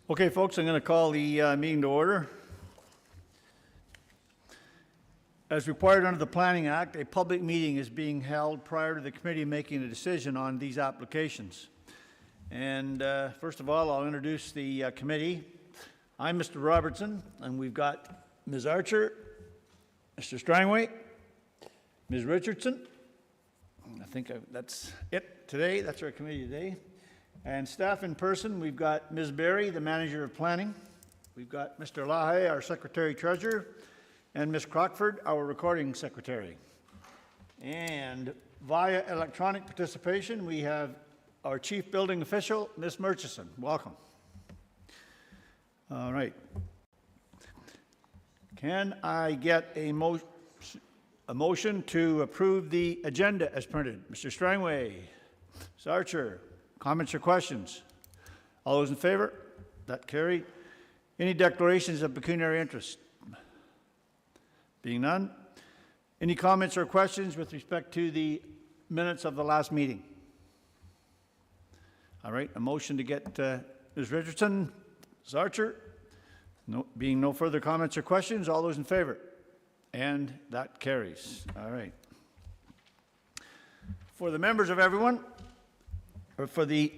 Okay, folks, I'm going to call the meeting to order. As required under the Planning Act, a public meeting is being held prior to the committee making a decision on these applications. And first of all, I'll introduce the committee. I'm Mr. Robertson, and we've got Ms. Archer, Mr. Strangway, Ms. Richardson. I think that's it today. That's our committee today. And staff in person, we've got Ms. Berry, the Manager of Planning. We've got Mr. Lahaye, our Secretary-Treasurer, and Ms. Crockford, our Recording Secretary. And via electronic participation, we have our Chief Building Official, Ms. Murchison. Welcome. All right. Can I get a motion to approve the agenda as printed? Mr. Strangway, Ms. Archer. Comments or questions? All those in favor? That carried. Any declarations of pecuniary interest? Being none. Any comments or questions with respect to the minutes of the last meeting? All right, a motion to get Ms. Richardson, Ms. Archer. Being no further comments or questions, all those in favor? And that carries. All right. For the members of everyone, or for the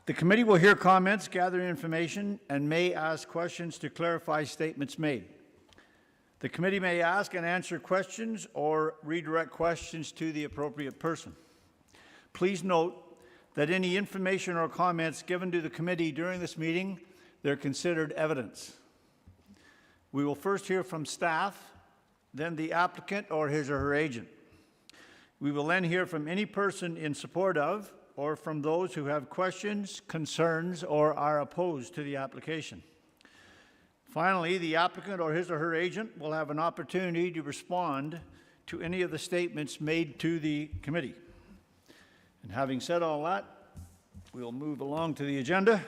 committee will hear comments, gather information, and may ask questions to clarify statements made. The committee may ask and answer questions or redirect questions to the appropriate person. Please note that any information or comments given to the committee during this meeting, they're considered evidence. We will first hear from staff, then the applicant or his or her agent. We will then hear from any person in support of or from those who have questions, concerns, or are opposed to the application. Finally, the applicant or his or her agent will have an opportunity to respond to any of the statements made to the committee. And having said all that, we'll move along to the agenda.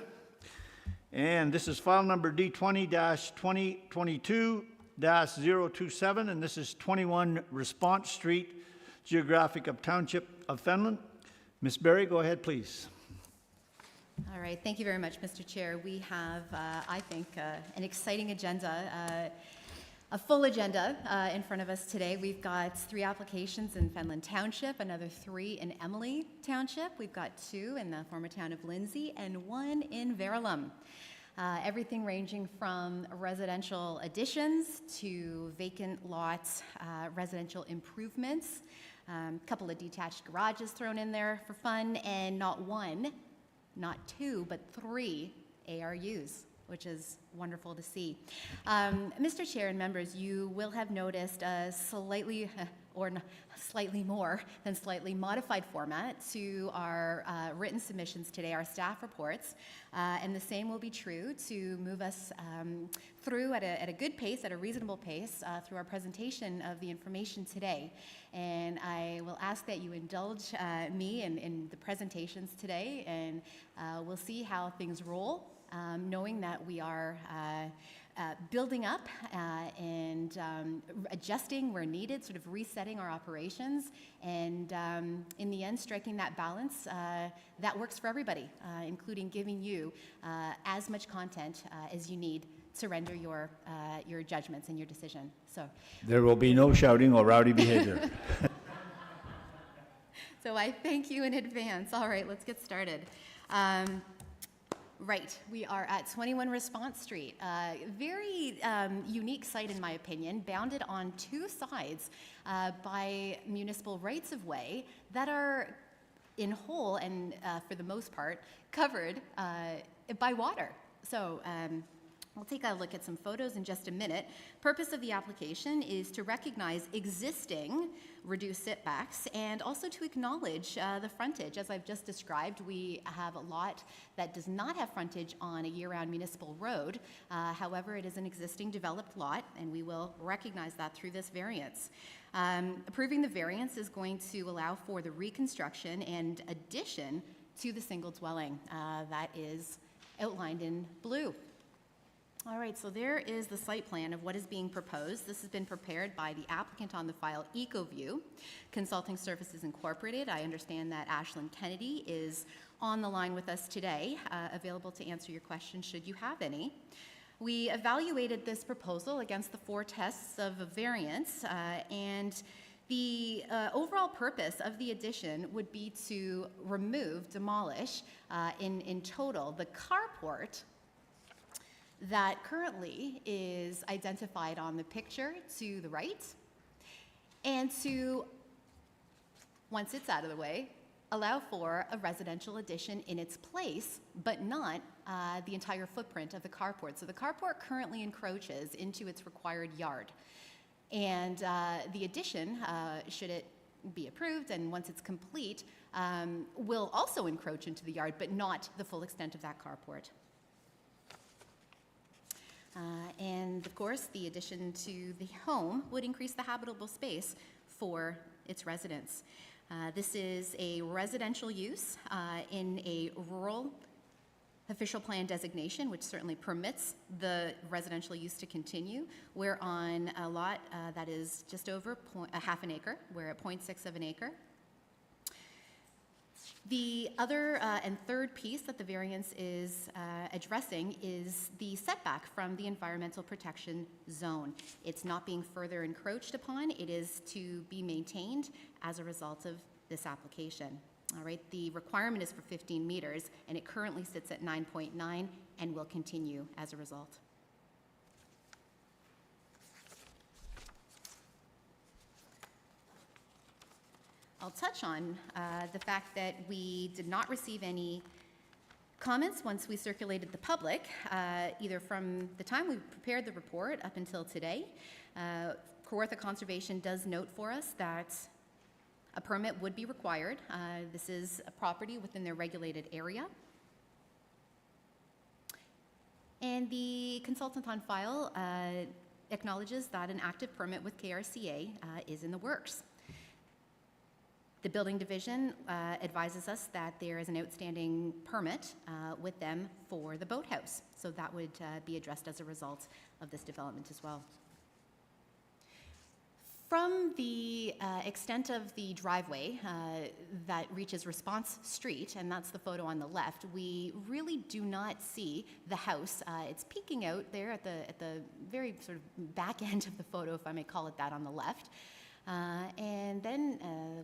And this is file number D20-2022-027, and this is 21 Response Street, Geographic of Township of Fenelon. Ms. Berry, go ahead, please. All right, thank you very much, Mr. Chair. We have, I think, an exciting agenda, a full agenda in front of us today. We've got 3 applications in Fenelon Township, another 3 in Emily Township. We've got 2 in the former town of Lindsay and 1 in Verulam. Everything ranging from residential additions to vacant lots, residential improvements, a couple of detached garages thrown in there for fun, and not 1, not 2, but 3 ARUs, which is wonderful to see. Mr. Chair and members, you will have noticed a slightly, or slightly more than slightly modified format to our written submissions today, our staff reports, and the same will be true to move us through at a good pace, at a reasonable pace, through our presentation of the information today. And I will ask that you indulge me in the presentations today, and we'll see how things roll, knowing that we are building up and adjusting where needed, sort of resetting our operations, and in the end, striking that balance that works for everybody, including giving you as much content as you need to render your judgments and your decision. So there will be no shouting or rowdy behavior. So I thank you in advance. All right, let's get started. Right, we are at 21 Response Street. Very unique site in my opinion, bounded on 2 sides by municipal rights-of-way that are in whole and for the most part covered by water. So we'll take a look at some photos in just a minute. Purpose of the application is to recognize existing reduced setbacks and also to acknowledge the frontage. As I've just described, we have a lot that does not have frontage on a year-round municipal road. However, it is an existing developed lot, and we will recognize that through this variance. Approving the variance is going to allow for the reconstruction and addition to the single dwelling that is outlined in blue. All right, so there is the site plan of what is being proposed. This has been prepared by the applicant on the file, EcoView Consulting Services Incorporated. I understand that Ashlyn Kennedy is on the line with us today, available to answer your questions should you have any. We evaluated this proposal against the 4 tests of a variance, and the overall purpose of the addition would be to demolish in total the carport that currently is identified on the picture to the right, and to, once it's out of the way, allow for a residential addition in its place, but not the entire footprint of the carport. So the carport currently encroaches into its required yard. And the addition, should it be approved, and once it's complete, will also encroach into the yard, but not the full extent of that carport. And of course, the addition to the home would increase the habitable space for its residents. This is a residential use in a rural official plan designation, which certainly permits the residential use to continue. We're on a lot that is just over a half an acre. We're at 0.6 of an acre. The other and third piece that the variance is addressing is the setback from the environmental protection zone. It's not being further encroached upon. It is to be maintained as a result of this application. All right, the requirement is for 15 meters, and it currently sits at 9.9 and will continue as a result. I'll touch on the fact that we did not receive any comments once we circulated the public, either from the time we prepared the report up until today. Kawartha Conservation does note for us that a permit would be required. This is a property within their regulated area. And the consultant on file acknowledges that an active permit with KRCA is in the works. The building division advises us that there is an outstanding permit with them for the boathouse. So that would be addressed as a result of this development as well. From the extent of the driveway that reaches Response Street, and that's the photo on the left, we really do not see the house. It's peeking out there at the very sort of back end of the photo, if I may call it that, on the left. And then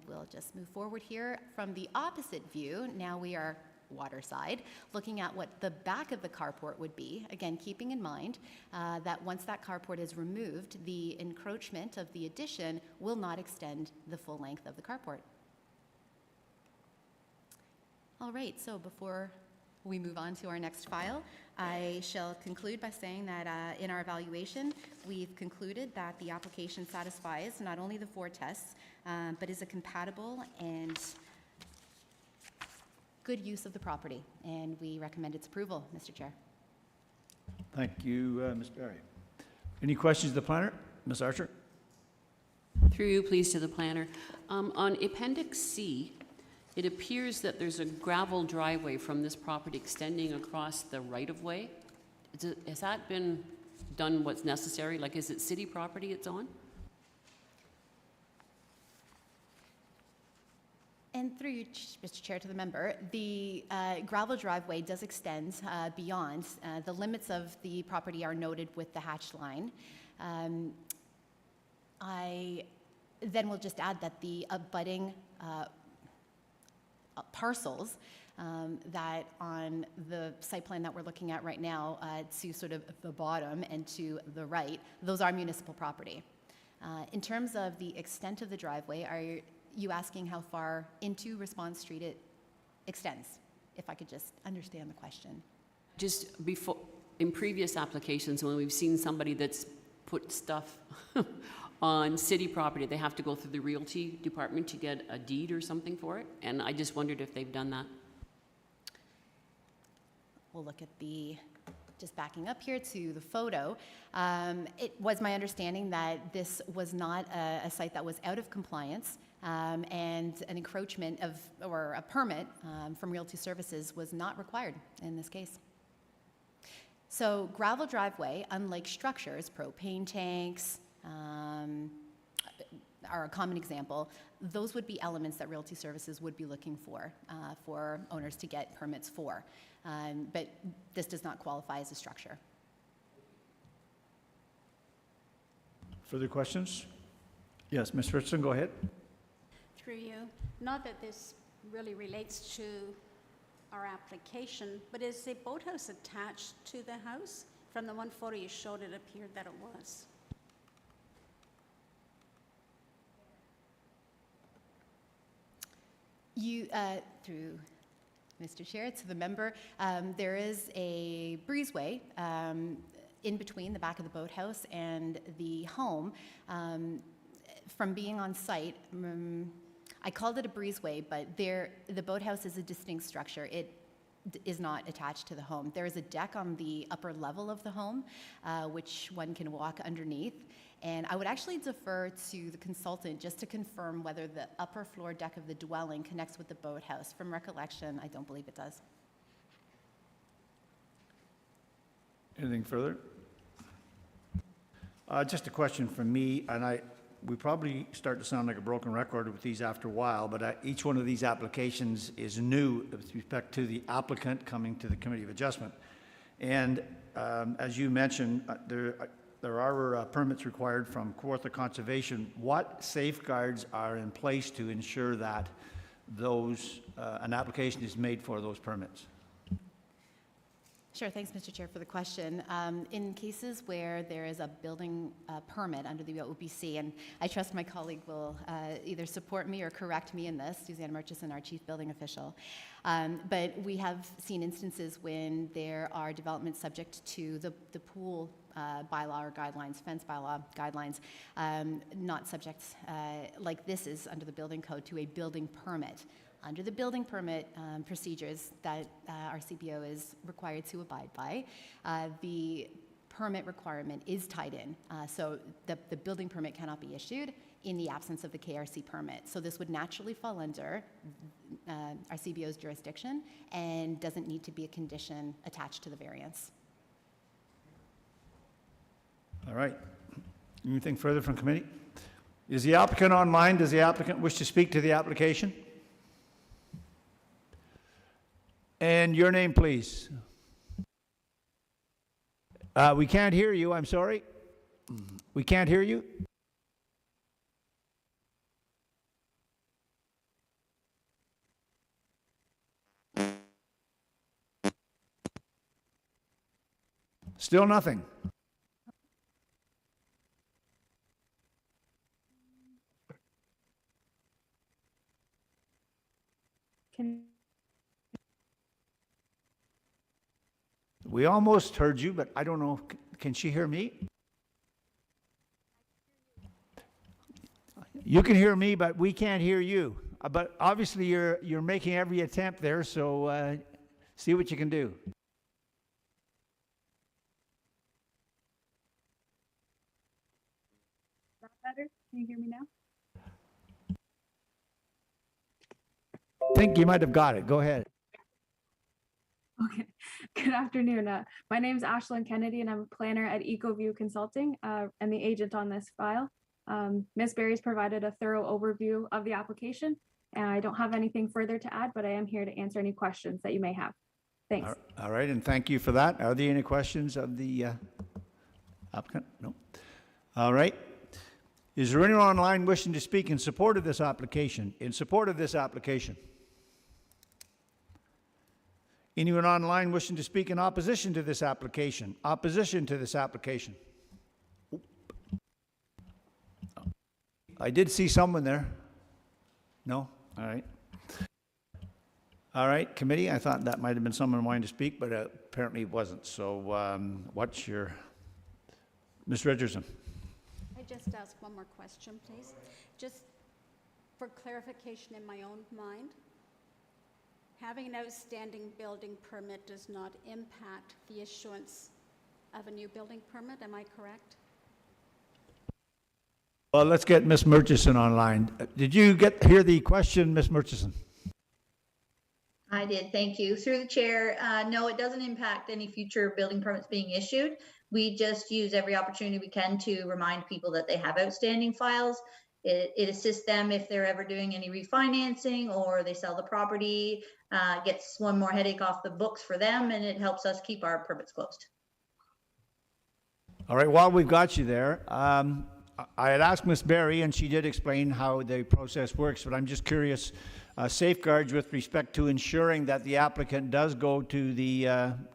we'll just move forward here. From the opposite view, now we are waterside, looking at what the back of the carport would be, again, keeping in mind that once that carport is removed, the encroachment of the addition will not extend the full length of the carport. All right, so before we move on to our next file, I shall conclude by saying that in our evaluation, we've concluded that the application satisfies not only the 4 tests, but is a compatible and good use of the property, and we recommend its approval, Mr. Chair. Thank you, Ms. Barry. Any questions of the planner? Ms. Archer? Through you, please, to the planner. On Appendix C, it appears that there's a gravel driveway from this property extending across the right-of-way. Has that been done what's necessary? Like, is it city property it's on? And through you, Mr. Chair, to the member, the gravel driveway does extend beyond. The limits of the property are noted with the hatched line. I then will just add that the abutting parcels that on the site plan that we're looking at right now to sort of the bottom and to the right, those are municipal property. In terms of the extent of the driveway, are you asking how far into Response Street it extends? If I could just understand the question. Just before, in previous applications, when we've seen somebody that's put stuff on city property, they have to go through the realty department to get a deed or something for it, and I just wondered if they've done that. We'll look at the, just backing up here to the photo. It was my understanding that this was not a site that was out of compliance, and an encroachment of, or a permit from Realty Services was not required in this case. So gravel driveway, unlike structures, propane tanks are a common example. Those would be elements that Realty Services would be looking for owners to get permits for. But this does not qualify as a structure. Further questions? Yes, Ms. Richardson, go ahead. Through you, not that this really relates to our application, but is the boathouse attached to the house? From the one photo you showed, it appeared that it was. You, through Mr. Chair, to the member, there is a breezeway in between the back of the boathouse and the home. From being on site, I called it a breezeway, but the boathouse is a distinct structure. It is not attached to the home. There is a deck on the upper level of the home, which one can walk underneath. And I would actually defer to the consultant just to confirm whether the upper floor deck of the dwelling connects with the boathouse. From recollection, I don't believe it does. Anything further? Just a question from me, and we probably start to sound like a broken record with these after a while, but each one of these applications is new with respect to the applicant coming to the Committee of Adjustment. And as you mentioned, there are permits required from Kawartha Conservation. What safeguards are in place to ensure that an application is made for those permits? Sure, thanks, Mr. Chair, for the question. In cases where there is a building permit under the OBC, and I trust my colleague will either support me or correct me in this, Suzanne Murchison, our Chief Building Official, but we have seen instances when there are developments subject to the pool bylaw or guidelines, fence bylaw guidelines, not subject, like this is under the building code, to a building permit. Under the building permit procedures that our CBO is required to abide by, the permit requirement is tied in. So the building permit cannot be issued in the absence of the KRC permit. So this would naturally fall under our CBO's jurisdiction and doesn't need to be a condition attached to the variance. All right. Anything further from committee? Is the applicant online? Does the applicant wish to speak to the application? And your name, please. We can't hear you, I'm sorry. We can't hear you. Still nothing. We almost heard you, but I don't know. Can she hear me? You can hear me, but we can't hear you. But obviously, you're making every attempt there. So see what you can do. Is that better? Can you hear me now? I think you might have got it. Go ahead. Okay. Good afternoon. My name is Ashlyn Kennedy, and I'm a planner at EcoView Consulting and the agent on this file. Ms. Berry's provided a thorough overview of the application, and I don't have anything further to add, but I am here to answer any questions that you may have. Thanks. All right, and thank you for that. Are there any questions of the applicant? No. All right. Is there anyone online wishing to speak in support of this application? In support of this application? Anyone online wishing to speak in opposition to this application? Opposition to this application? Oop. I did see someone there. No? All right. All right, committee, I thought that might have been someone wanting to speak, but apparently it wasn't. So what's your... Ms. Richardson? I just ask one more question, please. Just for clarification in my own mind, having an outstanding building permit does not impact the issuance of a new building permit, am I correct? Well, let's get Ms. Murchison online. Did you hear the question, Ms. Murchison? I did, thank you. Through the chair, no, it doesn't impact any future building permits being issued. We just use every opportunity we can to remind people that they have outstanding files. It assists them if they're ever doing any refinancing or they sell the property, gets one more headache off the books for them, and it helps us keep our permits closed. All right, while we've got you there, I had asked Ms. Berry, and she did explain how the process works, but I'm just curious, safeguards with respect to ensuring that the applicant does go to the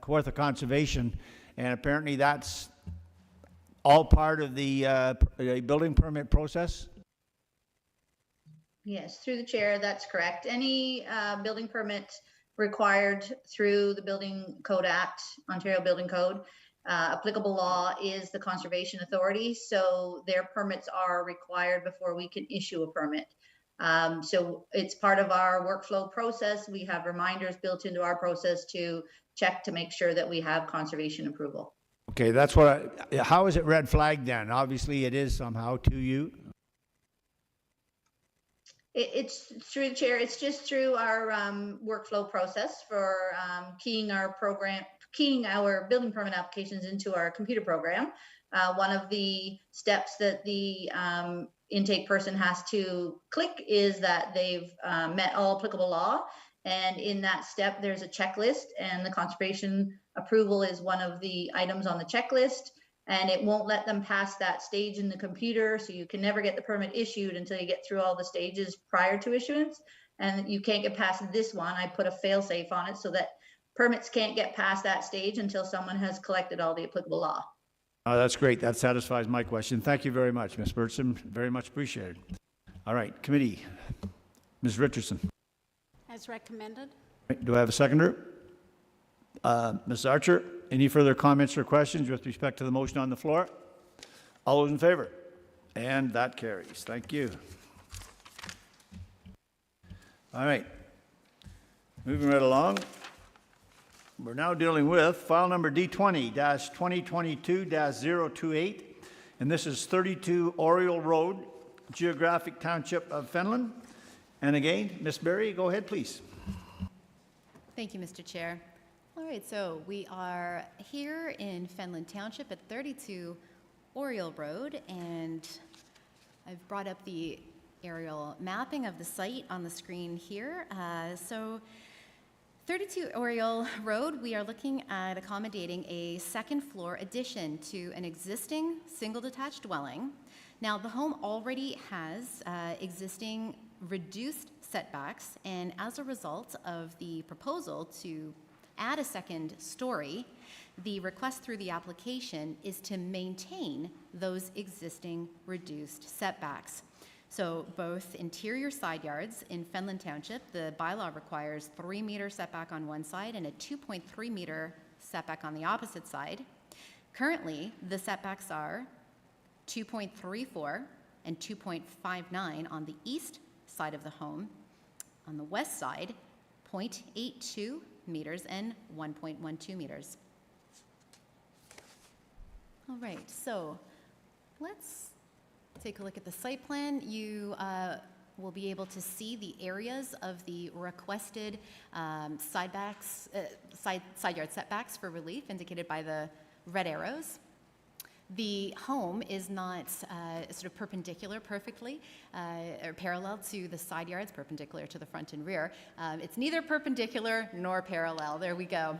Kawartha Conservation, and apparently that's all part of the building permit process? Yes, through the chair, that's correct. Any building permit required through the Building Code Act, Ontario Building Code, applicable law is the Conservation Authority, so their permits are required before we can issue a permit. So it's part of our workflow process. We have reminders built into our process to check to make sure that we have conservation approval. Okay, that's what how is it red flagged then? Obviously it is somehow to you. It's through the chair. It's just through our workflow process for keying our building permit applications into our computer program. One of the steps that the intake person has to click is that they've met all applicable law. And in that step, there's a checklist, and the conservation approval is one of the items on the checklist. And it won't let them pass that stage in the computer, so you can never get the permit issued until you get through all the stages prior to issuance. And you can't get past this one. I put a fail-safe on it so that permits can't get past that stage until someone has collected all the applicable law. Oh, that's great. That satisfies my question. Thank you very much, Ms. Burtson. Very much appreciated. All right, committee. Ms. Richardson. As recommended. Do I have a seconder? Ms. Archer, any further comments or questions with respect to the motion on the floor? All those in favor? And that carries. Thank you. All right. Moving right along. We're now dealing with file number D20-2022-028, and this is 32 Oriole Road, Geographic Township of Fenelon. And again, Ms. Berry, go ahead, please. Thank you, Mr. Chair. All right, so we are here in Fenelon Township at 32 Oriole Road, and I've brought up the aerial mapping of the site on the screen here. So 32 Oriole Road, we are looking at accommodating a second floor addition to an existing single detached dwelling. Now, the home already has existing reduced setbacks, and as a result of the proposal to add a second story, the request through the application is to maintain those existing reduced setbacks. So both interior side yards in Fenelon Township, the bylaw requires 3-meter setback on one side and a 2.3-meter setback on the opposite side. Currently, the setbacks are 2.34 and 2.59 on the east side of the home. On the west side, 0.82 meters and 1.12 meters. All right, so let's take a look at the site plan. You will be able to see the areas of the requested side yard setbacks for relief indicated by the red arrows. The home is not sort of perpendicular perfectly or parallel to the side yards, perpendicular to the front and rear. It's neither perpendicular nor parallel. There we go.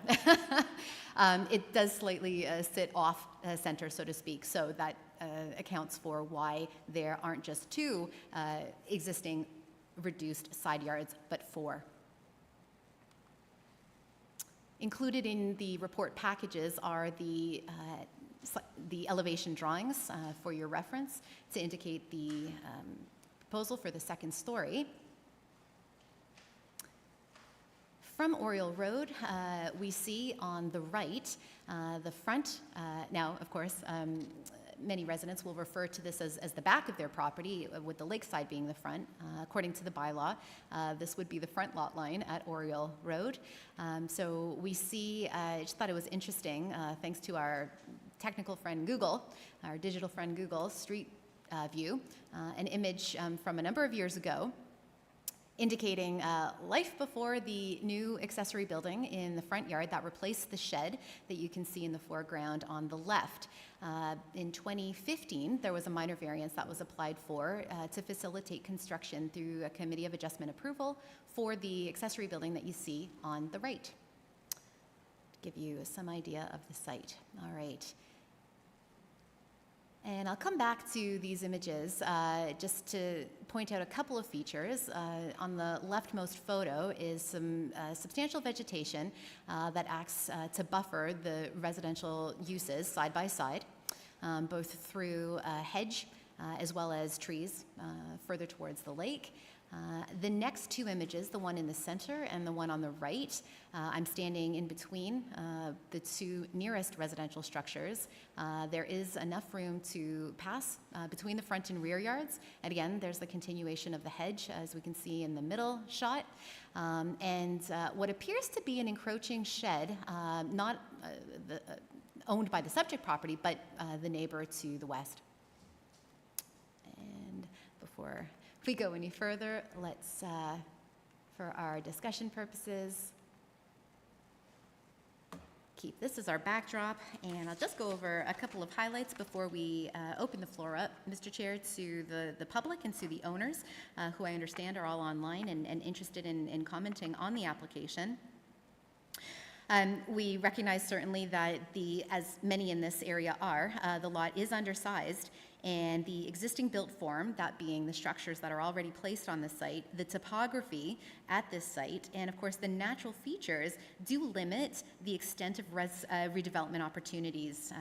It does slightly sit off center, so to speak, so that accounts for why there aren't just two existing reduced side yards, but 4. Included in the report packages are the elevation drawings for your reference to indicate the proposal for the second story. From Oriole Road, we see on the right the front. Now, of course, many residents will refer to this as the back of their property, with the lakeside being the front. According to the bylaw, this would be the front lot line at Oriole Road. So we see, I just thought it was interesting, thanks to our technical friend Google, our digital friend Google, Street View, an image from a number of years ago. indicating life before the new accessory building in the front yard that replaced the shed that you can see in the foreground on the left. In 2015, there was a minor variance that was applied for to facilitate construction through a Committee of Adjustment approval for the accessory building that you see on the right. To give you some idea of the site. All right. And I'll come back to these images just to point out a couple of features. On the leftmost photo is some substantial vegetation that acts to buffer the residential uses side by side, both through a hedge as well as trees further towards the lake. The next two images, the one in the center and the one on the right, I'm standing in between the two nearest residential structures. There is enough room to pass between the front and rear yards. And again, there's the continuation of the hedge, as we can see in the middle shot. And what appears to be an encroaching shed, not owned by the subject property, but the neighbor to the west. And before we go any further, let's, for our discussion purposes, keep this as our backdrop, and I'll just go over a couple of highlights before we open the floor up, Mr. Chair, to the public and to the owners, who I understand are all online and interested in commenting on the application. We recognize certainly that as many in this area are, the lot is undersized, and the existing built form, that being the structures that are already placed on the site, the topography at this site, and of course the natural features do limit the extent of redevelopment opportunities,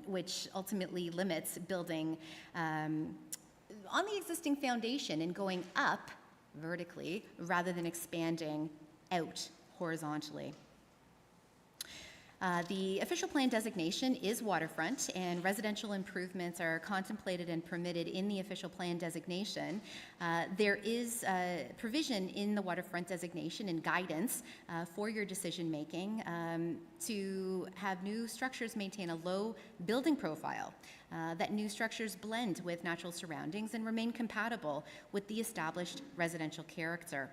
which ultimately limits building on the existing foundation and going up vertically rather than expanding out horizontally. The official plan designation is waterfront, and residential improvements are contemplated and permitted in the official plan designation. There is provision in the waterfront designation and guidance for your decision making to have new structures maintain a low building profile, that new structures blend with natural surroundings and remain compatible with the established residential character.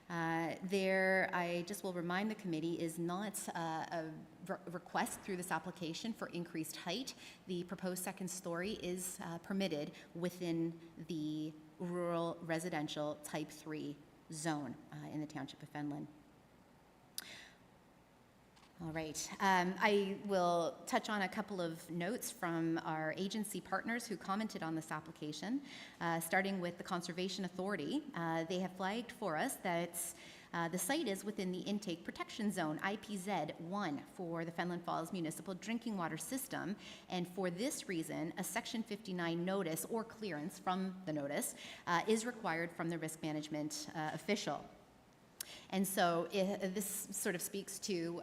I just will remind the committee, is not a request through this application for increased height. The proposed second story is permitted within the rural residential type 3 zone in the township of Fenelon. All right. I will touch on a couple of notes from our agency partners who commented on this application, starting with the Conservation Authority. They have flagged for us that the site is within the Intake Protection Zone, IPZ 1, for the Fenelon Falls Municipal Drinking Water System, and for this reason, a Section 59 notice or clearance from the notice is required from the risk management official. And so this sort of speaks to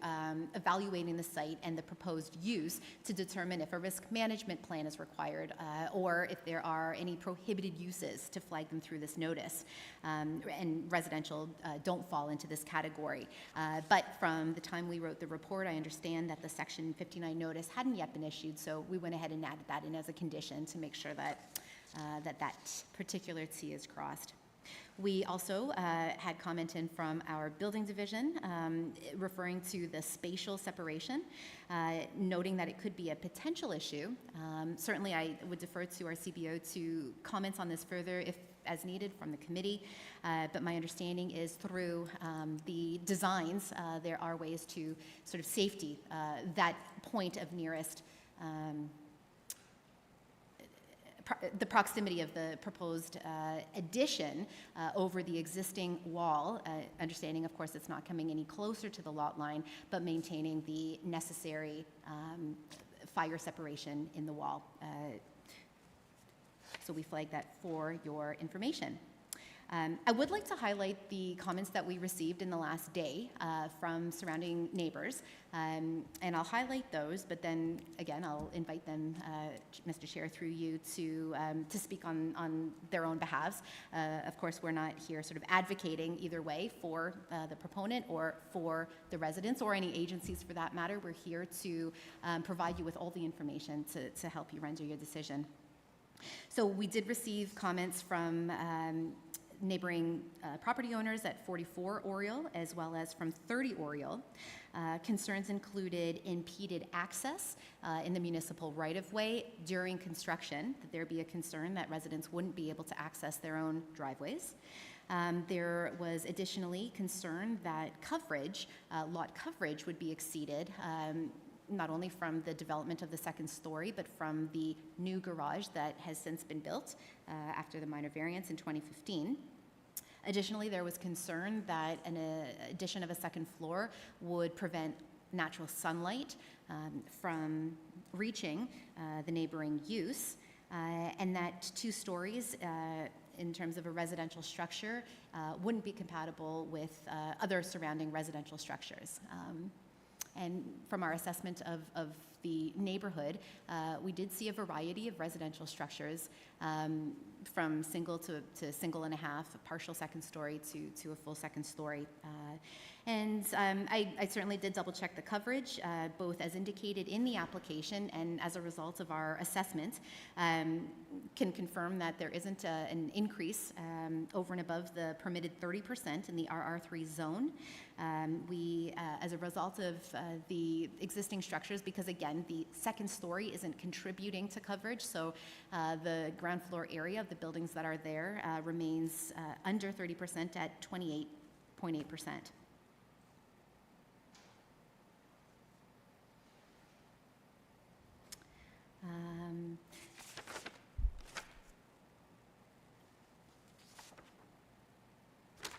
evaluating the site and the proposed use to determine if a risk management plan is required or if there are any prohibited uses to flag them through this notice. And residential don't fall into this category. But from the time we wrote the report, I understand that the Section 59 notice hadn't yet been issued, so we went ahead and added that in as a condition to make sure that that particular T is crossed. We also had comment in from our building division referring to the spatial separation, noting that it could be a potential issue. Certainly I would defer to our CBO to comment on this further if as needed from the committee, but my understanding is through the designs there are ways to sort of safety that point of nearest the proximity of the proposed addition over the existing wall, understanding, of course, it's not coming any closer to the lot line, but maintaining the necessary fire separation in the wall. So we flag that for your information. I would like to highlight the comments that we received in the last day from surrounding neighbors, and I'll highlight those, but then again, I'll invite them, Mr. Chair, through you to speak on their own behalves. Of course, we're not here sort of advocating either way for the proponent or for the residents or any agencies for that matter. We're here to provide you with all the information to help you render your decision. So we did receive comments from neighboring property owners at 44 Oriole as well as from 30 Oriole. Concerns included impeded access in the municipal right-of-way during construction, that there be a concern that residents wouldn't be able to access their own driveways. There was additionally concern that coverage, lot coverage would be exceeded, not only from the development of the second story, but from the new garage that has since been built after the minor variance in 2015. Additionally, there was concern that an addition of a second floor would prevent natural sunlight from reaching the neighboring use, and that 2 stories in terms of a residential structure wouldn't be compatible with other surrounding residential structures. And from our assessment of the neighborhood, we did see a variety of residential structures from single to single and a half, a partial second story to a full second story. I certainly did double check the coverage, both as indicated in the application and as a result of our assessment. Can confirm that there isn't an increase over and above the permitted 30% in the RR3 zone. As a result of the existing structures, because again, the second story isn't contributing to coverage, so the ground floor area of the buildings that are there remains under 30% at 28.8%.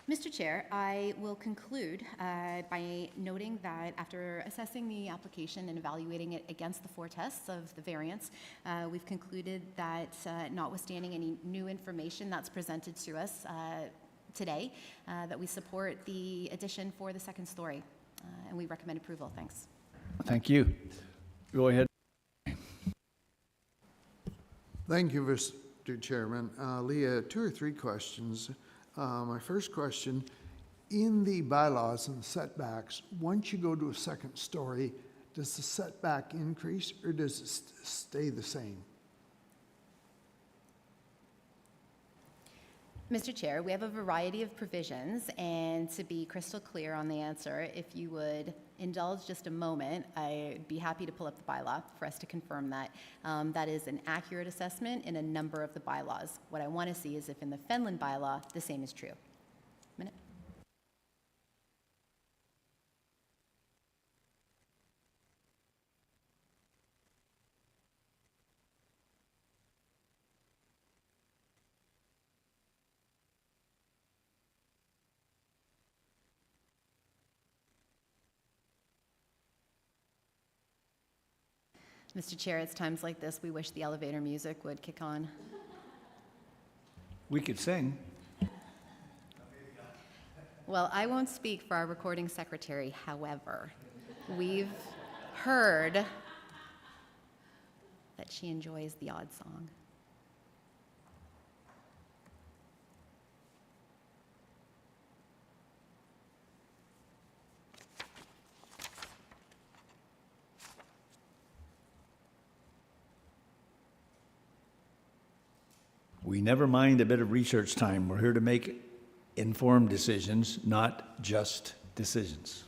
Mr. Chair, I will conclude by noting that after assessing the application and evaluating it against the 4 tests of the variance, we've concluded that notwithstanding any new information that's presented to us today, that we support the addition for the second story, and we recommend approval. Thanks. Thank you. Go ahead. Thank you, Mr. Chairman. Leah, 2 or 3 questions. My first question, in the bylaws and the setbacks, once you go to a second story, does the setback increase or does it stay the same? Mr. Chair, we have a variety of provisions, and to be crystal clear on the answer, if you would indulge just a moment, I'd be happy to pull up the bylaw for us to confirm that. That is an accurate assessment in a number of the bylaws. What I want to see is if in the Fenland bylaw, the same is true. Minute. Mr. Chair, it's times like this we wish the elevator music would kick on. We could sing. Well, I won't speak for our recording secretary. However, we've heard that she enjoys the odd song. We never mind a bit of research time. We're here to make informed decisions, not just decisions.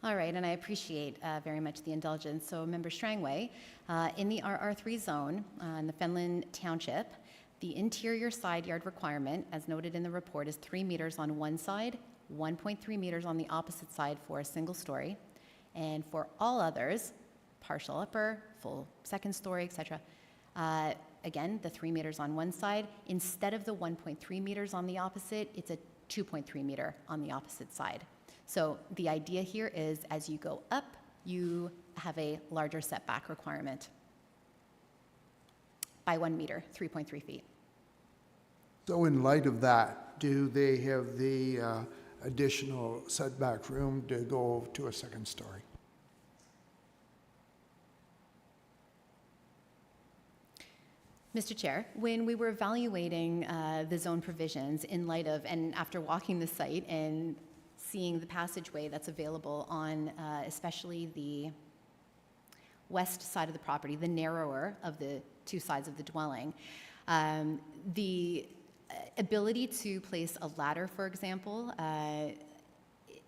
All right, and I appreciate very much the indulgence. So, Member Strangway, in the RR3 zone in the Fenland Township, the interior side yard requirement, as noted in the report, is 3 meters on one side, 1.3 meters on the opposite side for a single story, and for all others, partial upper, full second story, etc. Again, the 3 meters on one side, instead of the 1.3 meters on the opposite, it's a 2.3 meter on the opposite side. So the idea here is as you go up, you have a larger setback requirement by 1 meter, 3.3 feet. So in light of that, do they have the additional setback room to go to a second story? Mr. Chair, when we were evaluating the zone provisions in light of, and after walking the site and seeing the passageway that's available on especially the west side of the property, the narrower of the two sides of the dwelling, the ability to place a ladder, for example,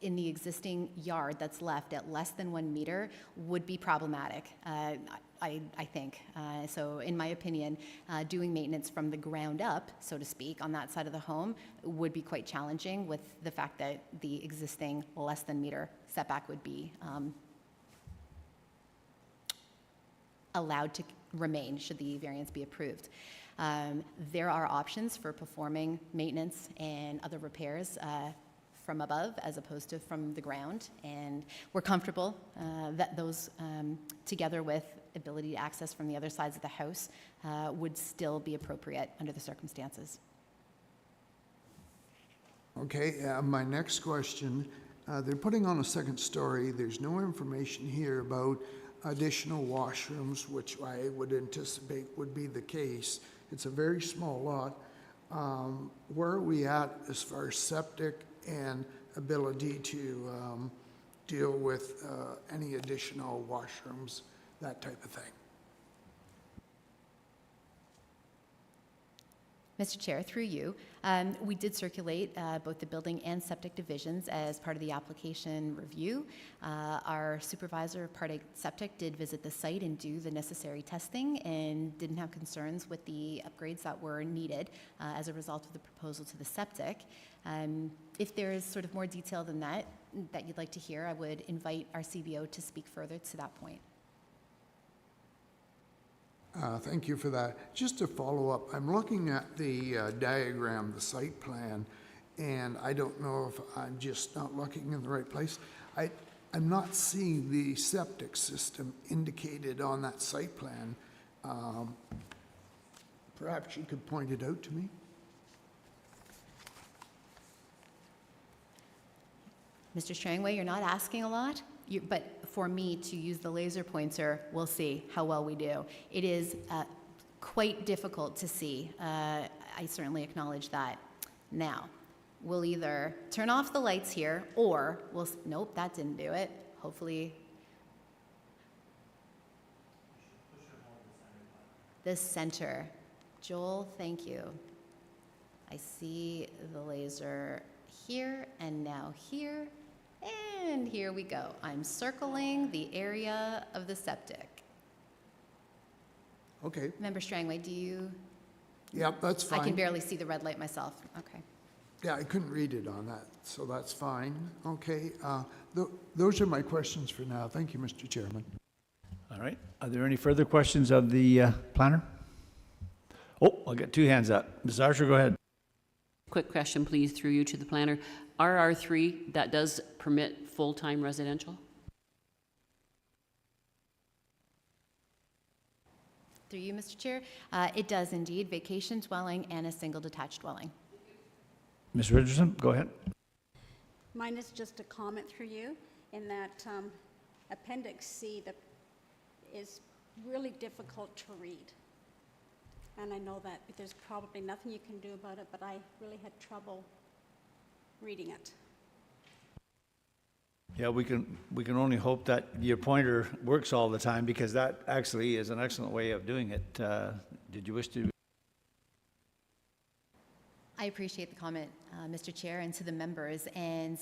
in the existing yard that's left at less than 1 meter would be problematic, I think. So in my opinion, doing maintenance from the ground up, so to speak, on that side of the home would be quite challenging with the fact that the existing less than meter setback would be allowed to remain should the variance be approved. There are options for performing maintenance and other repairs from above as opposed to from the ground, and we're comfortable that those, together with ability to access from the other sides of the house, would still be appropriate under the circumstances. Okay, my next question, they're putting on a second story. There's no information here about additional washrooms, which I would anticipate would be the case. It's a very small lot. Where are we at as far as septic and ability to deal with any additional washrooms, that type of thing? Mr. Chair, through you, we did circulate both the building and septic divisions as part of the application review. Our supervisor of Part A Septic did visit the site and do the necessary testing and didn't have concerns with the upgrades that were needed as a result of the proposal to the septic. If there is sort of more detail than that you'd like to hear, I would invite our CBO to speak further to that point. Thank you for that. Just to follow up, I'm looking at the diagram, the site plan, and I don't know if I'm just not looking in the right place. I'm not seeing the septic system indicated on that site plan. Perhaps you could point it out to me? Mr. Strangway, you're not asking a lot, but for me to use the laser pointer, we'll see how well we do. It is quite difficult to see. I certainly acknowledge that. Now, we'll either turn off the lights here, or we'll, nope, that didn't do it. Hopefully. The center. Joel, thank you. I see the laser here, and now here. And here we go. I'm circling the area of the septic. Okay. Member Strangway, do you? Yep, that's fine. I can barely see the red light myself. Okay. Yeah, I couldn't read it on that, so that's fine. Okay, those are my questions for now. Thank you, Mr. Chairman. All right. Are there any further questions of the planner? Oh, I'll get two hands up. Ms. Archer, go ahead. Quick question, please, through you to the planner. RR3, that does permit full-time residential? Through you, Mr. Chair. It does indeed, vacation dwelling and a single detached dwelling. Ms. Richardson, go ahead. Mine is just a comment through you in that Appendix C that is really difficult to read. And I know that there's probably nothing you can do about it, but I really had trouble reading it. Yeah, we can only hope that your pointer works all the time, because that actually is an excellent way of doing it. Did you wish to? I appreciate the comment, Mr. Chair, and to the members. And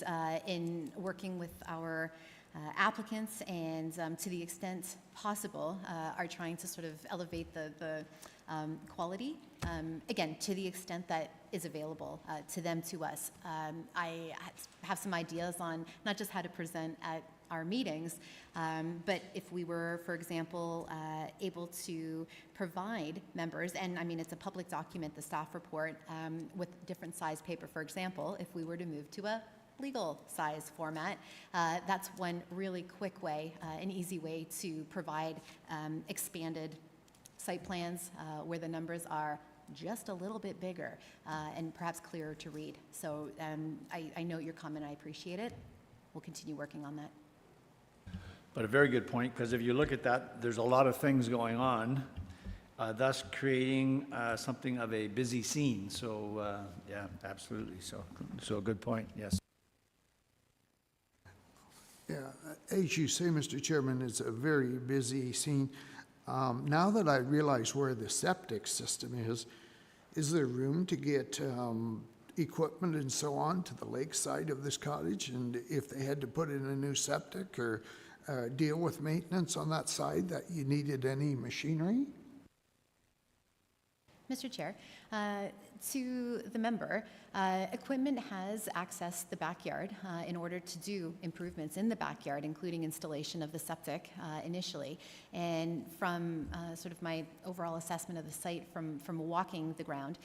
in working with our applicants and to the extent possible, are trying to sort of elevate the quality, again, to the extent that is available to them, to us. I have some ideas on not just how to present at our meetings, but if we were, for example, able to provide members, and I mean, it's a public document, the staff report, with different size paper, for example, if we were to move to a legal size format, that's one really quick way, an easy way to provide expanded site plans where the numbers are just a little bit bigger and perhaps clearer to read. So I note your comment, I appreciate it. We'll continue working on that. But a very good point, because if you look at that, there's a lot of things going on thus creating something of a busy scene. So, yeah, absolutely. So good point, yes. Yeah, as you say, Mr. Chairman, it's a very busy scene. Now that I realize where the septic system is there room to get equipment and so on to the lakeside of this cottage? And if they had to put in a new septic or deal with maintenance on that side, that you needed any machinery? Mr. Chair, to the member, equipment has accessed the backyard in order to do improvements in the backyard, including installation of the septic initially. And from sort of my overall assessment of the site from walking the ground,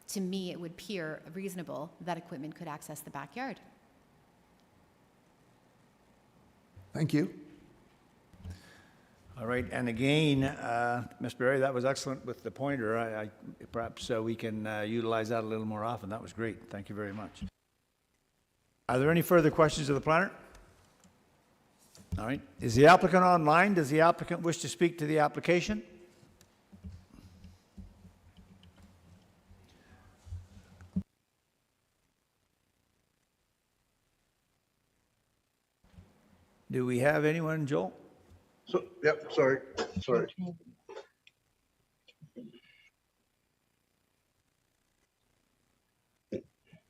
to me, it would appear reasonable that equipment could access the backyard. Thank you. All right, and again, Ms. Berry, that was excellent with the pointer. Perhaps we can utilize that a little more often. That was great. Thank you very much. Are there any further questions of the planner? All right. Is the applicant online? Does the applicant wish to speak to the application? Do we have anyone, Joel? So, yep, sorry. There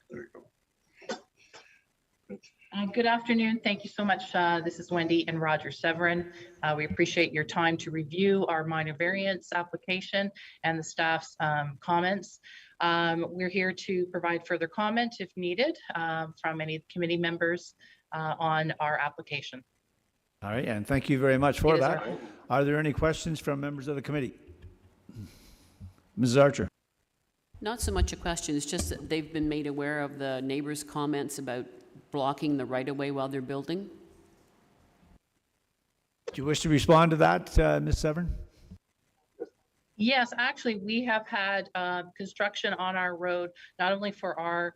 you go. Good afternoon. Thank you so much. This is Wendy and Roger Severin. We appreciate your time to review our minor variance application and the staff's comments. We're here to provide further comment if needed from any committee members on our application. All right, and thank you very much for It is that. our- Are there any questions from members of the committee? Mrs. Archer? Not so much a question, it's just that they've been made aware of the neighbors' comments about blocking the right-of-way while they're building. Do you wish to respond to that, Ms. Severin? Yes, actually, we have had construction on our road, not only for our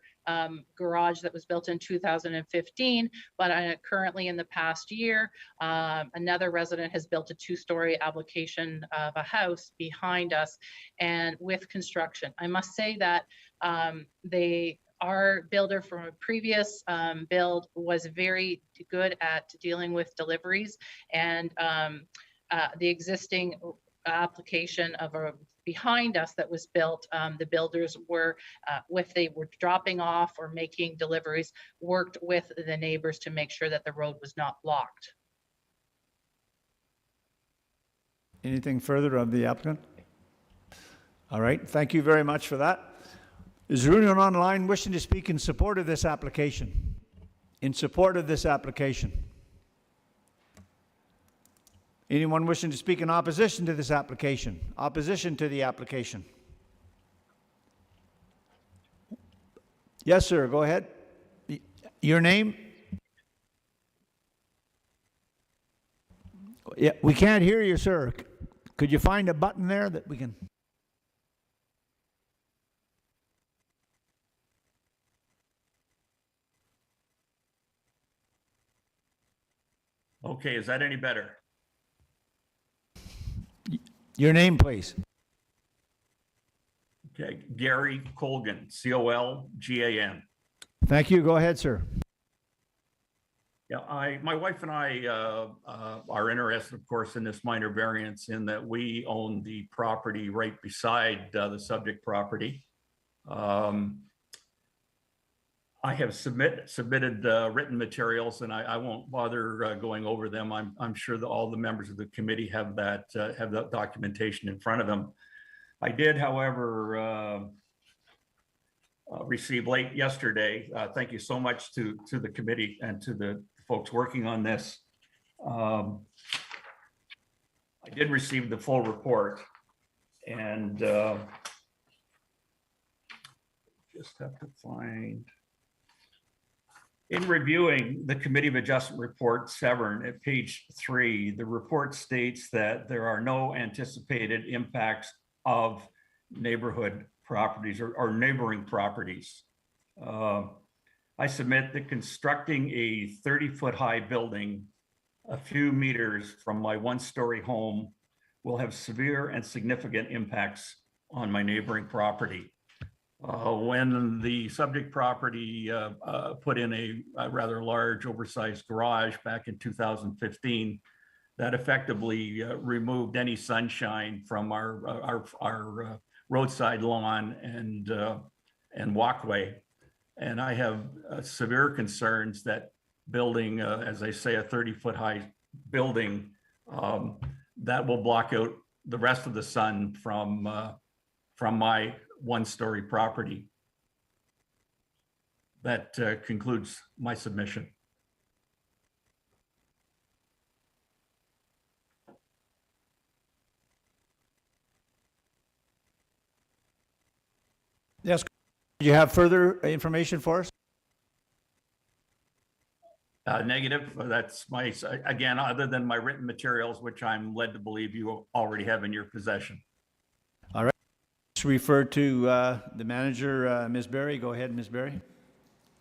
garage that was built in 2015, but currently in the past year, another resident has built a two-story application of a house behind us and with construction. I must say that our builder from a previous build was very good at dealing with deliveries, and the existing application of a behind us that was built, the builders were, if they were dropping off or making deliveries, worked with the neighbors to make sure that the road was not blocked. Anything further of the applicant? All right, thank you very much for that. Is there anyone online wishing to speak in support of this application? In support of this application? Anyone wishing to speak in opposition to this application? Opposition to the application? Yes, sir, go ahead. Your name? Yeah, we can't hear you, sir. Could you find a button there that we can? Okay, is that any better? Your name, please. Okay, Gary Colgan, C-O-L-G-A-N. Thank you. Go ahead, sir. Yeah, my wife and I are interested, of course, in this minor variance in that we own the property right beside the subject property. I have submitted written materials, and I won't bother going over them. I'm sure that all the members of the committee have that documentation in front of them. I did, however, receive late yesterday. Thank you so much to the committee and to the folks working on this. I did receive the full report, and just have to find. In reviewing the Committee of Adjustment Report, Severn, at page 3, the report states that there are no anticipated impacts of neighborhood properties or neighboring properties. I submit that constructing a 30-foot high building a few meters from my one-story home will have severe and significant impacts on my neighboring property. When the subject property put in a rather large oversized garage back in 2015, that effectively removed any sunshine from our roadside lawn and walkway. And I have severe concerns that building, as I say, a 30-foot high building that will block out the rest of the sun from my one-story property. That concludes my submission. Yes, do you have further information for us? Negative, that's my, again, other than my written materials, which I'm led to believe you already have in your possession. All right. Let's refer to the manager, Ms. Berry. Go ahead, Ms. Berry.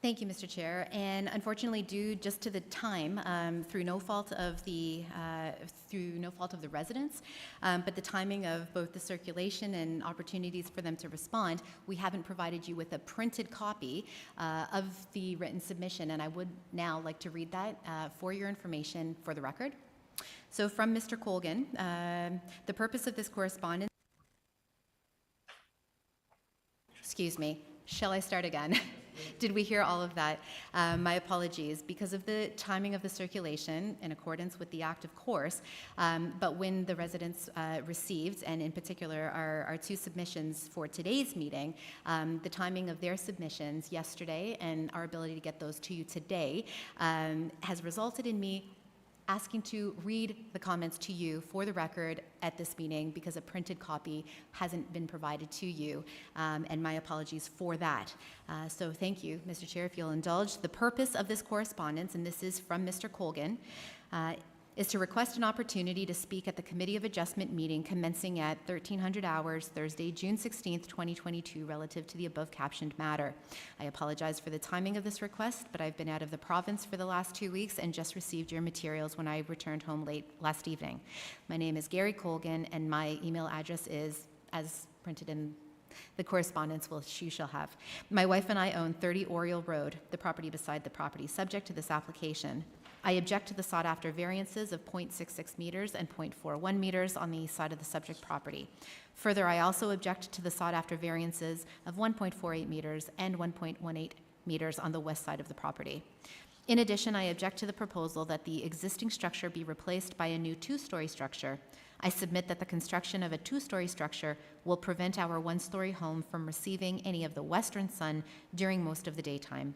Thank you, Mr. Chair. And unfortunately, due just to the time, through no fault of the residents, but the timing of both the circulation and opportunities for them to respond, we haven't provided you with a printed copy of the written submission. And I would now like to read that for your information for the record. So from Mr. Colgan, the purpose of this correspondence. Excuse me. Shall I start again? Did we hear all of that? My apologies. Because of the timing of the circulation, in accordance with the Act, of course, but when the residents received, and in particular our two submissions for today's meeting, the timing of their submissions yesterday and our ability to get those to you today has resulted in me asking to read the comments to you for the record at this meeting because a printed copy hasn't been provided to you, and my apologies for that. So thank you, Mr. Chair, if you'll indulge. The purpose of this correspondence, and this is from Mr. Colgan, is to request an opportunity to speak at the Committee of Adjustment meeting commencing at 1300 hours Thursday, June 16th, 2022, relative to the above captioned matter. I apologize for the timing of this request, but I've been out of the province for the last 2 weeks and just received your materials when I returned home late last evening. My name is Gary Colgan, and my email address is, as printed in the correspondence you shall have. My wife and I own 30 Oriole Road, the property beside the property subject to this application. I object to the sought-after variances of 0.66 meters and 0.41 meters on the east side of the subject property. Further, I also object to the sought-after variances of 1.48 meters and 1.18 meters on the west side of the property. In addition, I object to the proposal that the existing structure be replaced by a new two-story structure. I submit that the construction of a two-story structure will prevent our one-story home from receiving any of the western sun during most of the daytime.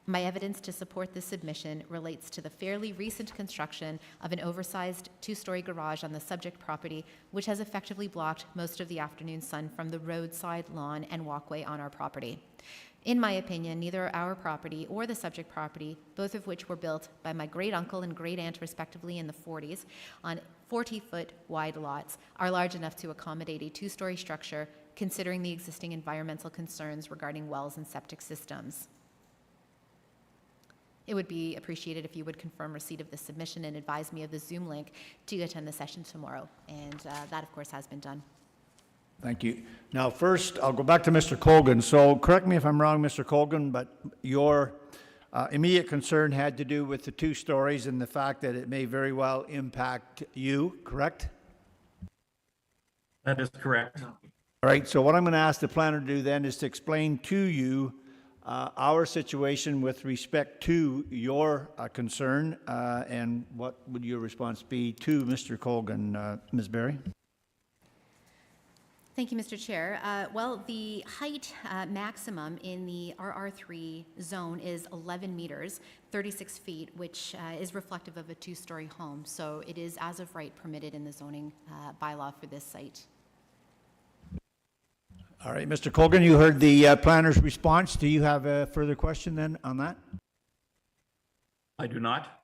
My evidence to support this submission relates to the fairly recent construction of an oversized two-story garage on the subject property, which has effectively blocked most of the afternoon sun from the roadside lawn and walkway on our property. In my opinion, neither our property or the subject property, both of which were built by my great-uncle and great-aunt respectively in the 40s, on 40-foot wide lots, are large enough to accommodate a two-story structure, considering the existing environmental concerns regarding wells and septic systems. It would be appreciated if you would confirm receipt of the submission and advise me of the Zoom link to attend the session tomorrow. And that, of course, has been done. Thank you. Now, first, I'll go back to Mr. Colgan. So correct me if I'm wrong, Mr. Colgan, but your immediate concern had to do with the two stories and the fact that it may very well impact you, correct? That is correct. All right, so what I'm going to ask the planner to do then is to explain to you our situation with respect to your concern, and what would your response be to Mr. Colgan, Ms. Berry? Thank you, Mr. Chair. Well, the height maximum in the RR3 zone is 11 meters, 36 feet, which is reflective of a two-story home. So it is, as of right, permitted in the zoning bylaw for this site. All right, Mr. Colgan, you heard the planner's response. Do you have a further question then on that? I do not.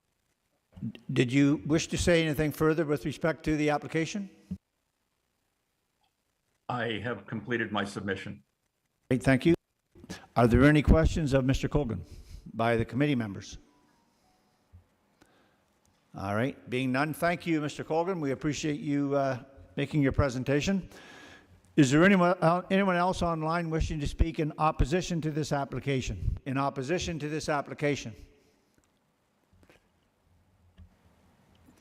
Did you wish to say anything further with respect to the application? I have completed my submission. Great, thank you. Are there any questions of Mr. Colgan by the committee members? All right, being none, thank you, Mr. Colgan. We appreciate you making your presentation. Is there anyone else online wishing to speak in opposition to this application? In opposition to this application?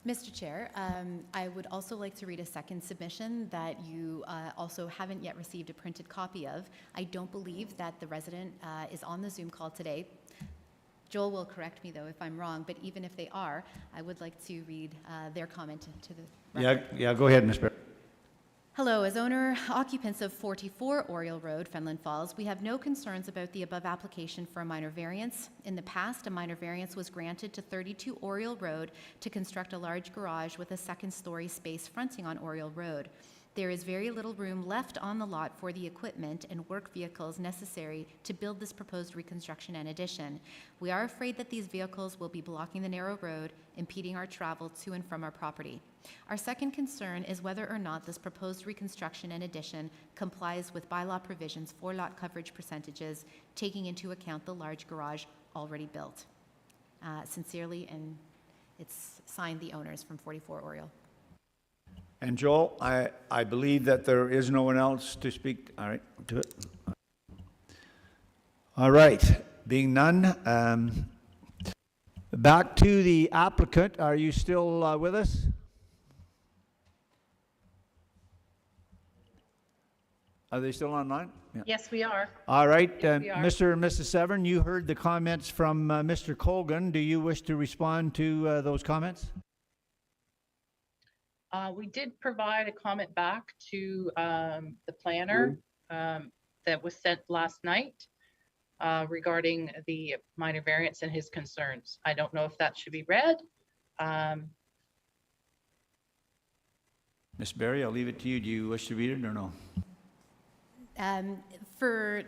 Mr. Chair, I would also like to read a second submission that you also haven't yet received a printed copy of. I don't believe that the resident is on the Zoom call today. Joel will correct me, though, if I'm wrong, but even if they are, I would like to read their comment to the record. Yeah, go ahead, Ms. Barry. Hello, as owner-occupants of 44 Oriole Road, Fenelon Falls, we have no concerns about the above application for a minor variance. In the past, a minor variance was granted to 32 Oriole Road to construct a large garage with a second-story space fronting on Oriole Road. There is very little room left on the lot for the equipment and work vehicles necessary to build this proposed reconstruction and addition. We are afraid that these vehicles will be blocking the narrow road, impeding our travel to and from our property. Our second concern is whether or not this proposed reconstruction and addition complies with bylaw provisions for lot coverage percentages, taking into account the large garage already built. Sincerely, and it's signed the owners from 44 Oriole. And Joel, I believe that there is no one else to speak. All right, to it. All right, being none, back to the applicant. Are you still with us? Are they still online? Yeah. Yes, we are. All right, Yes, we are. Mr. and Mrs. Severn, you heard the comments from Mr. Colgan. Do you wish to respond to those comments? We did provide a comment back to the planner that was sent last night regarding the minor variance and his concerns. I don't know if that should be read. Ms. Barry, I'll leave it to you. Do you wish to read it or no? For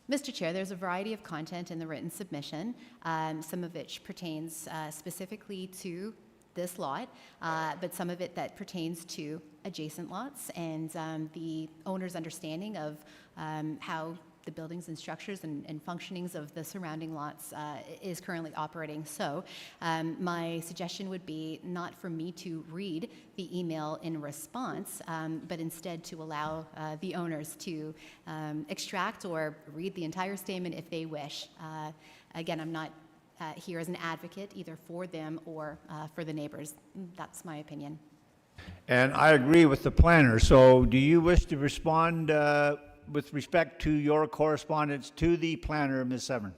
Mr. Chair, there's a variety of content in the written submission, some of which pertains specifically to this lot, but some of it that pertains to adjacent lots and the owner's understanding of how the buildings and structures and functionings of the surrounding lots is currently operating. So my suggestion would be not for me to read the email in response, but instead to allow the owners to extract or read the entire statement if they wish. Again, I'm not here as an advocate either for them or for the neighbors. That's my opinion. And I agree with the planner. So do you wish to respond with respect to your correspondence to the planner, Ms. Severn?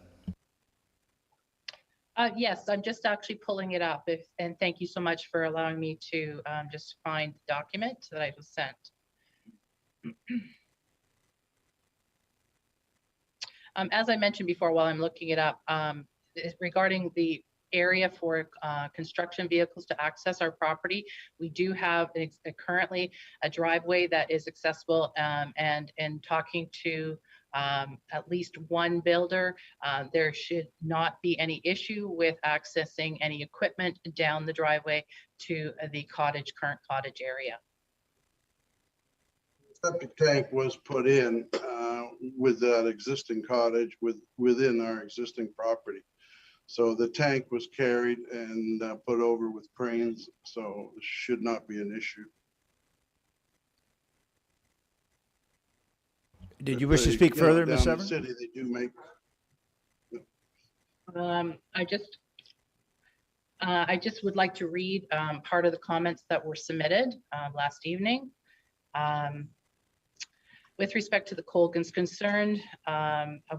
Yes, I'm just actually pulling it up. And thank you so much for allowing me to just find the document that I was sent. As I mentioned before, while I'm looking it up, regarding the area for construction vehicles to access our property, we do have currently a driveway that is accessible, and talking to at least one builder, there should not be any issue with accessing any equipment down the driveway to the current cottage area. Septic tank was put in with that existing cottage within our existing property. So the tank was carried and put over with cranes, so it should not be an issue. Did you wish to speak further, Ms. Down in the Severn? city, they do make. I just would like to read part of the comments that were submitted last evening. With respect to the Colgan's concern,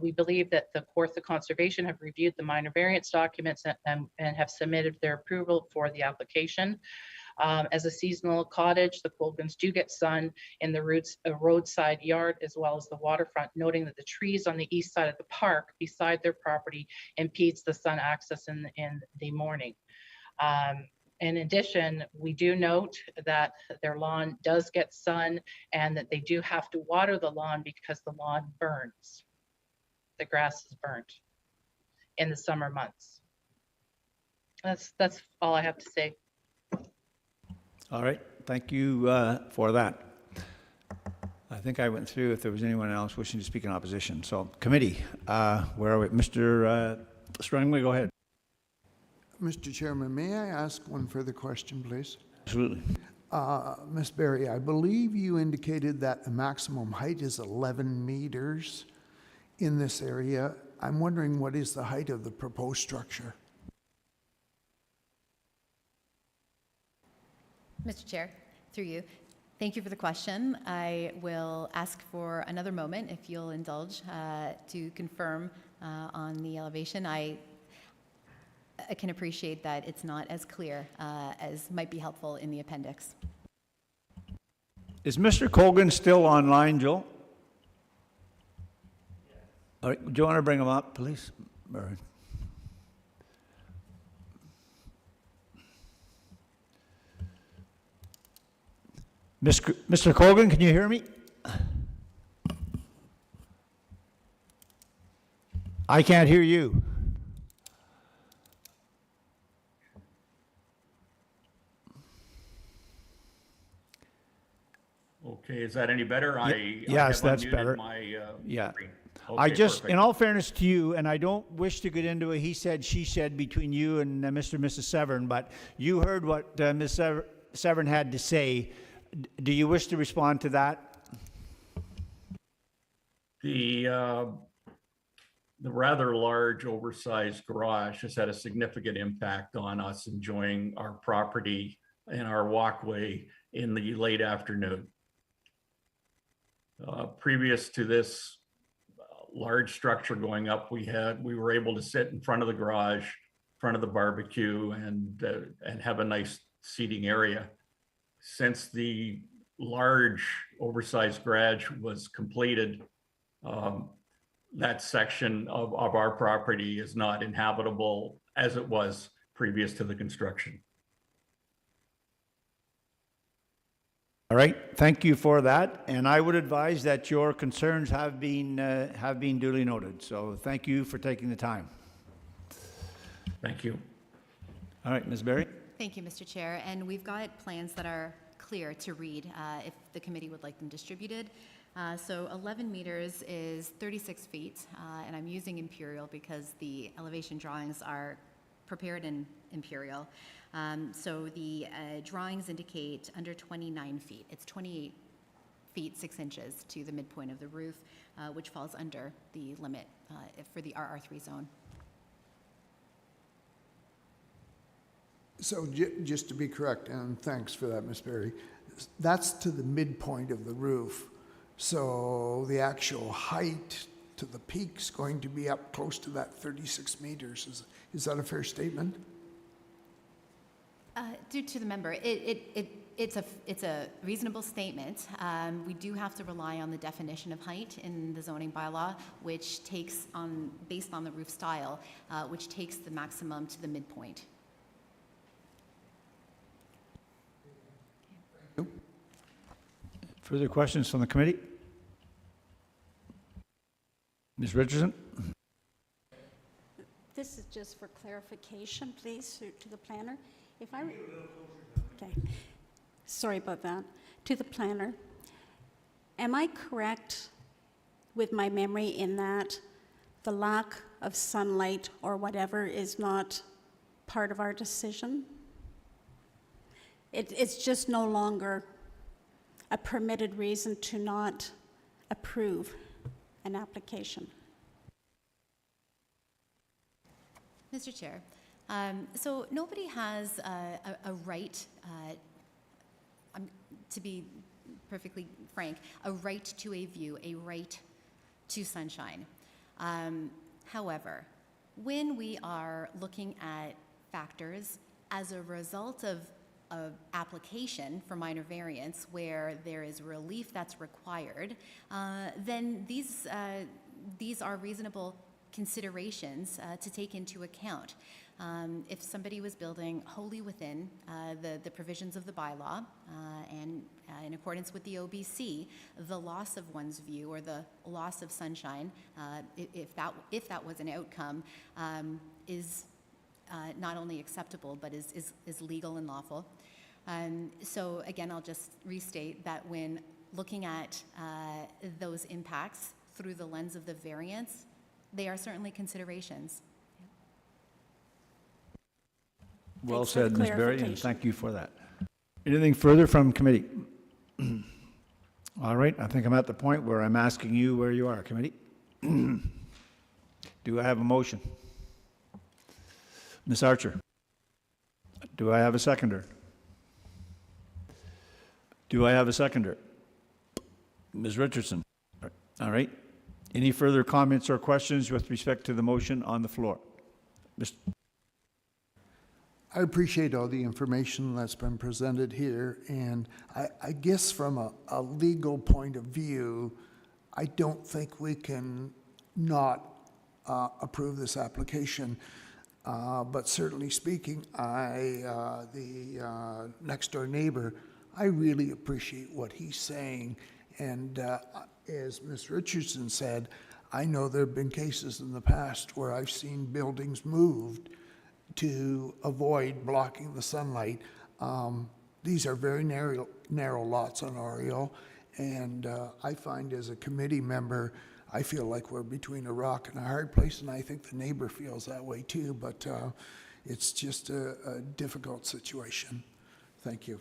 we believe that the Kawartha Conservation have reviewed the minor variance documents and have submitted their approval for the application. As a seasonal cottage, the Colgans do get sun in the roadside yard as well as the waterfront, noting that the trees on the east side of the park beside their property impedes the sun access in the morning. In addition, we do note that their lawn does get sun and that they do have to water the lawn because the lawn burns. The grass is burnt in the summer months. That's all I have to say. All right, thank you for that. I think I went through if there was anyone else wishing to speak in opposition. So committee, where are we? Mr. Strongly, go ahead. Mr. Chairman, may I ask one further question, please? Absolutely. Ms. Berry, I believe you indicated that the maximum height is 11 meters in this area. I'm wondering what is the height of the proposed structure? Mr. Chair, through you, thank you for the question. I will ask for another moment, if you'll indulge, to confirm on the elevation. I can appreciate that it's not as clear as might be helpful in the appendix. Is Mr. Colgan still online, Joel? All right, do you want to bring him up, please? All right. Mr. Colgan, can you hear me? I can't hear you. Okay, is that any better? I yes, have that's unmuted better. my, Yeah. screen. I Okay, just, perfect. in all fairness to you, and I don't wish to get into a he said, she said between you and Mr. and Mrs. Severn, but you heard what Ms. Severn had to say. Do you wish to respond to that? The rather large, oversized garage has had a significant impact on us enjoying our property and our walkway in the late afternoon. Previous to this large structure going up, we were able to sit in front of the garage, in front of the barbecue, and have a nice seating area. Since the large, oversized garage was completed, that section of our property is not inhabitable as it was previous to the construction. All right, thank you for that, and I would advise that your concerns have been duly noted. So thank you for taking the time. Thank you. All right, Ms. Berry. Thank you, Mr. Chair. And we've got plans that are clear to read if the committee would like them distributed. So 11 meters is 36 feet, and I'm using imperial because the elevation drawings are prepared in imperial. So the drawings indicate under 29 feet. It's 28 feet 6 inches to the midpoint of the roof, which falls under the limit for the RR3 zone. So just to be correct, and thanks for that, Ms. Berry, that's to the midpoint of the roof. So the actual height to the peak's going to be up close to that 36 meters. Is that a fair statement? Due to the member, it's a reasonable statement. We do have to rely on the definition of height in the zoning bylaw, which takes on, based on the roof style, which takes the maximum to the midpoint. Further questions from the committee? Ms. Richardson? This is just for clarification, please, to the planner. If I, okay, sorry about that. To the planner, am I correct with my memory in that the lack of sunlight or whatever is not part of our decision? It's just no longer a permitted reason to not approve an application. Mr. Chair, so nobody has a right, to be perfectly frank, a right to a view, a right to sunshine. However, when we are looking at factors as a result of application for minor variance where there is relief that's required, then these are reasonable considerations to take into account. If somebody was building wholly within the provisions of the bylaw and in accordance with the OBC, the loss of one's view or the loss of sunshine, if that was an outcome, is not only acceptable but is legal and lawful. So again, I'll just restate that when looking at those impacts through the lens of the variance, they are certainly considerations. Well Thanks for the said, Ms. Berry, and clarification. thank you for that. Anything further from committee? All right, I think I'm at the point where I'm asking you where you are, committee. Do I have a motion? Ms. Archer? Do I have a seconder? Do I have a seconder? Ms. Richardson? All right. Any further comments or questions with respect to the motion on the floor? I appreciate all the information that's been presented here, and I guess from a legal point of view, I don't think we can not approve this application. But certainly speaking, the next door neighbor, I really appreciate what he's saying. And as Ms. Richardson said, I know there have been cases in the past where I've seen buildings moved to avoid blocking the sunlight. These are very narrow lots on Oriole, and I find as a committee member, I feel like we're between a rock and a hard place, and I think the neighbor feels that way too, but it's just a difficult situation. Thank you.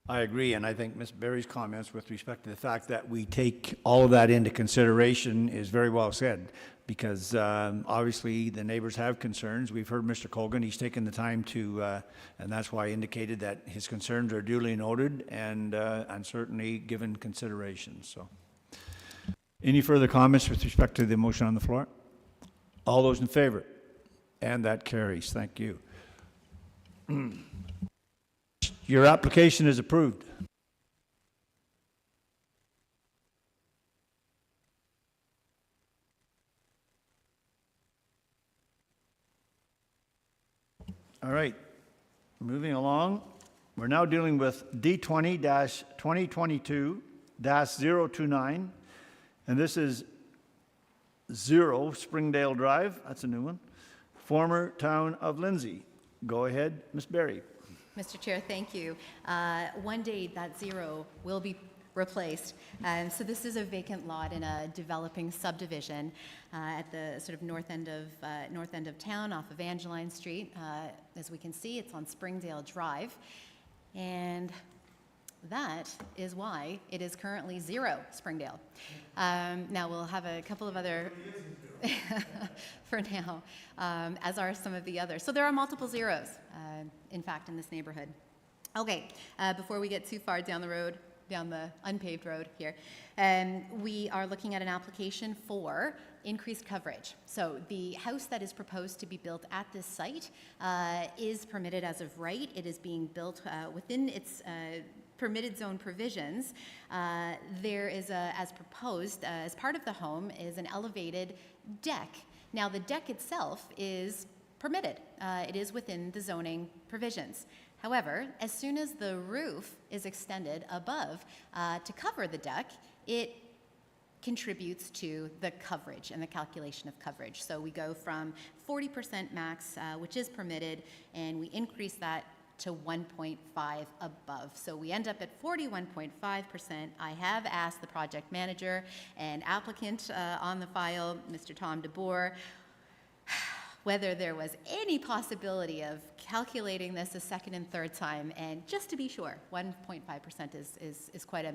I agree, and I think Ms. Berry's comments with respect to the fact that we take all of that into consideration is very well said, because obviously the neighbors have concerns. We've heard Mr. Colgan, he's taken the time to, and that's why I indicated that his concerns are duly noted and certainly given consideration, so. Any further comments with respect to the motion on the floor? All those in favor? And that carries. Thank you. Your application is approved. All right. Moving along, we're now dealing with D20-2022-029. And this is 0 Springdale Drive, that's a new one, former town of Lindsay. Go ahead, Ms. Berry. Mr. Chair, thank you. One day that 0 will be replaced. So this is a vacant lot in a developing subdivision at the sort of north end of town off of Evangeline Street. As we can see, it's on Springdale Drive. And that is why it is currently 0 Springdale. Now we'll have a couple of other for now, as are some of the others. So there are multiple zeros, in fact, in this neighborhood. Okay, before we get too far down the road, down the unpaved road here, we are looking at an application for increased coverage. So the house that is proposed to be built at this site is permitted as of right. It is being built within its permitted zone provisions. There is as proposed, as part of the home, is an elevated deck. Now the deck itself is permitted. It is within the zoning provisions. However, as soon as the roof is extended above to cover the deck, it contributes to the coverage and the calculation of coverage. So we go from 40% max, which is permitted, and we increase that to 1.5 above. So we end up at 41.5%. I have asked the project manager and applicant on the file, Mr. Tom DeBoer, whether there was any possibility of calculating this a second and third time. And just to be sure, 1.5% is quite a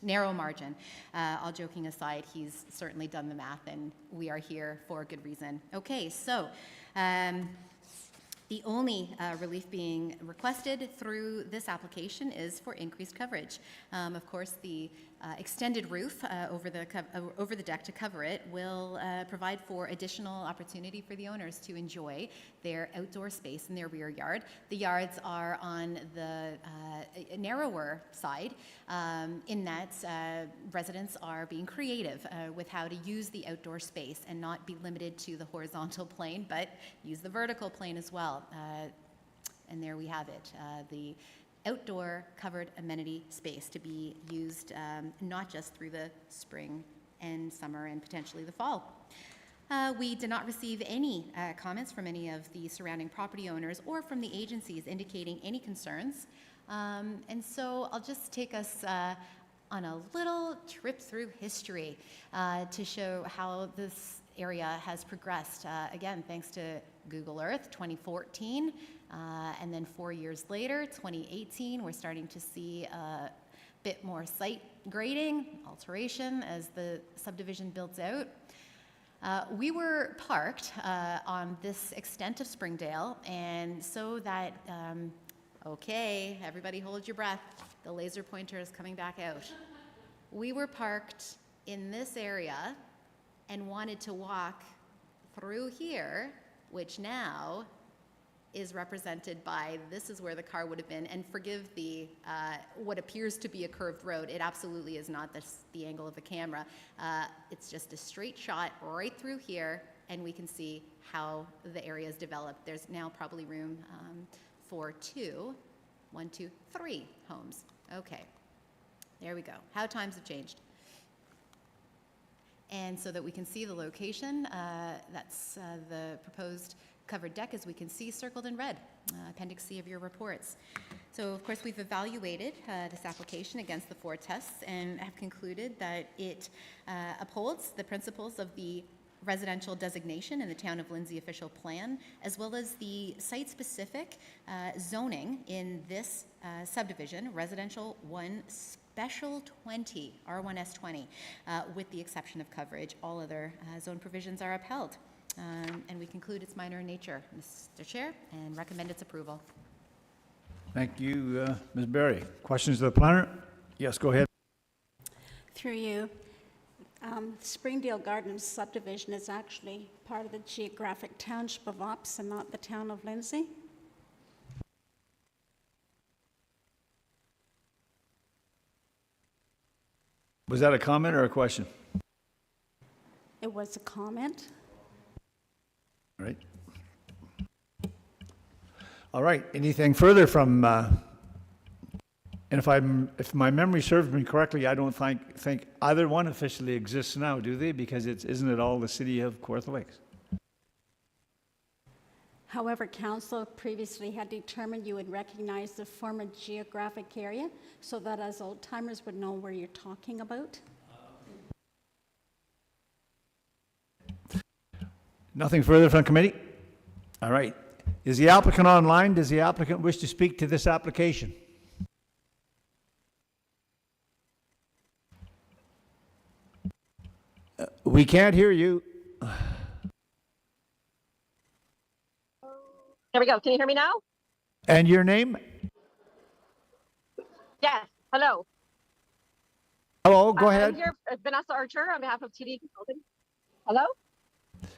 narrow margin. All joking aside, he's certainly done the math, and we are here for a good reason. Okay, so the only relief being requested through this application is for increased coverage. Of course, the extended roof over the deck to cover it will provide for additional opportunity for the owners to enjoy their outdoor space in their rear yard. The yards are on the narrower side in that residents are being creative with how to use the outdoor space and not be limited to the horizontal plane, but use the vertical plane as well. And there we have it, the outdoor covered amenity space to be used not just through the spring and summer and potentially the fall. We did not receive any comments from any of the surrounding property owners or from the agencies indicating any concerns. And so I'll just take us on a little trip through history to show how this area has progressed. Again, thanks to Google Earth, 2014, And then 4 years later, 2018, we're starting to see a bit more site grading, alteration as the subdivision builds out. We were parked on this extent of Springdale, and so that, okay, everybody hold your breath, the laser pointer is coming back out. We were parked in this area and wanted to walk through here, which now is represented by, this is where the car would have been, and forgive the, what appears to be a curved road. It absolutely is not the angle of the camera. It's just a straight shot right through here, and we can see how the area is developed. There's now probably room for 3 homes. Okay, there we go. How times have changed. And so that we can see the location, that's the proposed covered deck, as we can see circled in red, Appendix C of your reports. So of course we've evaluated this application against the 4 tests and have concluded that it upholds the principles of the residential designation in the Town of Lindsay official plan, as well as the site-specific zoning in this subdivision, residential 1 special 20, R1S20, with the exception of coverage. All other zone provisions are upheld. And we conclude it's minor in nature, Mr. Chair, and recommend its approval. Thank you, Ms. Berry. Questions to the planner? Yes, go ahead. Through you, Springdale Gardens subdivision is actually part of the geographic township of Ops and not the town of Lindsay. Was that a comment or a question? It was a comment. All right. All right, anything further from, and if my memory serves me correctly, I don't think either one officially exists now, do they? Because isn't it all the city of Kawartha Lakes? However, council previously had determined you would recognize the former geographic area so that as old timers would know where you're talking about. Nothing further from committee? All right. Is the applicant online? Does the applicant wish to speak to this application? We can't hear you. There we go. Can you hear me now? And your name? Yes. Hello. Hello, go ahead. I'm here, Vanessa Archer, on behalf of TD Consulting. Hello?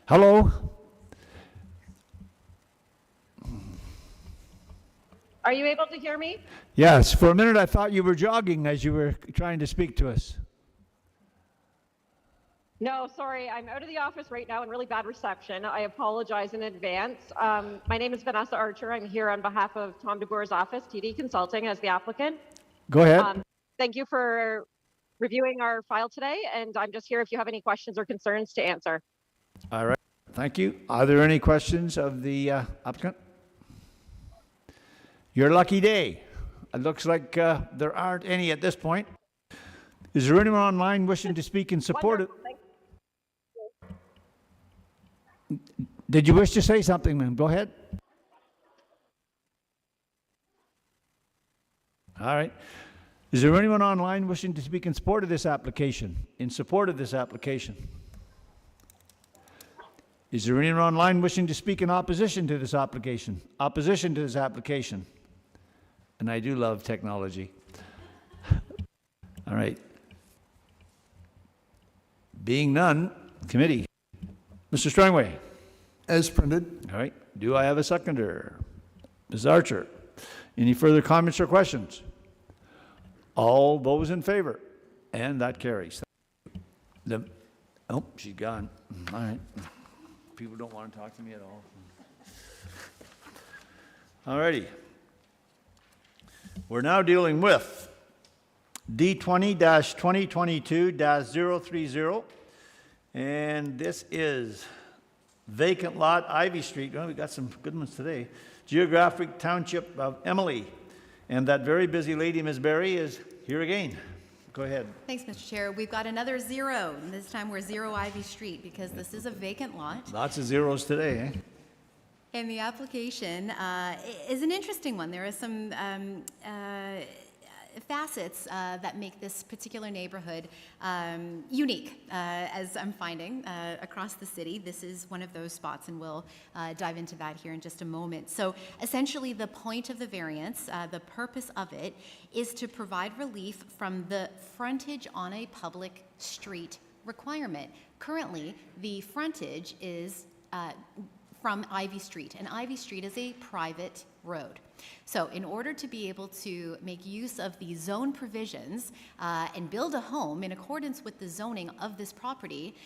Hello. Are you able to hear me? Yes, for a minute I thought you were jogging as you were trying to speak to us. No, sorry. I'm out of the office right now in really bad reception. I apologize in advance. My name is Vanessa Archer. I'm here on behalf of Tom DeBoer's office, TD Consulting, as the applicant. Go ahead. Thank you for reviewing our file today, and I'm just here if you have any questions or concerns to answer. All right, thank you. Are there any questions of the applicant? Your lucky day. It looks like there aren't any at this point. Is there anyone online wishing to speak in support of? Did you wish to say something, ma'am? Go ahead. All right. Is there anyone online wishing to speak in support of this application? In support of this application? Is there anyone online wishing to speak in opposition to this application? Opposition to this application? And I do love technology. All right. Being none, committee. Mr. Strangway. As printed. All right. Do I have a seconder? Ms. Archer. Any further comments or questions? All those in favor? And that carries. Oh, she's gone. All right. People don't want to talk to me at all. All righty. We're now dealing with D20-2022-030. And this is vacant lot, Ivy Street. Oh, we got some good ones today. Geographic Township of Emily. And that very busy lady, Ms. Berry, is here again. Go ahead. Thanks, Mr. Chair. We've got another 0, and this time we're 0 Ivy Street because this is a vacant lot. Lots of zeros today, eh? And the application is an interesting one. There are some facets that make this particular neighborhood unique, as I'm finding across the city. This is one of those spots, and we'll dive into that here in just a moment. So essentially, the point of the variance, the purpose of it, is to provide relief from the frontage on a public street requirement. Currently, the frontage is from Ivy Street, and Ivy Street is a private road. So in order to be able to make use of the zone provisions and build a home in accordance with the zoning of this property,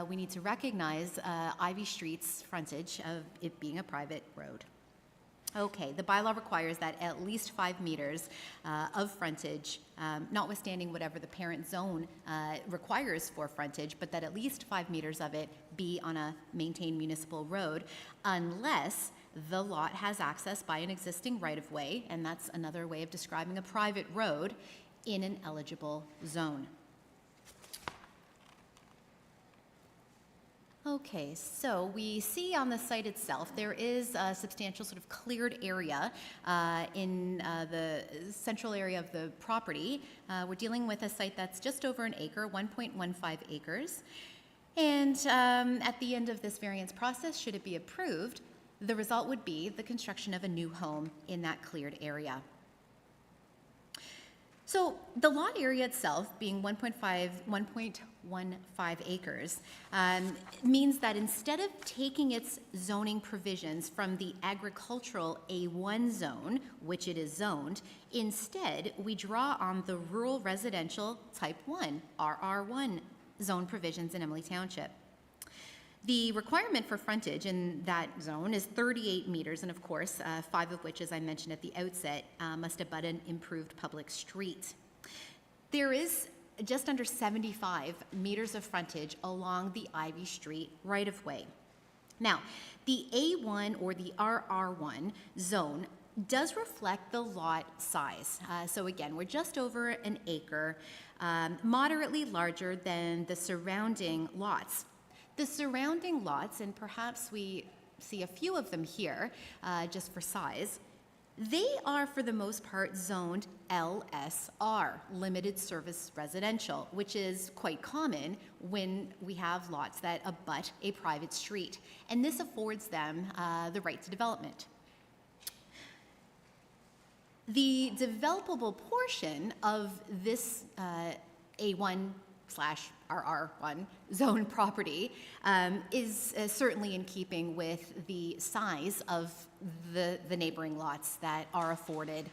we need to recognize Ivy Street's frontage of it being a private road. Okay, the bylaw requires that at least 5 meters of frontage, notwithstanding whatever the parent zone requires for frontage, but that at least 5 meters of it be on a maintained municipal road, unless the lot has access by an existing right-of-way, and that's another way of describing a private road, in an eligible zone. Okay, so we see on the site itself there is a substantial sort of cleared area in the central area of the property. We're dealing with a site that's just over an acre, 1.15 acres. And at the end of this variance process, should it be approved, the result would be the construction of a new home in that cleared area. So the lot area itself, being 1.15 acres, means that instead of taking its zoning provisions from the agricultural A1 zone, which it is zoned, instead we draw on the rural residential type 1, RR1 zone provisions in Emily Township. The requirement for frontage in that zone is 38 meters, and of course, 5 of which, as I mentioned at the outset, must abut an improved public street. There is just under 75 meters of frontage along the Ivy Street right-of-way. Now, the A1 or the RR1 zone does reflect the lot size. So again, we're just over an acre, moderately larger than the surrounding lots. The surrounding lots, and perhaps we see a few of them here, just for size, they are for the most part zoned LSR, limited service residential, which is quite common when we have lots that abut a private street. And this affords them the right to development. The developable portion of this A1/RR1 zone property is certainly in keeping with the size of the neighboring lots that are afforded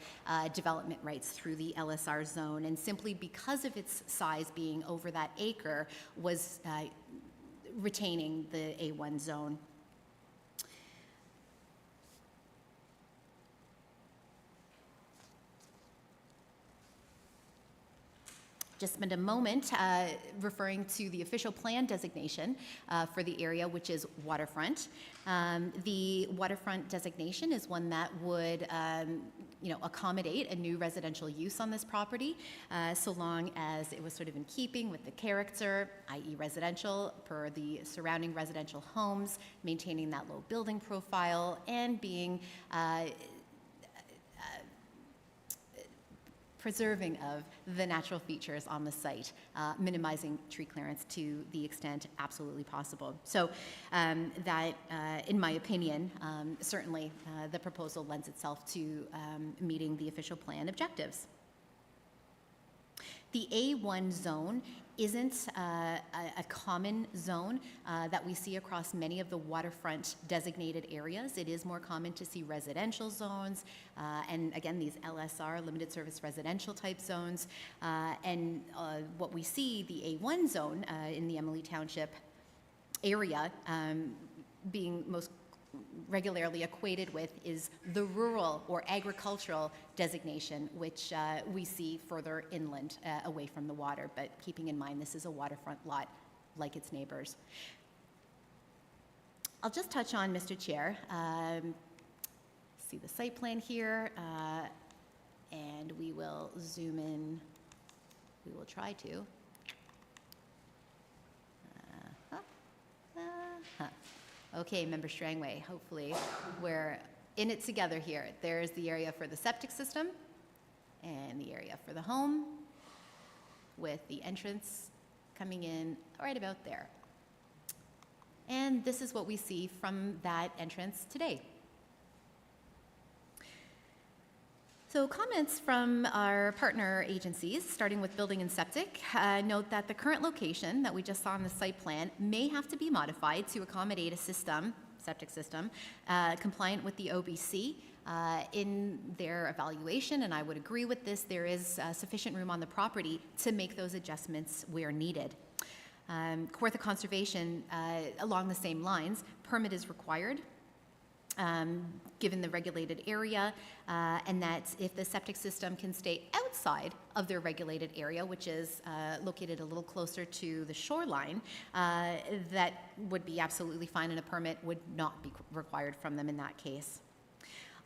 development rights through the LSR zone, and simply because of its size being over that acre was retaining the A1 zone. Just spend a moment referring to the official plan designation for the area, which is waterfront. The waterfront designation is one that would accommodate a new residential use on this property, so long as it was sort of in keeping with the character, i.e. residential, per the surrounding residential homes, maintaining that low building profile, and being preserving of the natural features on the site, minimizing tree clearance to the extent absolutely possible. So that, in my opinion, certainly the proposal lends itself to meeting the official plan objectives. The A1 zone isn't a common zone that we see across many of the waterfront designated areas. It is more common to see residential zones, and again, these LSR, limited service residential type zones. And what we see, the A1 zone in the Emily Township area being most regularly equated with is the rural or agricultural designation, which we see further inland away from the water, but keeping in mind this is a waterfront lot like its neighbors. I'll just touch on, Mr. Chair, see the site plan here, and we will zoom in, we will try to. Okay, Member Strangway, hopefully we're in it together here. There's the area for the septic system and the area for the home, with the entrance coming in right about there. And this is what we see from that entrance today. So comments from our partner agencies, starting with Building and Septic, note that the current location that we just saw on the site plan may have to be modified to accommodate a system, septic system, compliant with the OBC. In their evaluation, and I would agree with this, there is sufficient room on the property to make those adjustments where needed. Kawartha Conservation, along the same lines, permit is required given the regulated area, and that if the septic system can stay outside of their regulated area, which is located a little closer to the shoreline, that would be absolutely fine, and a permit would not be required from them in that case.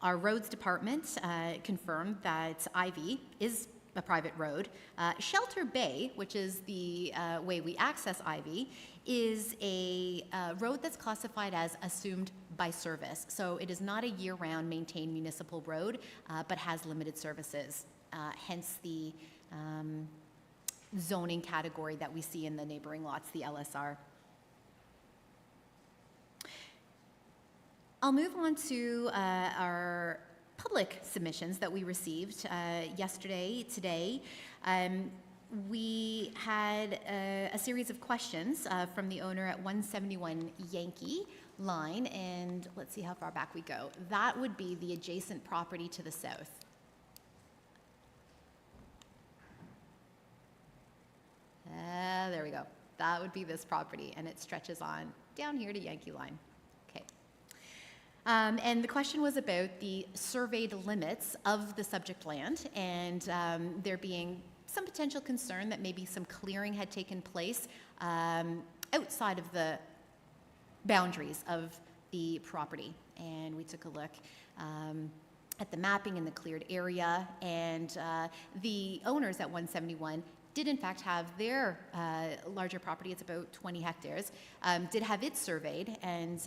Our roads department confirmed that Ivy is a private road. Shelter Bay, which is the way we access Ivy, is a road that's classified as assumed by service. So it is not a year-round maintained municipal road, but has limited services, hence the zoning category that we see in the neighboring lots, the LSR. I'll move on to our public submissions that we received yesterday, today. We had a series of questions from the owner at 171 Yankee Line, and let's see how far back we go. That would be the adjacent property to the south. There we go. That would be this property, and it stretches on down here to Yankee Line. Okay. And the question was about the surveyed limits of the subject land, and there being some potential concern that maybe some clearing had taken place outside of the boundaries of the property. And we took a look at the mapping in the cleared area, and the owners at 171 did in fact have their larger property, it's about 20 hectares, did have it surveyed, and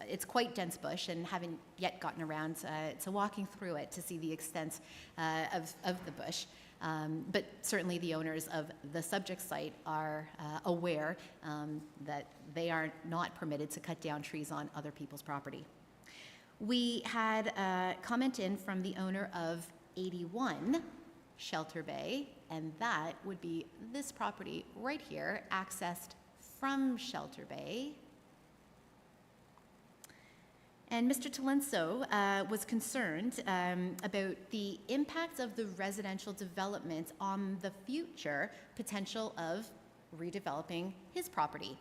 it's quite dense bush, and haven't yet gotten around to walking through it to see the extent of the bush. But certainly the owners of the subject site are aware that they are not permitted to cut down trees on other people's property. We had a comment in from the owner of 81 Shelter Bay, and that would be this property right here, accessed from Shelter Bay. And Mr. Talenso was concerned about the impact of the residential development on the future potential of redeveloping his property.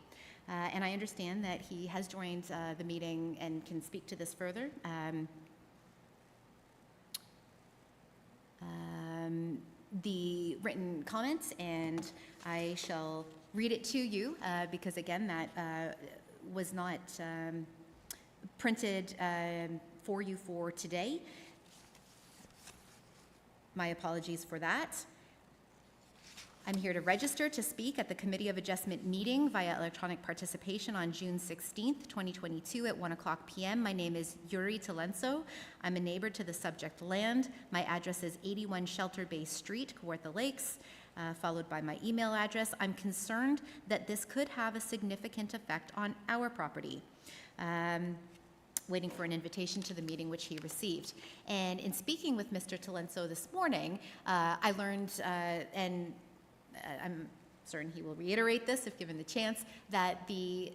And I understand that he has joined the meeting and can speak to this further. The written comments, and I shall read it to you because, again, that was not printed for you for today. My apologies for that. I'm here to register to speak at the Committee of Adjustment meeting via electronic participation on June 16th, 2022 at 1:00 p.m. My name is Yuri Talenso. I'm a neighbor to the subject land. My address is 81 Shelter Bay Street, Kawartha Lakes, followed by my email address. I'm concerned that this could have a significant effect on our property. Waiting for an invitation to the meeting, which he received. And in speaking with Mr. Talenso this morning, I learned, and I'm certain he will reiterate this if given the chance, that the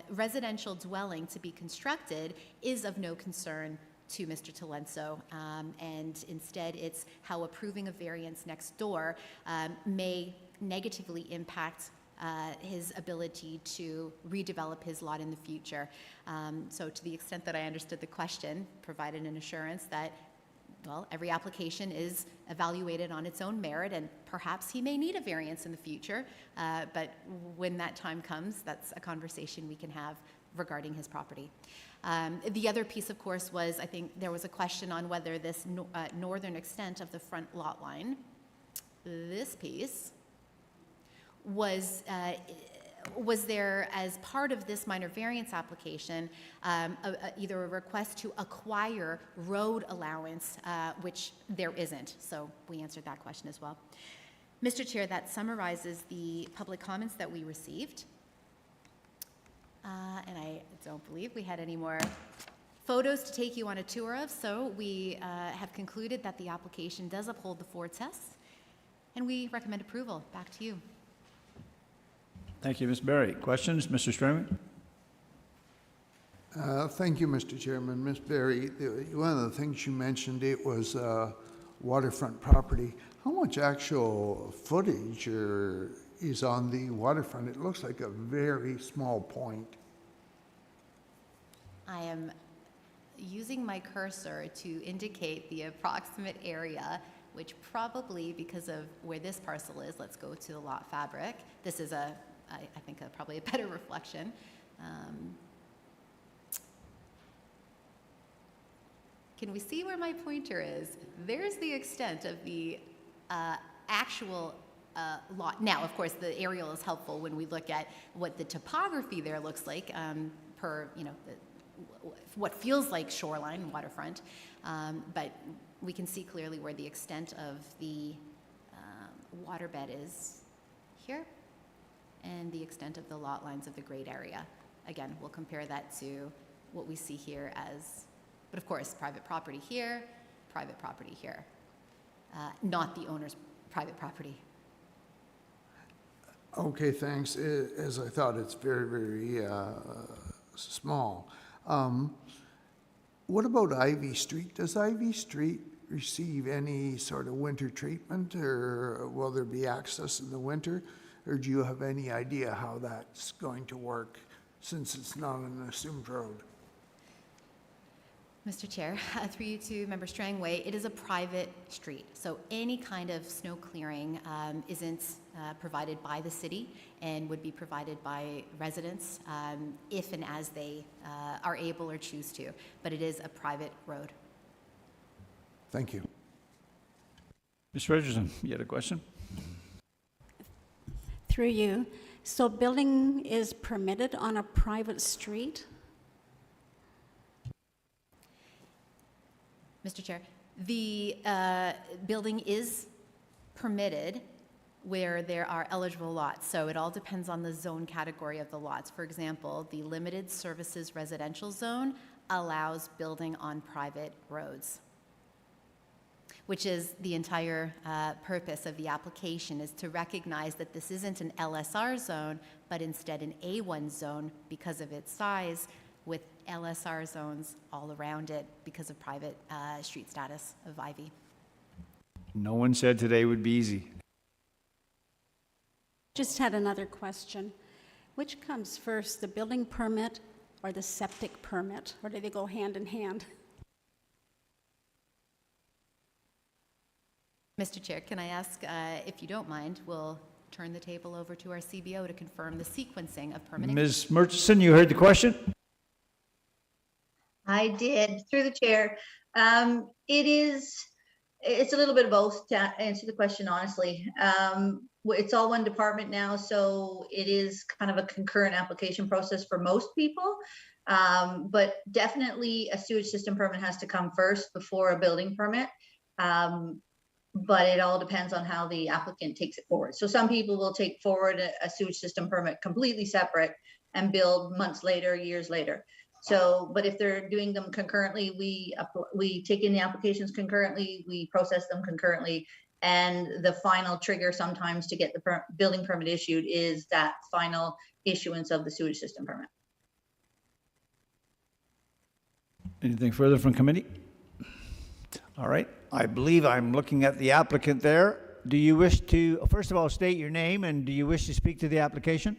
residential dwelling to be constructed is of no concern to Mr. Talenso, and instead it's how approving a variance next door may negatively impact his ability to redevelop his lot in the future. So to the extent that I understood the question, provided an assurance that, well, every application is evaluated on its own merit, and perhaps he may need a variance in the future, but when that time comes, that's a conversation we can have regarding his property. The other piece, of course, was, I think there was a question on whether this northern extent of the front lot line, this piece, was was there, as part of this minor variance application, either a request to acquire road allowance, which there isn't. So we answered that question as well. Mr. Chair, that summarizes the public comments that we received. And I don't believe we had any more photos to take you on a tour of, so we have concluded that the application does uphold the 4 tests, and we recommend approval. Back to you. Thank you, Ms. Berry. Questions, Mr. Strang? Thank you, Mr. Chairman. Ms. Berry, one of the things you mentioned, it was waterfront property. How much actual footage is on the waterfront? It looks like a very small point. I am using my cursor to indicate the approximate area, which probably, because of where this parcel is, let's go to the lot fabric. This is I think probably a better reflection. Can we see where my pointer is? There's the extent of the actual lot. Now, of course, the aerial is helpful when we look at what the topography there looks like per, what feels like shoreline, waterfront. But we can see clearly where the extent of the waterbed is here, and the extent of the lot lines of the grade area. Again, we'll compare that to what we see here as, but of course, private property here, not the owner's private property. Okay, thanks. As I thought, it's very, very small. What about Ivy Street? Does Ivy Street receive any sort of winter treatment, or will there be access in the winter? Or do you have any idea how that's going to work since it's not an assumed road? Mr. Chair, through you to Member Strangway, it is a private street, so any kind of snow clearing isn't provided by the city and would be provided by residents if and as they are able or choose to, but it is a private road. Thank you. Ms. Richardson, you had a question? Through you. So building is permitted on a private street? Mr. Chair, the building is permitted where there are eligible lots, so it all depends on the zone category of the lots. For example, the limited services residential zone allows building on private roads, which is the entire purpose of the application, is to recognize that this isn't an LSR zone, but instead an A1 zone because of its size, with LSR zones all around it because of private street status of Ivy. No one said today would be easy. Just had another question. Which comes first, the building permit or the septic permit? Or do they go hand in hand? Mr. Chair, can I ask, if you don't mind, we'll turn the table over to our CBO to confirm the sequencing of permitting. Ms. Murchison, you heard the question? I did, through the chair. It's a little bit of both, to answer the question honestly. It's all one department now, so it is kind of a concurrent application process for most people. But definitely a sewage system permit has to come first before a building permit. But it all depends on how the applicant takes it forward. So some people will take forward a sewage system permit completely separate and build months later, years later. So, but if they're doing them concurrently, we take in the applications concurrently, we process them concurrently, and the final trigger sometimes to get the building permit issued is that final issuance of the sewage system permit. Anything further from committee? All right, I believe I'm looking at the applicant there. Do you wish to, first of all, state your name, and do you wish to speak to the application?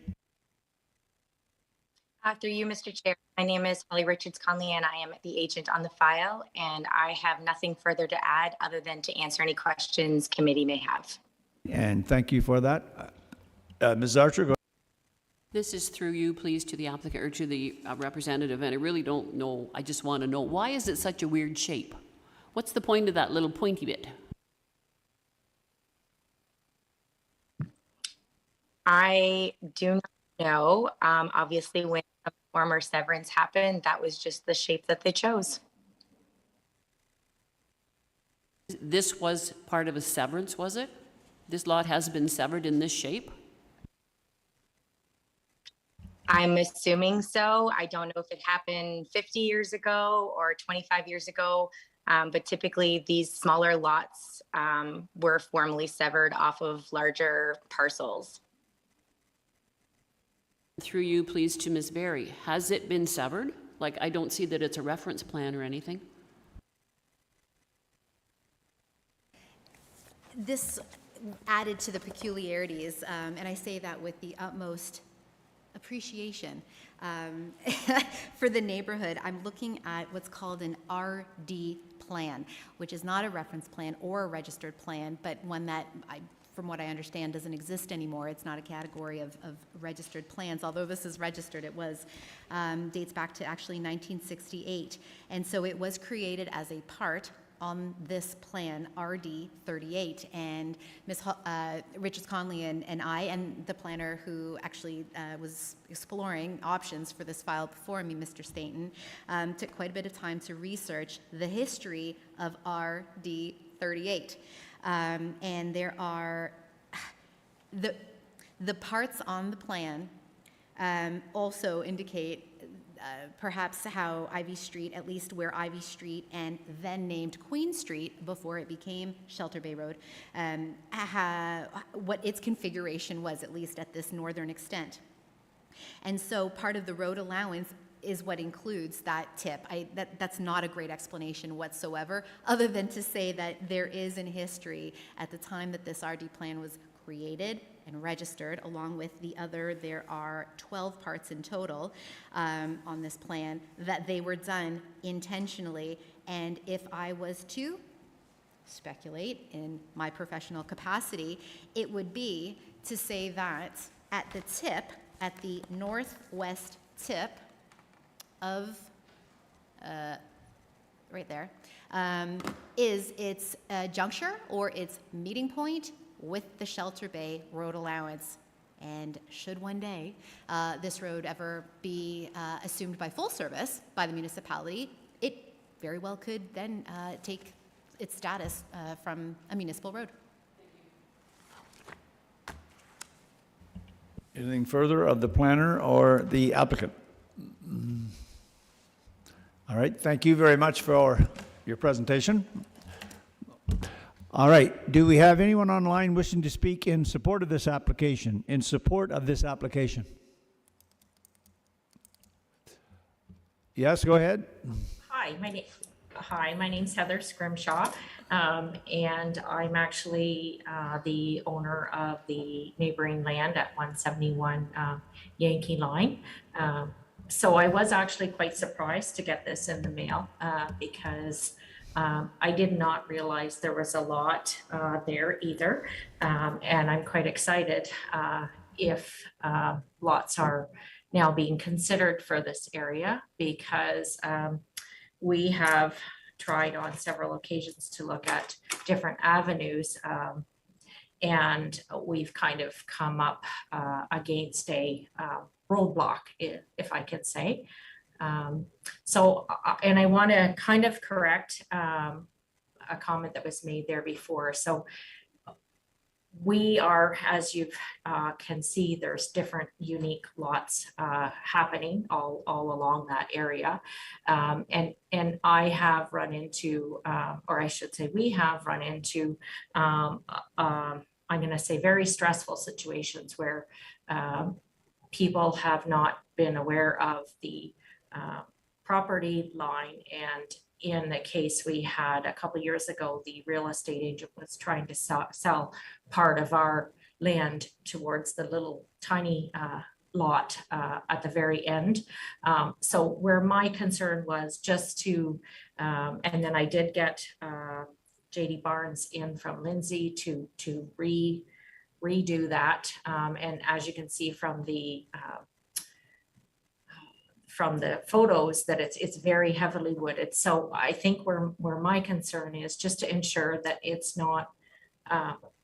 Through you, Mr. Chair, my name is Holly Richards Conley, and I am the agent on the file, and I have nothing further to add other than to answer any questions committee may have. And thank you for that. Ms. Archer, go. This is through you, please, to the applicant or to the representative, and I really don't know, I just want to know, why is it such a weird shape? What's the point of that little pointy bit? I do not No, obviously when a former severance happened, that was just the shape that they chose. This was part of a severance, was it? This lot has been severed in this shape? I'm assuming so. I don't know if it happened 50 years ago or 25 years ago, but typically these smaller lots were formally severed off of larger parcels. Through you, please, to Ms. Berry. Has it been severed? Like, I don't see that it's a reference plan or anything. This added to the peculiarities, and I say that with the utmost appreciation for the neighborhood. I'm looking at what's called an RD plan, which is not a reference plan or a registered plan, but one that, from what I understand, doesn't exist anymore. It's not a category of registered plans. Although this is registered, it was, dates back to actually 1968. And so it was created as a part on this plan, RD 38, and Ms. Richards Conley and I, and the planner who actually was exploring options for this file before me, Mr. Stainton, took quite a bit of time to research the history of RD 38. And there are, the parts on the plan also indicate perhaps how Ivy Street, at least where Ivy Street and then named Queen Street before it became Shelter Bay Road, what its configuration was, at least at this northern extent. And so part of the road allowance is what includes that tip. That's not a great explanation whatsoever, other than to say that there is in history, at the time that this RD plan was created and registered, along with the other, there are 12 parts in total on this plan, that they were done intentionally. And if I was to speculate in my professional capacity, it would be to say that at the tip, at the northwest tip of, right there, is its juncture or its meeting point with the Shelter Bay road allowance. And should one day this road ever be assumed by full service by the municipality, it very well could then take its status from a municipal road. Anything further of the planner or the applicant? All right, thank you very much for your presentation. All right, do we have anyone online wishing to speak in support of this application? In support of this application? Yes, go ahead. Hi, my name's Heather Scrimshaw, and I'm actually the owner of the neighboring land at 171 Yankee Line. So I was actually quite surprised to get this in the mail because I did not realize there was a lot there either. And I'm quite excited if lots are now being considered for this area, because we have tried on several occasions to look at different avenues, and we've kind of come up against a roadblock, if I could say. So, and I want to kind of correct a comment that was made there before. So we are, as you can see, there's different unique lots happening all along that area. And I have run into, or I should say we have run into, I'm going to say very stressful situations where people have not been aware of the property line. And in the case we had a couple of years ago, the real estate agent was trying to sell part of our land towards the little tiny lot at the very end. So where my concern was just to, and then I did get JD Barnes in from Lindsay to redo that. And as you can see from the photos, that it's very heavily wooded. So I think where my concern is just to ensure that it's not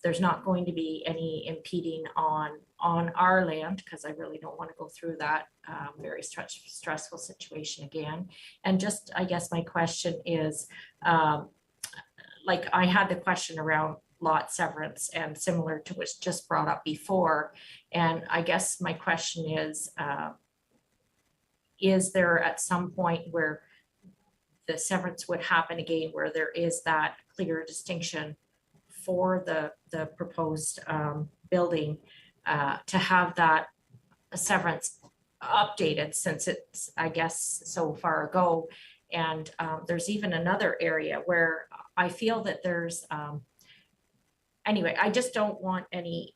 there's not going to be any impeding on our land, because I really don't want to go through that very stressful situation again. And just, I guess my question is, like I had the question around lot severance and similar to what's just brought up before. And I guess my question is there at some point where the severance would happen again, where there is that clear distinction for the proposed building, to have that severance updated, since it's, I guess, so far ago. And there's even another area where I feel that there's, anyway, I just don't want any,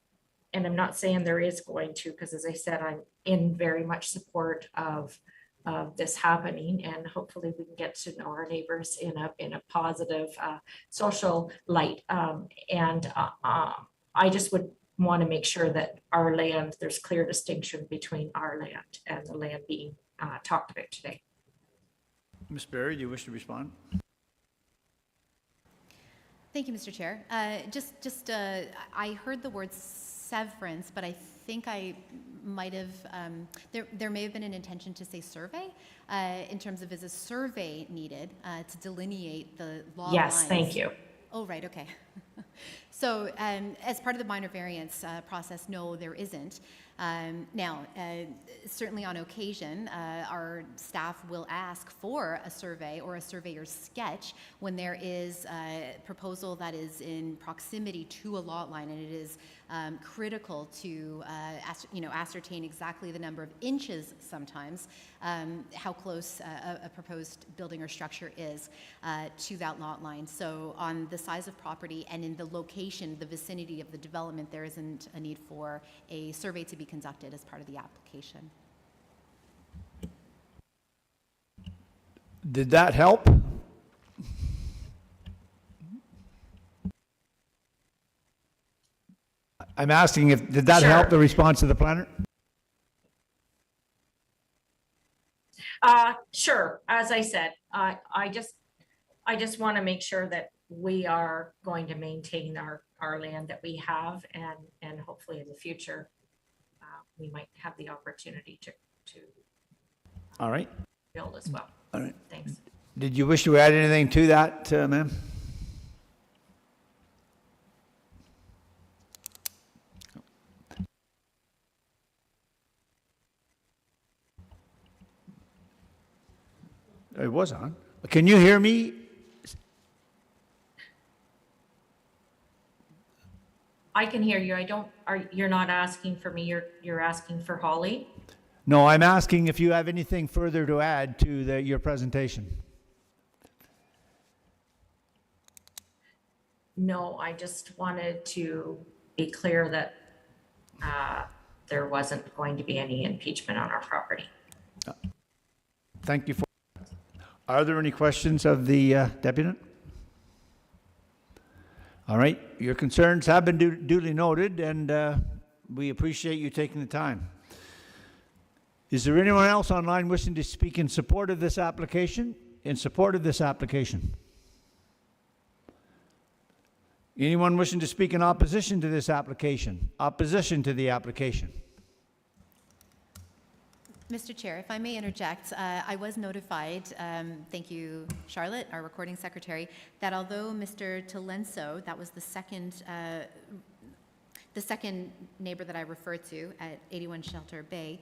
and I'm not saying there is going to, because as I said, I'm in very much support of this happening, and hopefully we can get to know our neighbors in a positive social light. I just would want to make sure that our land, there's clear distinction between our land and the land being talked about today. Ms. Berry, do you wish to respond? Thank you, Mr. Chair. I heard the word severance, but I think I might have, there may have been an intention to say survey, in terms of, is a survey needed to delineate the lot lines? Yes, thank you. Oh, right, okay. So as part of the minor variance process, no, there isn't. Now, certainly on occasion, our staff will ask for a survey or a surveyor's sketch when there is a proposal that is in proximity to a lot line, and it is critical to ascertain exactly the number of inches sometimes, how close a proposed building or structure is to that lot line. So on the size of property and in the location, the vicinity of the development, there isn't a need for a survey to be conducted as part of the application. Did that help? I'm asking if, did that help the response of the planner? Sure. As I said, I just want to make sure that we are going to maintain our land that we have, and hopefully in the future, we might have the opportunity to All right. build as well. All right. Thanks. Did you wish to add anything to that, ma'am? It was on. Can you hear me? I can hear you. You're not asking for me, you're asking for Holly? No, I'm asking if you have anything further to add to your presentation. No, I just wanted to be clear that there wasn't going to be any impeachment on our property. Thank you. Are there any questions of the deputant? All right, your concerns have been duly noted, and we appreciate you taking the time. Is there anyone else online wishing to speak in support of this application? In support of this application? Anyone wishing to speak in opposition to this application? Opposition to the application? Mr. Chair, if I may interject, I was notified, thank you, Charlotte, our recording secretary, that although Mr. Talenso, that was the second neighbor that I referred to at 81 Shelter Bay,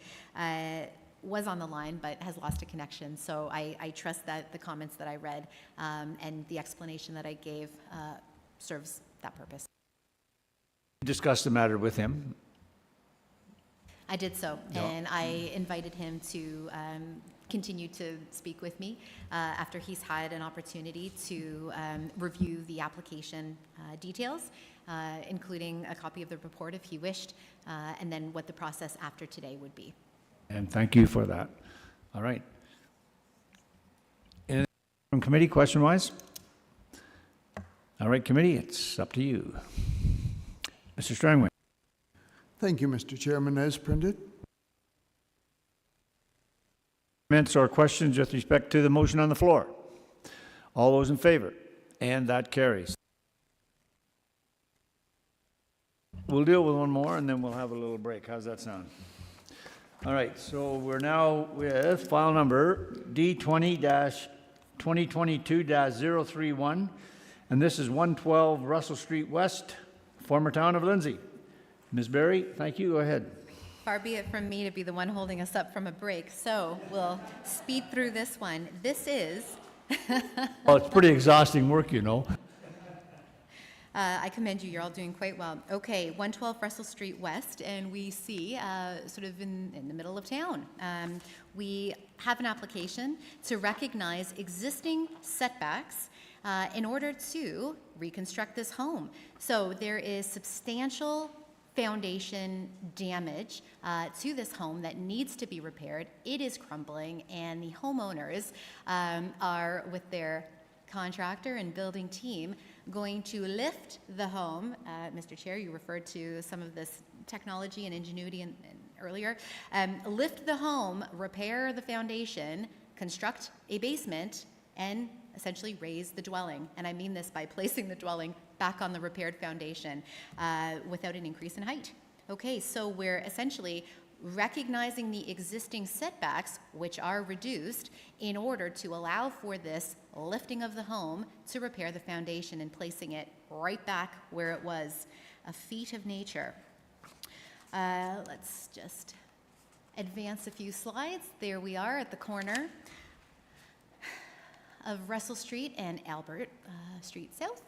was on the line but has lost a connection. So I trust that the comments that I read and the explanation that I gave serves that purpose. Discuss the matter with him. I did so, No. and I invited him to continue to speak with me after he's had an opportunity to review the application details, including a copy of the report if he wished, and then what the process after today would be. And thank you for that. All right. Anything from committee, question-wise? All right, committee, it's up to you. Mr. Strangway. Thank you, Mr. Chairman. As printed. Comments or questions with respect to the motion on the floor? All those in favor? And that carries. We'll deal with one more and then we'll have a little break. How's that sound? All right, so we're now with file number D20-2022-031, and this is 112 Russell Street West, former town of Lindsay. Ms. Berry, thank you. Go ahead. Far be it from me to be the one holding us up from a break, so we'll speed through this one. This is, Well, it's pretty exhausting work, you know. I commend you, you're all doing quite well. Okay, 112 Russell Street West, and we see sort of in the middle of town. We have an application to recognize existing setbacks in order to reconstruct this home. So there is substantial foundation damage to this home that needs to be repaired. It is crumbling, and the homeowners are, with their contractor and building team, going to lift the home. Mr. Chair, you referred to some of this technology and ingenuity earlier. Lift the home, repair the foundation, construct a basement, and essentially raise the dwelling. And I mean this by placing the dwelling back on the repaired foundation without an increase in height. Okay, so we're essentially recognizing the existing setbacks, which are reduced, in order to allow for this lifting of the home to repair the foundation and placing it right back where it was. A feat of nature. Let's just advance a few slides. There we are at the corner of Russell Street and Albert Street South.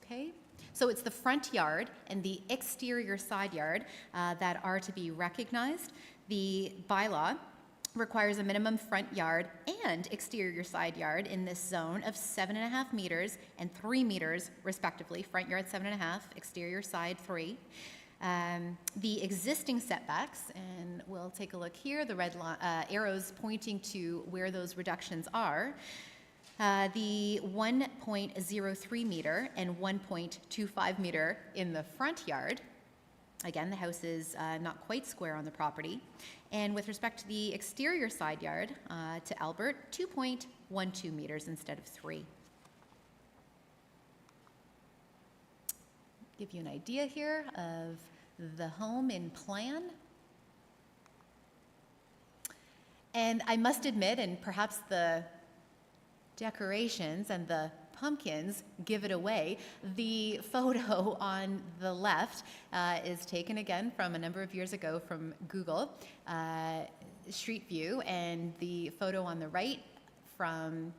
Okay. So it's the front yard and the exterior side yard that are to be recognized. The bylaw requires a minimum front yard and exterior side yard in this zone of 7.5 meters and 3 meters respectively. Front yard 7.5, exterior side 3. The existing setbacks, and we'll take a look here, the red arrows pointing to where those reductions are. The 1.03 meter and 1.25 meter in the front yard. Again, the house is not quite square on the property. And with respect to the exterior side yard to Albert, 2.12 meters instead of 3. Give you an idea here of the home in plan. And I must admit, and perhaps the decorations and the pumpkins give it away. The photo on the left is taken again from a number of years ago from Google Street View, and the photo on the right from,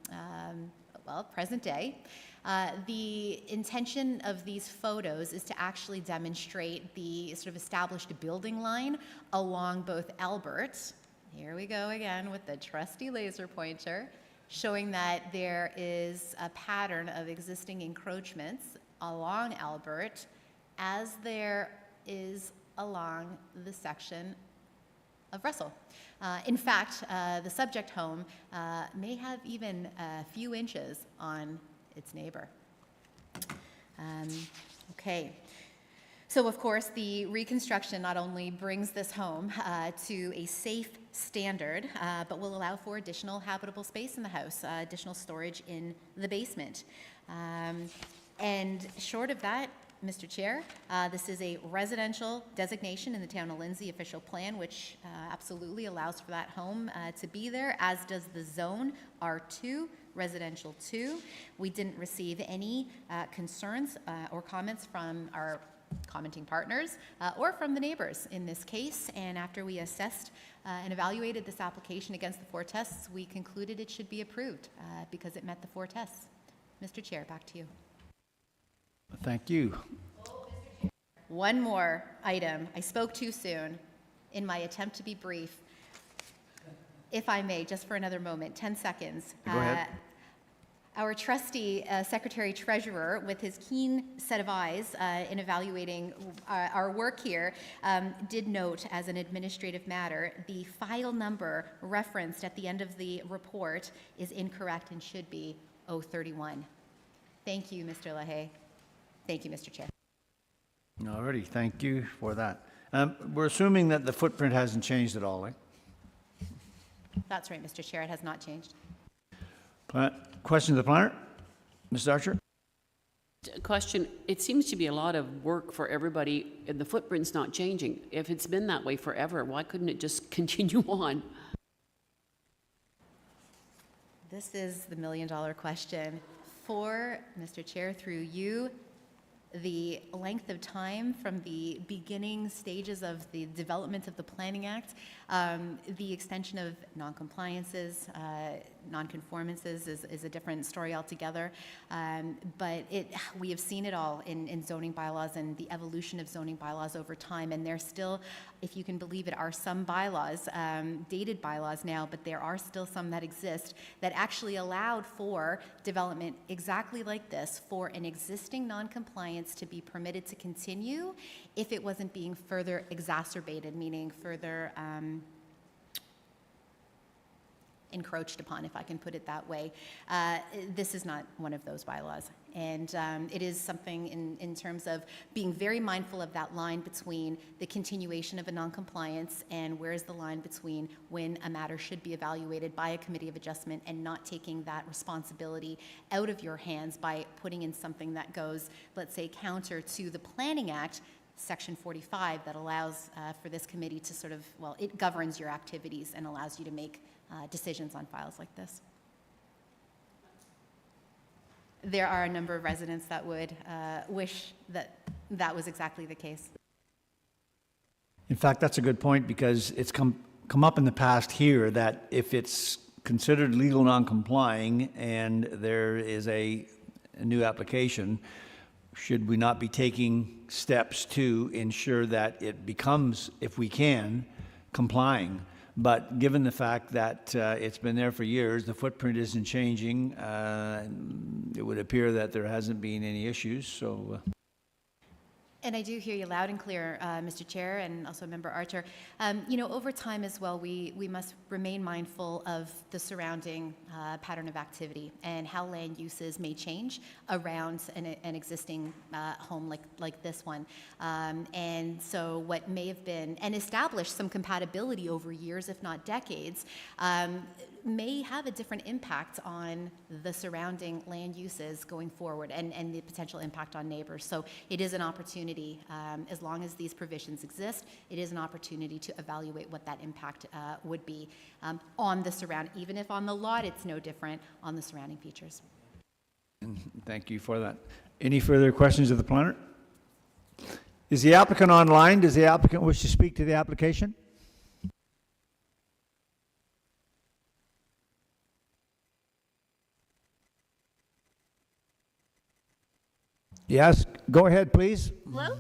well, present day. The intention of these photos is to actually demonstrate the sort of established building line along both Albert, here we go again with the trusty laser pointer, showing that there is a pattern of existing encroachments along Albert as there is along the section of Russell. In fact, the subject home may have even a few inches on its neighbor. Okay. So, of course, the reconstruction not only brings this home to a safe standard, but will allow for additional habitable space in the house, additional storage in the basement. And short of that, Mr. Chair, this is a residential designation in the Town of Lindsay official plan, which absolutely allows for that home to be there, as does the zone R2, residential 2. We didn't receive any concerns or comments from our commenting partners or from the neighbors in this case, and after we assessed and evaluated this application against the 4 tests, we concluded it should be approved because it met the 4 tests. Mr. Chair, back to you. Thank you. One more item. I spoke too soon in my attempt to be brief. If I may, just for another moment, 10 seconds. Go ahead. Our trusty secretary-treasurer, with his keen set of eyes in evaluating our work here, did note as an administrative matter the file number referenced at the end of the report is incorrect and should be 031. Thank you, Mr. LaHaye. Thank you, Mr. Chair. All righty, thank you for that. We're assuming that the footprint hasn't changed at all, eh? That's right, Mr. Chair. It has not changed. Question to the planner? Mrs. Archer? question, it seems to be a lot of work for everybody, and the footprint's not changing. If it's been that way forever, why couldn't it just continue on? This is the million-dollar question. For Mr. Chair, through you, the length of time from the beginning stages of the development of the Planning Act, the extension of non-compliances, non-conformances is a different story altogether. But we have seen it all in zoning bylaws and the evolution of zoning bylaws over time. And there still, if you can believe it, are some bylaws, dated bylaws now, but there are still some that exist that actually allowed for development exactly like this, for an existing non-compliance to be permitted to continue if it wasn't being further exacerbated, meaning further encroached upon, if I can put it that way. This is not one of those bylaws. And it is something in terms of being very mindful of that line between the continuation of a noncompliance and where is the line between when a matter should be evaluated by a committee of adjustment and not taking that responsibility out of your hands by putting in something that goes, let's say, counter to the Planning Act, Section 45, that allows for this committee to sort of, well, it governs your activities and allows you to make decisions on files like this. There are a number of residents that would wish that that was exactly the case. In fact, that's a good point, because it's come up in the past here that if it's considered legal non-complying and there is a new application, should we not be taking steps to ensure that it becomes, if we can, complying? But given the fact that it's been there for years, the footprint isn't changing, it would appear that there hasn't been any issues, so. And I do hear you loud and clear, Mr. Chair, and also Member Archer. Over time as well, we must remain mindful of the surrounding pattern of activity and how land uses may change around an existing home like this one. And so what may have been, and established some compatibility over years, if not decades, may have a different impact on the surrounding land uses going forward and the potential impact on neighbors. So it is an opportunity, as long as these provisions exist, it is an opportunity to evaluate what that impact would be on the even if on the lot it's no different, on the surrounding features. Thank you for that. Any further questions of the planner? Is the applicant online? Does the applicant wish to speak to the application? Yes, go ahead, please. Hello?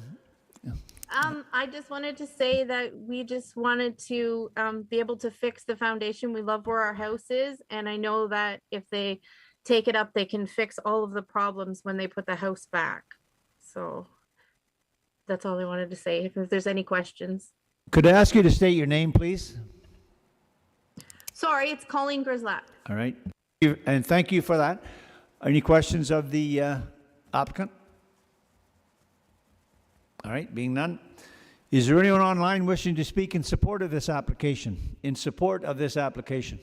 I just wanted to say that we just wanted to be able to fix the foundation. We love where our house is, and I know that if they take it up, they can fix all of the problems when they put the house back. So that's all I wanted to say, if there's any questions. Could I ask you to state your name, please? Sorry, it's Colleen Grislap. All right. And thank you for that. Any questions of the applicant? All right, being none. Is there anyone online wishing to speak in support of this application? In support of this application?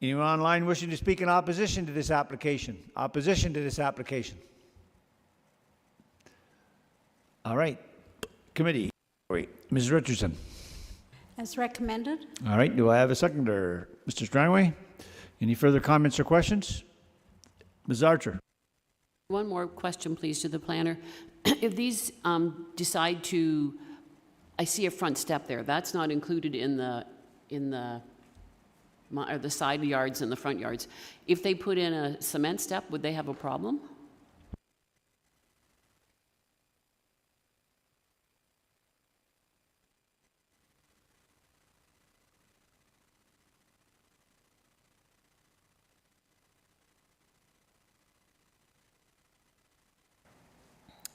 Anyone online wishing to speak in opposition to this application? Opposition to this application? All right. Committee. Wait, Ms. Richardson. As recommended. All right, do I have a seconder? Mr. Strangway? Any further comments or questions? Ms. Archer? One more question, please, to the planner. If these decide to, I see a front step there. That's not included in the side yards and the front yards. If they put in a cement step, would they have a problem?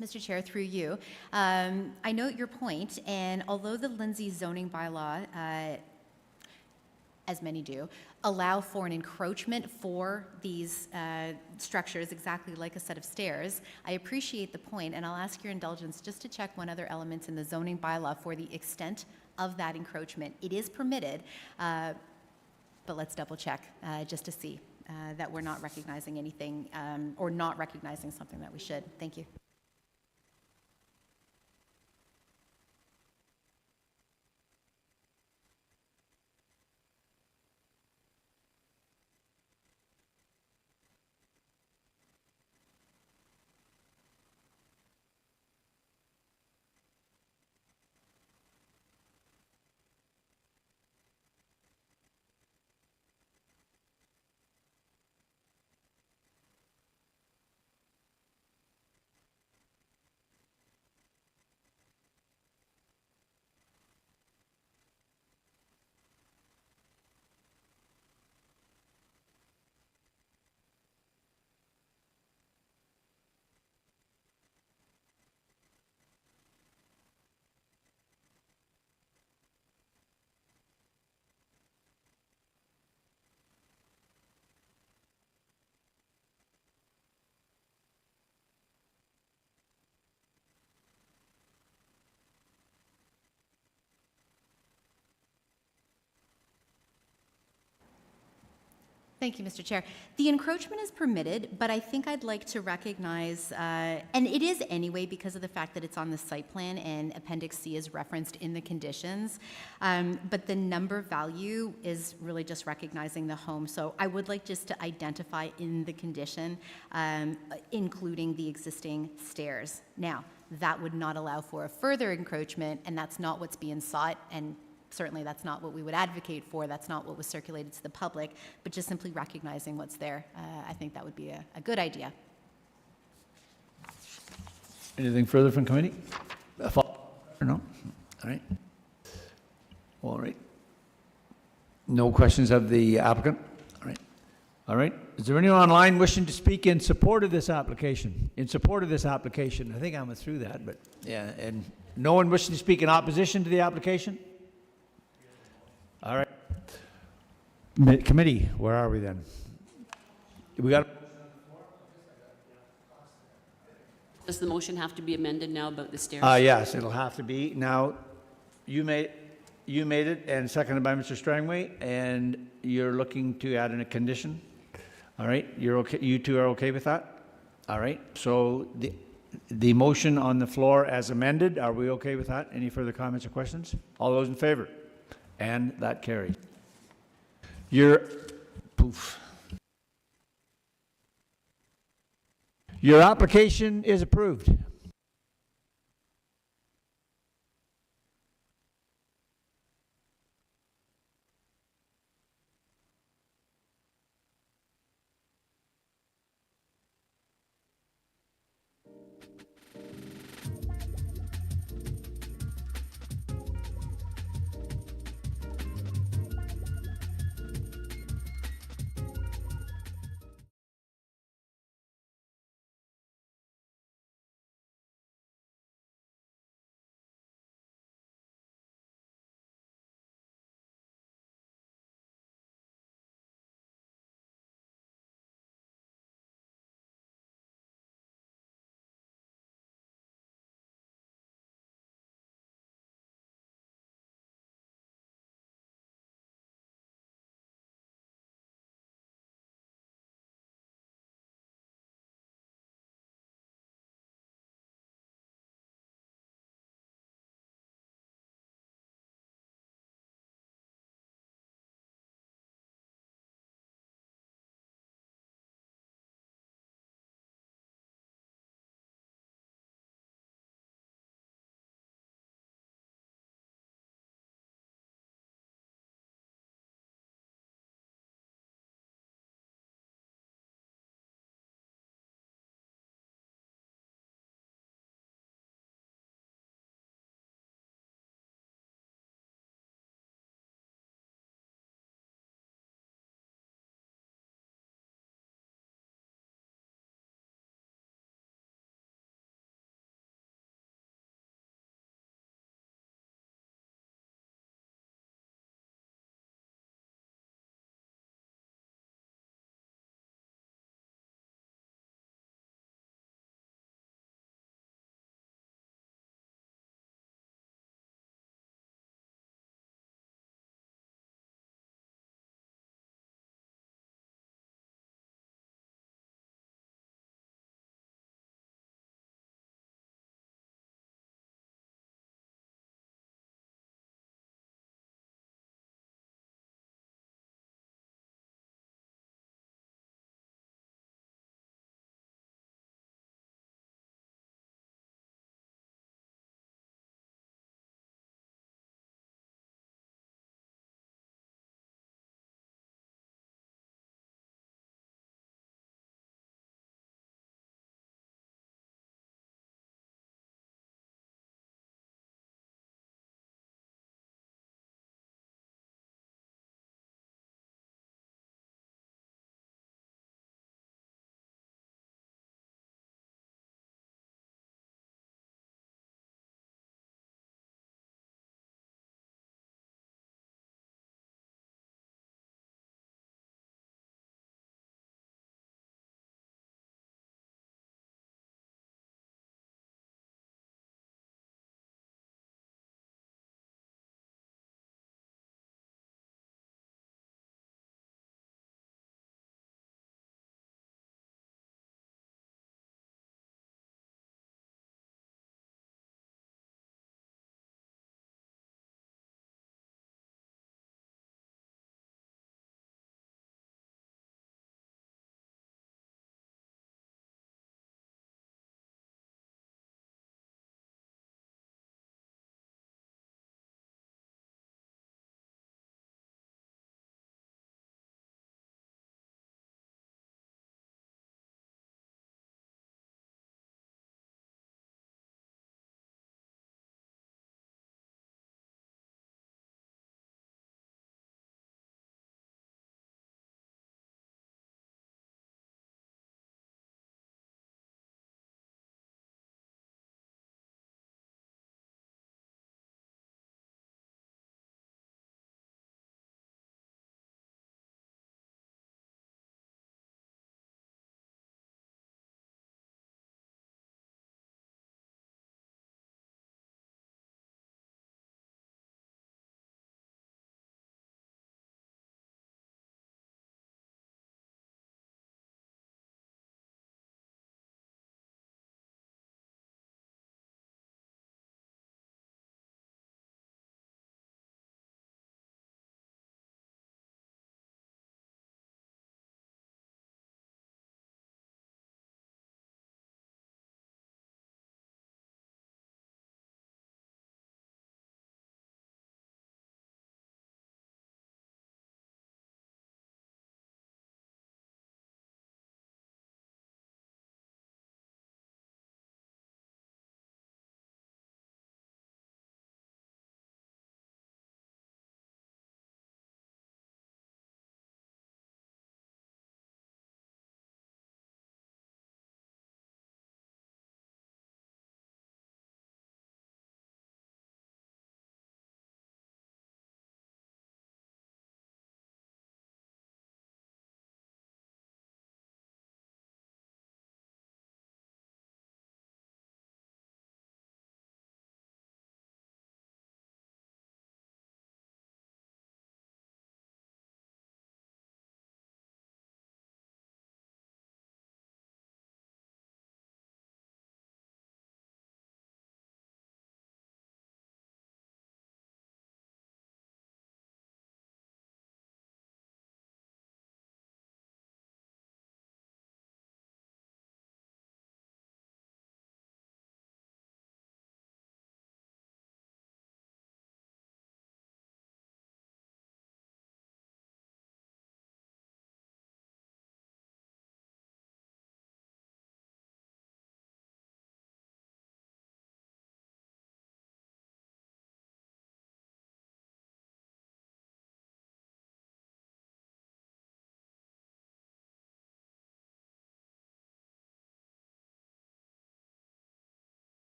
Mr. Chair, through you, I note your point, and although the Lindsay zoning bylaw, as many do, allow for an encroachment for these structures, exactly like a set of stairs, I appreciate the point, and I'll ask your indulgence just to check one other element in the zoning bylaw for the extent of that encroachment. It is permitted, but let's double check just to see. that we're not recognizing anything or not recognizing something that we should. Thank you. Thank you, Mr. Chair. The encroachment is permitted, but I think I'd like to recognize, and it is anyway because of the fact that it's on the site plan and Appendix C is referenced in the conditions, but the number value is really just recognizing the home. So I would like just to identify in the condition, including the existing stairs. Now, that would not allow for a further encroachment, and that's not what's being sought, and certainly that's not what we would advocate for. That's not what was circulated to the public, but just simply recognizing what's there. I think that would be a good idea. Anything further from committee? No? All right. All right. No questions of the applicant? All right. All right. Is there anyone online wishing to speak in support of this application? In support of this application? I think I went through that, but yeah. And no one wishing to speak in opposition to the application? All right. Committee, where are we then? We got. Does the motion have to be amended now about the stairs? Yes, it'll have to be. Now, you made it and seconded by Mr. Strangway, and you're looking to add in a condition. All right, you're okay. You two are okay with that? All right. So the motion on the floor as amended, are we okay with that? Any further comments or questions? All those in favor? And that carried. Your application is approved.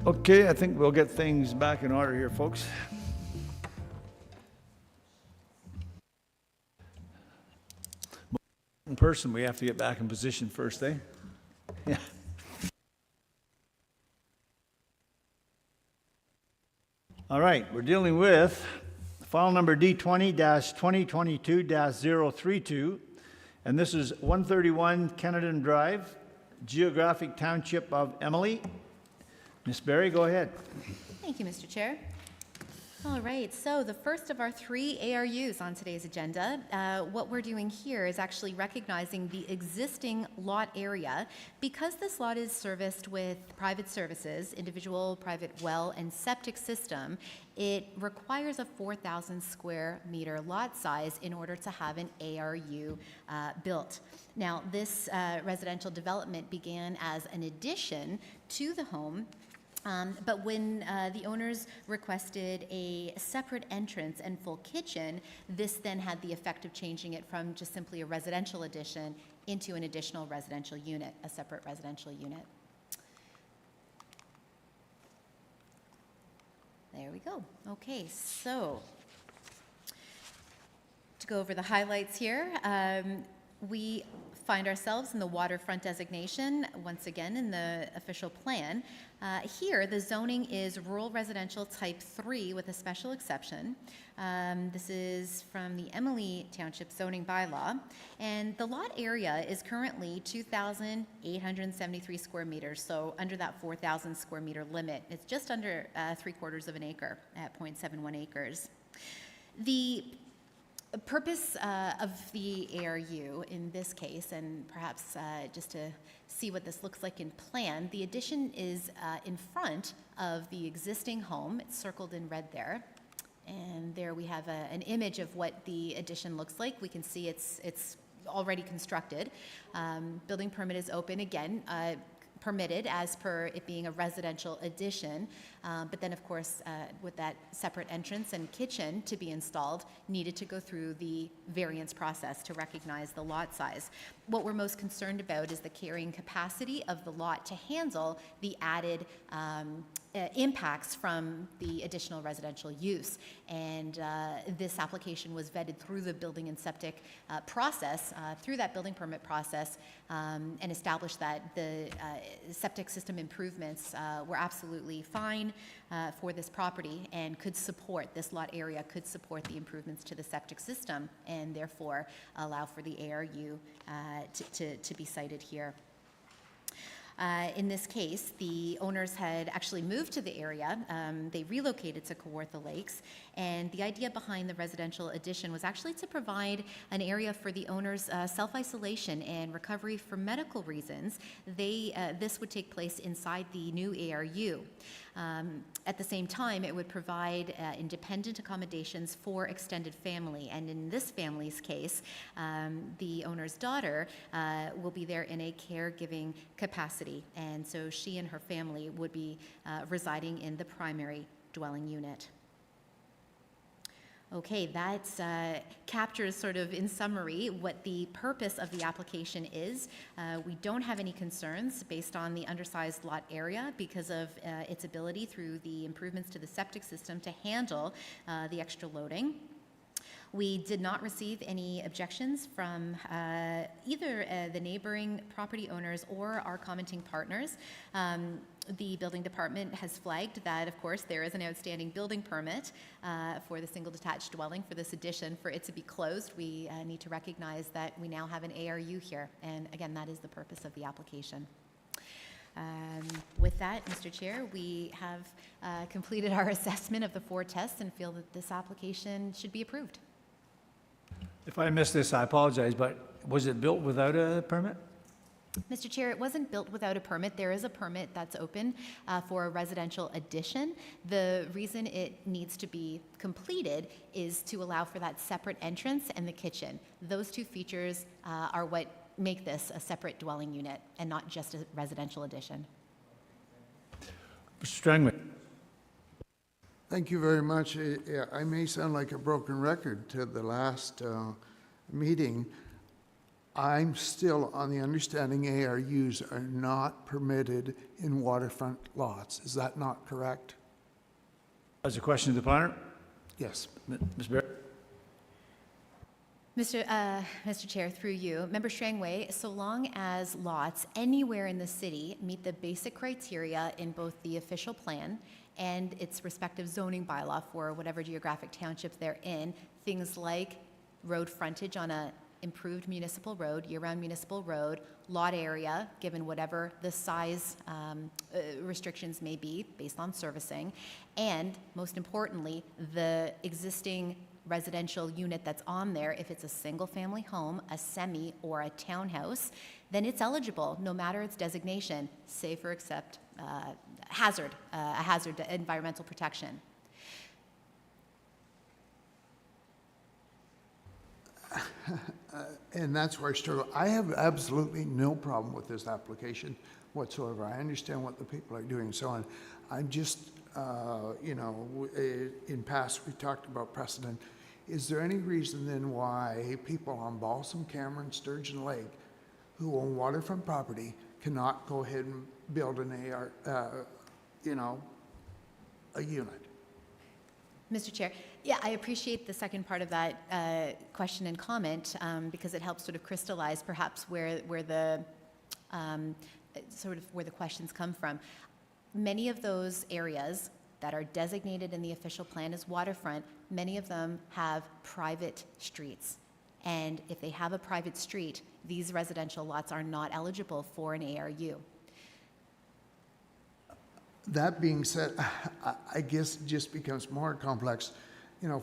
Okay, I think we'll get things back in order here, folks. In person, we have to get back in position first, eh? Yeah. All right, we're dealing with file number D20-2022-032, and this is 131 Kennedy Drive, Geographic Township of Emily. Ms. Berry, go ahead. Thank you, Mr. Chair. All right, so the first of our 3 ARUs on today's agenda, what we're doing here is actually recognizing the existing lot area. Because this lot is serviced with private services, individual private well and septic system, it requires a 4,000 square meter lot size in order to have an ARU built. Now, this residential development began as an addition to the home. But when the owners requested a separate entrance and full kitchen, this then had the effect of changing it from just simply a residential addition into an additional residential unit, a separate residential unit. There we go. Okay, so to go over the highlights here, we find ourselves in the waterfront designation, once again in the official plan. Here, the zoning is rural residential type 3 with a special exception. This is from the Emily Township zoning bylaw. And the lot area is currently 2,873 square meters, so under that 4,000 square meter limit. It's just under 3/4 of an acre at 0.71 acres. The purpose of the ARU in this case, and perhaps just to see what this looks like in plan, the addition is in front of the existing home. It's circled in red there. And there we have an image of what the addition looks like. We can see it's already constructed. Building permit is open again. Permitted as per it being a residential addition, but then of course with that separate entrance and kitchen to be installed, needed to go through the variance process to recognize the lot size. What we're most concerned about is the carrying capacity of the lot to handle the added impacts from the additional residential use. And this application was vetted through the building and septic process, through that building permit process, and established that the septic system improvements were absolutely fine for this property and could support, this lot area could support the improvements to the septic system and therefore allow for the ARU to be cited here. In this case, the owners had actually moved to the area. They relocated to Kawartha Lakes, and the idea behind the residential addition was actually to provide an area for the owners' self-isolation and recovery for medical reasons. This would take place inside the new ARU. At the same time, it would provide independent accommodations for extended family, and in this family's case, the owner's daughter will be there in a caregiving capacity, and so she and her family would be residing in the primary dwelling unit. Okay, that captures sort of in summary what the purpose of the application is. We don't have any concerns based on the undersized lot area because of its ability through the improvements to the septic system to handle the extra loading. We did not receive any objections from either the neighboring property owners or our commenting partners. The building department has flagged that, of course, there is an outstanding building permit for the single detached dwelling for this addition. For it to be closed, we need to recognize that we now have an ARU here. And again, that is the purpose of the application. With that, Mr. Chair, we have completed our assessment of the 4 tests and feel that this application should be approved. If I missed this, I apologize, but was it built without a permit? Mr. Chair, it wasn't built without a permit. There is a permit that's open for a residential addition. The reason it needs to be completed is to allow for that separate entrance and the kitchen. Those 2 features are what make this a separate dwelling unit and not just a residential addition. Mr. Strangman. Thank you very much. I may sound like a broken record to the last meeting. I'm still on the understanding ARUs are not permitted in waterfront lots. Is that not correct? As a question to the planner, Yes. Ms. Barry? Mr. Chair, through you, Member Strangway, so long as lots anywhere in the city meet the basic criteria in both the official plan and its respective zoning bylaw for whatever geographic township they're in, things like road frontage on a improved municipal road, year-round municipal road, lot area, given whatever the size restrictions may be based on servicing, and most importantly, the existing residential unit that's on there, if it's a single-family home, a semi, or a townhouse, then it's eligible, no matter its designation, save or except a hazard to environmental protection. And that's where I struggle. I have absolutely no problem with this application whatsoever. I understand what the people are doing and so on. I'm just, in past, we talked about precedent. Is there any reason then why people on Balsam, Cameron, Sturgeon Lake, who own waterfront property, cannot go ahead and build an a unit? Mr. Chair, yeah, I appreciate the second part of that question and comment because it helps sort of crystallize perhaps where the questions come from. Many of those areas that are designated in the official plan as waterfront, many of them have private streets. And if they have a private street, these residential lots are not eligible for an ARU. That being said, I guess it just becomes more complex.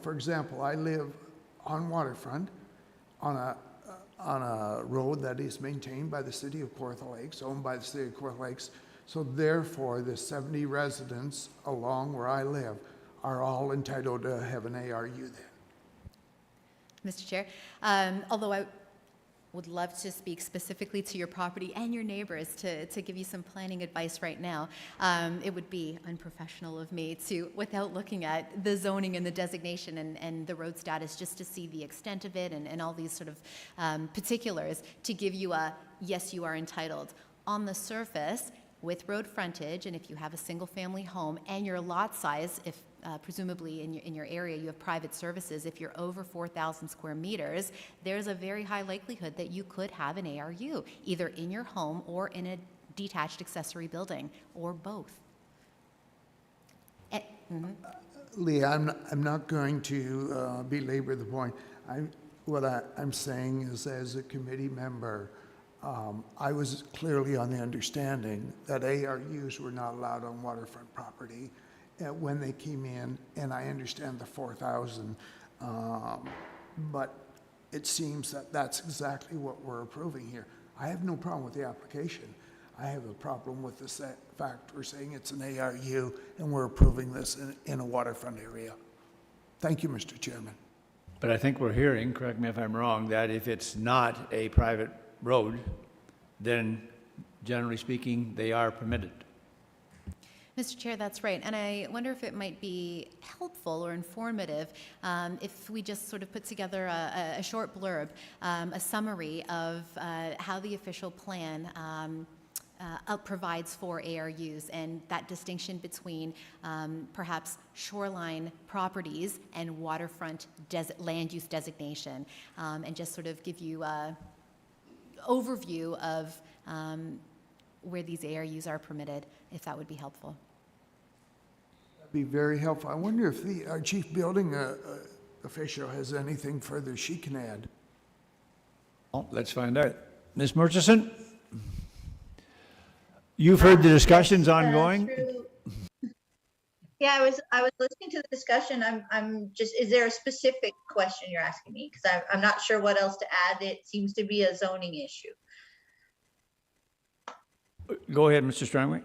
For example, I live on waterfront on a road that is maintained by the city of Kawartha Lakes, owned by the city of Kawartha Lakes. So therefore, the 70 residents along where I live are all entitled to have an ARU then. Mr. Chair, although I would love to speak specifically to your property and your neighbors to give you some planning advice right now, it would be unprofessional of me to, without looking at the zoning and the designation and the road status, just to see the extent of it and all these sort of particulars, to give you a, yes, you are entitled. On the surface, with road frontage, and if you have a single-family home, and your lot size, if presumably in your area you have private services, if you're over 4,000 square meters, there's a very high likelihood that you could have an ARU, either in your home or in a detached accessory building, or both. Leah, I'm not going to belabor the point. What I'm saying is, as a committee member, I was clearly on the understanding that ARUs were not allowed on waterfront property when they came in, and I understand the 4,000, but it seems that that's exactly what we're approving here. I have no problem with the application. I have a problem with the fact we're saying it's an ARU and we're approving this in a waterfront area. Thank you, Mr. Chairman. But I think we're hearing, correct me if I'm wrong, that if it's not a private road, then generally speaking, they are permitted. Mr. Chair, that's right. And I wonder if it might be helpful or informative if we just sort of put together a short blurb, a summary of how the official plan provides for ARUs and that distinction between perhaps shoreline properties and waterfront land use designation, and just sort of give you an overview of where these ARUs are permitted, if that would be helpful. That'd be very helpful. I wonder if our chief building official has anything further she can add. Well, let's find out. Ms. Murchison? You've heard the discussions ongoing? Yeah, I was listening to the discussion. I'm just, is there a specific question you're asking me? Because I'm not sure what else to add. It seems to be a zoning issue. Go ahead, Mr. Strangway.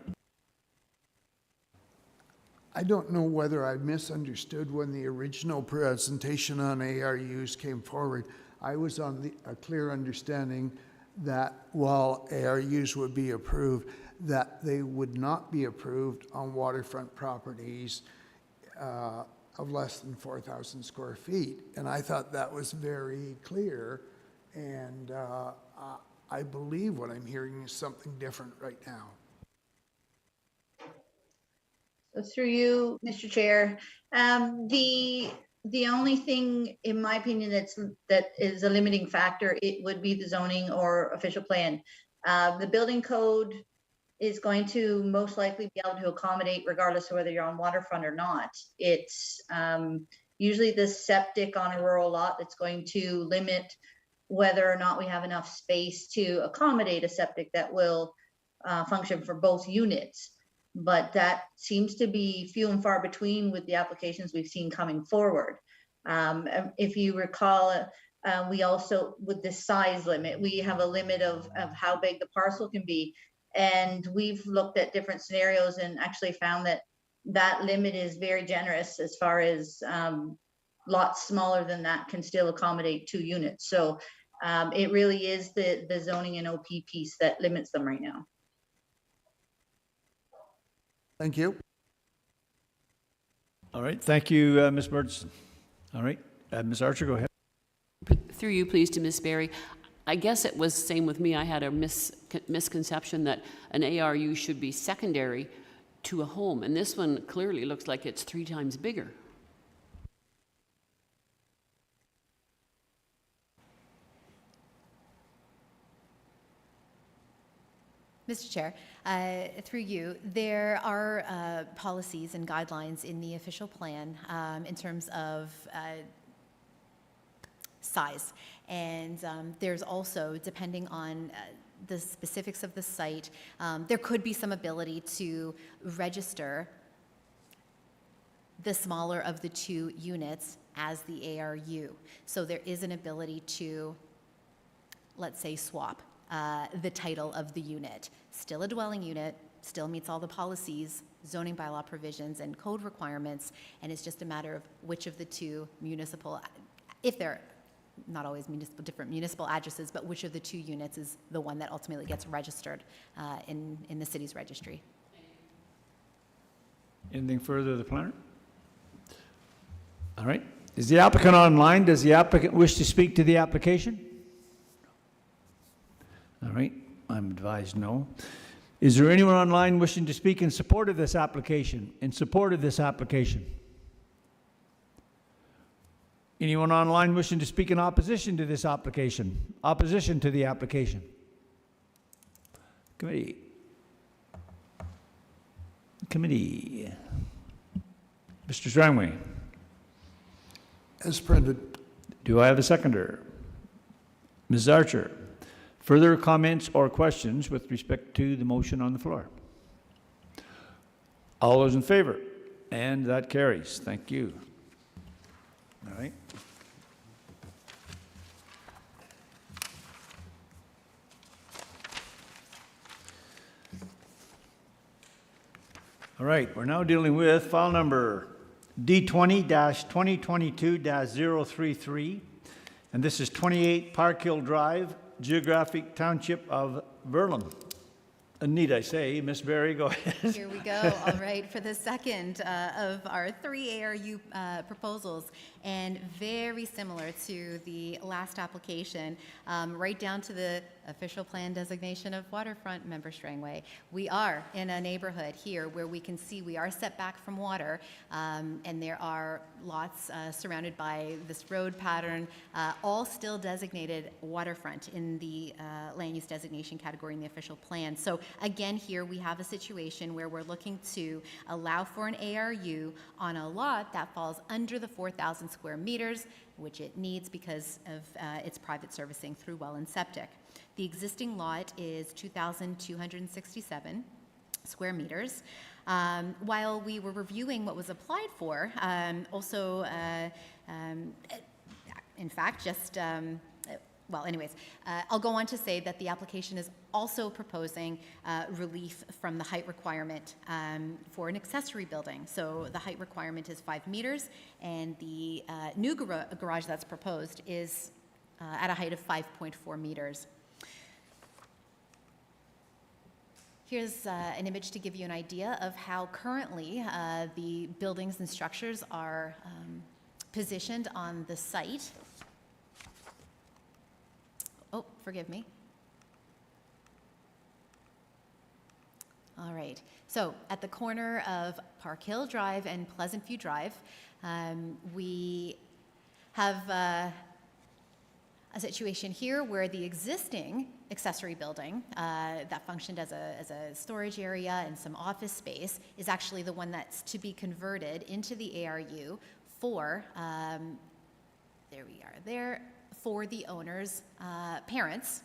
I don't know whether I misunderstood when the original presentation on ARUs came forward. I was on a clear understanding that while ARUs would be approved, that they would not be approved on waterfront properties of less than 4,000 square feet. And I thought that was very clear. And I believe what I'm hearing is something different right now. So through you, Mr. Chair, the only thing, in my opinion, that is a limiting factor, it would be the zoning or official plan. The building code is going to most likely be able to accommodate regardless of whether you're on waterfront or not. It's usually the septic on a rural lot that's going to limit whether or not we have enough space to accommodate a septic that will function for both units. But that seems to be few and far between with the applications we've seen coming forward. If you recall, we also, with the size limit, we have a limit of how big the parcel can be. And we've looked at different scenarios and actually found that that limit is very generous as far as lots smaller than that can still accommodate 2 units. So it really is the zoning and OP piece that limits them right now. Thank you. All right, thank you, Ms. Murchison. All right, Ms. Archer, go ahead. Through you, please, to Ms. Berry. I guess it was same with me. I had a misconception that an ARU should be secondary to a home, and this one clearly looks like it's 3 times bigger. Mr. Chair, through you, there are policies and guidelines in the official plan in terms of size. And there's also, depending on the specifics of the site, there could be some ability to register the smaller of the 2 units as the ARU. So there is an ability to, let's say, swap the title of the unit. Still a dwelling unit, still meets all the policies, zoning bylaw provisions, and code requirements, and it's just a matter of which of the 2 municipal, if they're not always different municipal addresses, but which of the 2 units is the one that ultimately gets registered in the city's registry. Anything further, the planner? All right. Is the applicant online? Does the applicant wish to speak to the application? All right, I'm advised no. Is there anyone online wishing to speak in support of this application? In support of this application? Anyone online wishing to speak in opposition to this application? Opposition to the application? Committee. Mr. Strangway. As printed. Do I have a seconder? Ms. Archer. Further comments or questions with respect to the motion on the floor? All those in favor? And that carries. Thank you. All right. All right, we're now dealing with file number D20-2022-033, and this is 28 Park Hill Drive, Geographic Township of Verlin. Need I say, Ms. Berry, go ahead. Here we go. All right, for the second of our 3 ARU proposals, and very similar to the last application, right down to the official plan designation of waterfront, Member Strangway. We are in a neighborhood here where we can see we are set back from water, and there are lots surrounded by this road pattern, all still designated waterfront in the land use designation category in the official plan. So again, here we have a situation where we're looking to allow for an ARU on a lot that falls under the 4,000 square meters, which it needs because of its private servicing through well and septic. The existing lot is 2,267 square meters. While we were reviewing what was applied for, in fact, just well, anyways, I'll go on to say that the application is also proposing relief from the height requirement for an accessory building. So the height requirement is 5 meters, and the new garage that's proposed is at a height of 5.4 meters. Here's an image to give you an idea of how currently the buildings and structures are positioned on the site. Oh, forgive me. All right, so at the corner of Park Hill Drive and Pleasant View Drive, we have a situation here where the existing accessory building that functioned as a storage area and some office space is actually the one that's to be converted into the ARU for, there we are there, for the owner's parents.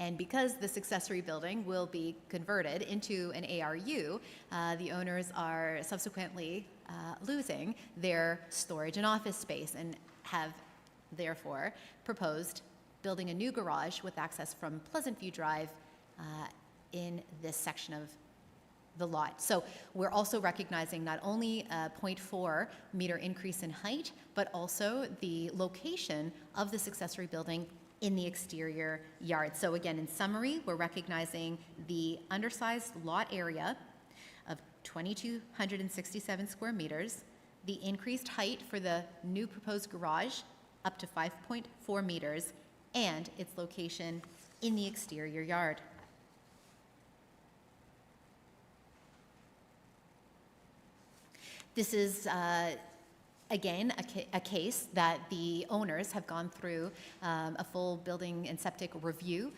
And because this accessory building will be converted into an ARU, the owners are subsequently losing their storage and office space and have therefore proposed building a new garage with access from Pleasant View Drive in this section of the lot. So we're also recognizing not only a 0.4 meter increase in height, but also the location of this accessory building in the exterior yard. So again, in summary, we're recognizing the undersized lot area of 2,267 square meters, the increased height for the new proposed garage up to 5.4 meters, and its location in the exterior yard. This is again, a case that the owners have gone through a full building and septic review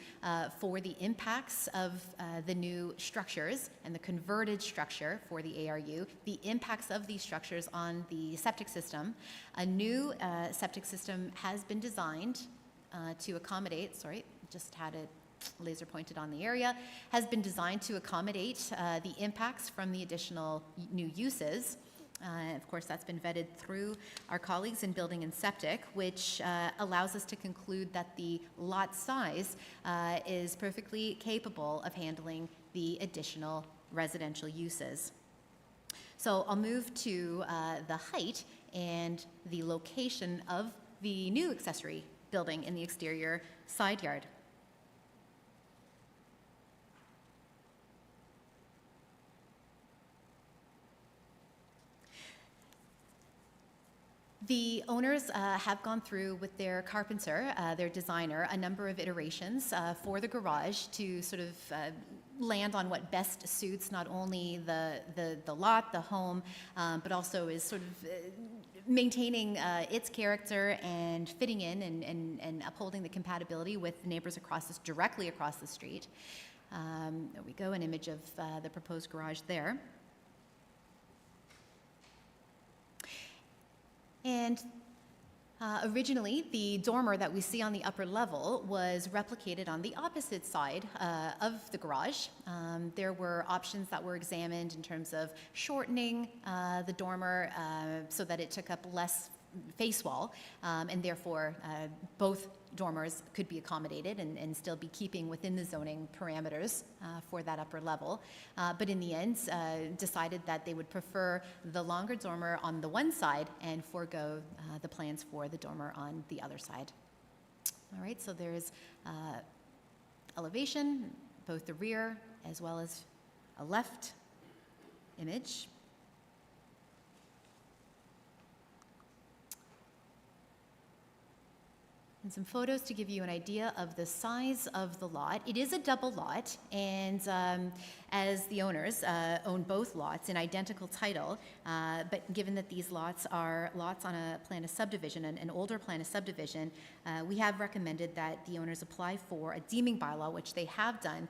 for the impacts of the new structures and the converted structure for the ARU, the impacts of these structures on the septic system. A new septic system has been designed to accommodate, sorry, just had it laser pointed on the area, has been designed to accommodate the impacts from the additional new uses. Of course, that's been vetted through our colleagues in Building and Septic, which allows us to conclude that the lot size is perfectly capable of handling the additional residential uses. So I'll move to the height and the location of the new accessory building in the exterior side yard. The owners have gone through with their carpenter, their designer, a number of iterations for the garage to sort of land on what best suits not only the lot, the home, but also is sort of maintaining its character and fitting in and upholding the compatibility with neighbors directly across the street. There we go, an image of the proposed garage there. And originally, the dormer that we see on the upper level was replicated on the opposite side of the garage. There were options that were examined in terms of shortening the dormer so that it took up less face wall, and therefore both dormers could be accommodated and still be keeping within the zoning parameters for that upper level. But in the end, decided that they would prefer the longer dormer on the one side and forego the plans for the dormer on the other side. All right, so there's elevation, both the rear as well as a left image. And some photos to give you an idea of the size of the lot. It is a double lot, and as the owners own both lots in identical title, but given that these lots are lots on a plan of subdivision, an older plan of subdivision, we have recommended that the owners apply for a deeming bylaw, which they have done,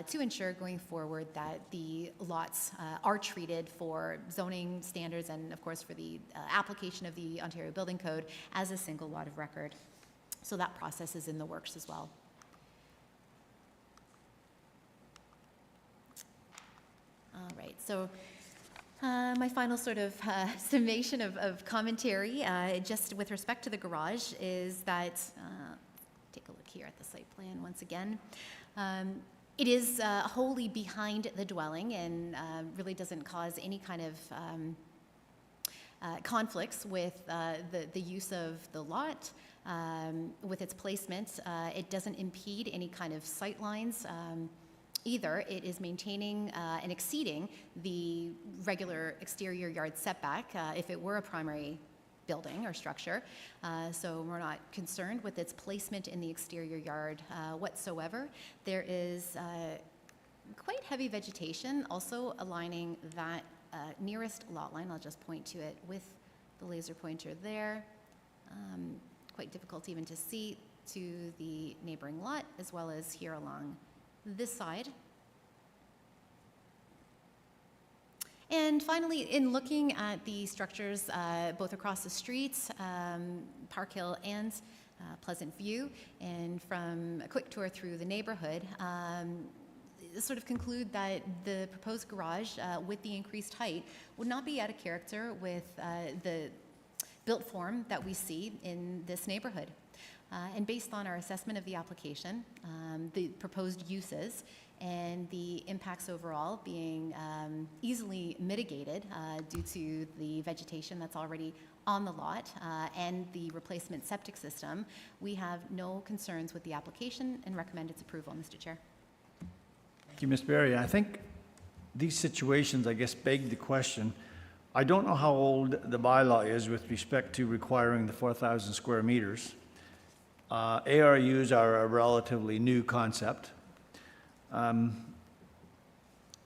to ensure going forward that the lots are treated for zoning standards and, of course, for the application of the Ontario Building Code as a single lot of record. So that process is in the works as well. All right, so my final sort of summation of commentary, just with respect to the garage, is that, take a look here at the site plan once again. It is wholly behind the dwelling and really doesn't cause any kind of conflicts with the use of the lot. With its placement, it doesn't impede any kind of sight lines either. It is maintaining and exceeding the regular exterior yard setback if it were a primary building or structure. So we're not concerned with its placement in the exterior yard whatsoever. There is quite heavy vegetation, also aligning that nearest lot line. I'll just point to it with the laser pointer there. Quite difficult even to see to the neighboring lot, as well as here along this side. And finally, in looking at the structures both across the streets, Park Hill and Pleasant View, and from a quick tour through the neighborhood, sort of conclude that the proposed garage with the increased height would not be out of character with the built form that we see in this neighborhood. And based on our assessment of the application, the proposed uses, and the impacts overall being easily mitigated due to the vegetation that's already on the lot and the replacement septic system, we have no concerns with the application and recommend its approval, Mr. Chair. Thank you, Ms. Berry. I think these situations, I guess, beg the question. I don't know how old the bylaw is with respect to requiring the 4,000 square meters. ARUs are a relatively new concept.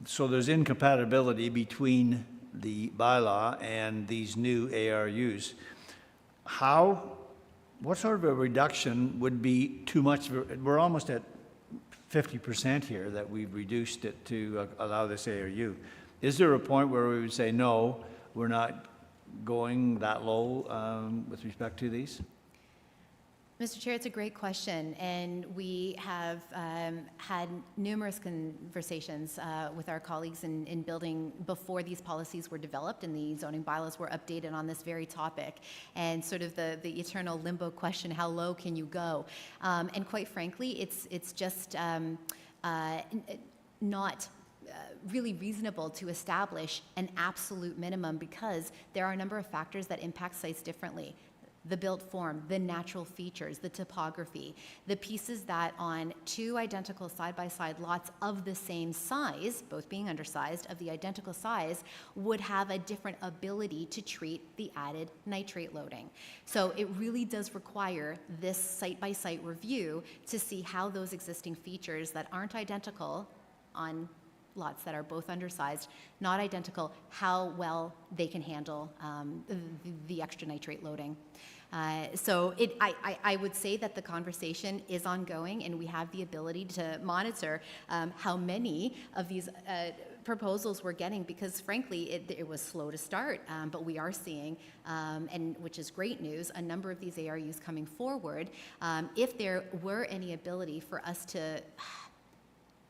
So there's incompatibility between the bylaw and these new ARUs. What sort of a reduction would be too much? We're almost at 50% here that we've reduced it to allow this ARU. Is there a point where we would say, no, we're not going that low with respect to these? Mr. Chair, it's a great question, and we have had numerous conversations with our colleagues in building before these policies were developed and the zoning bylaws were updated on this very topic, and sort of the eternal limbo question, how low can you go? And quite frankly, it's just not really reasonable to establish an absolute minimum, because there are a number of factors that impact sites differently. The built form, the natural features, the topography, the pieces that on two identical side-by-side lots of the same size, both being undersized, of the identical size, would have a different ability to treat the added nitrate loading. So it really does require this site-by-site review to see how those existing features that aren't identical on lots that are both undersized, not identical, how well they can handle the extra nitrate loading. So I would say that the conversation is ongoing, and we have the ability to monitor how many of these proposals we're getting, because frankly, it was slow to start, but we are seeing, and which is great news, a number of these ARUs coming forward. If there were any ability for us to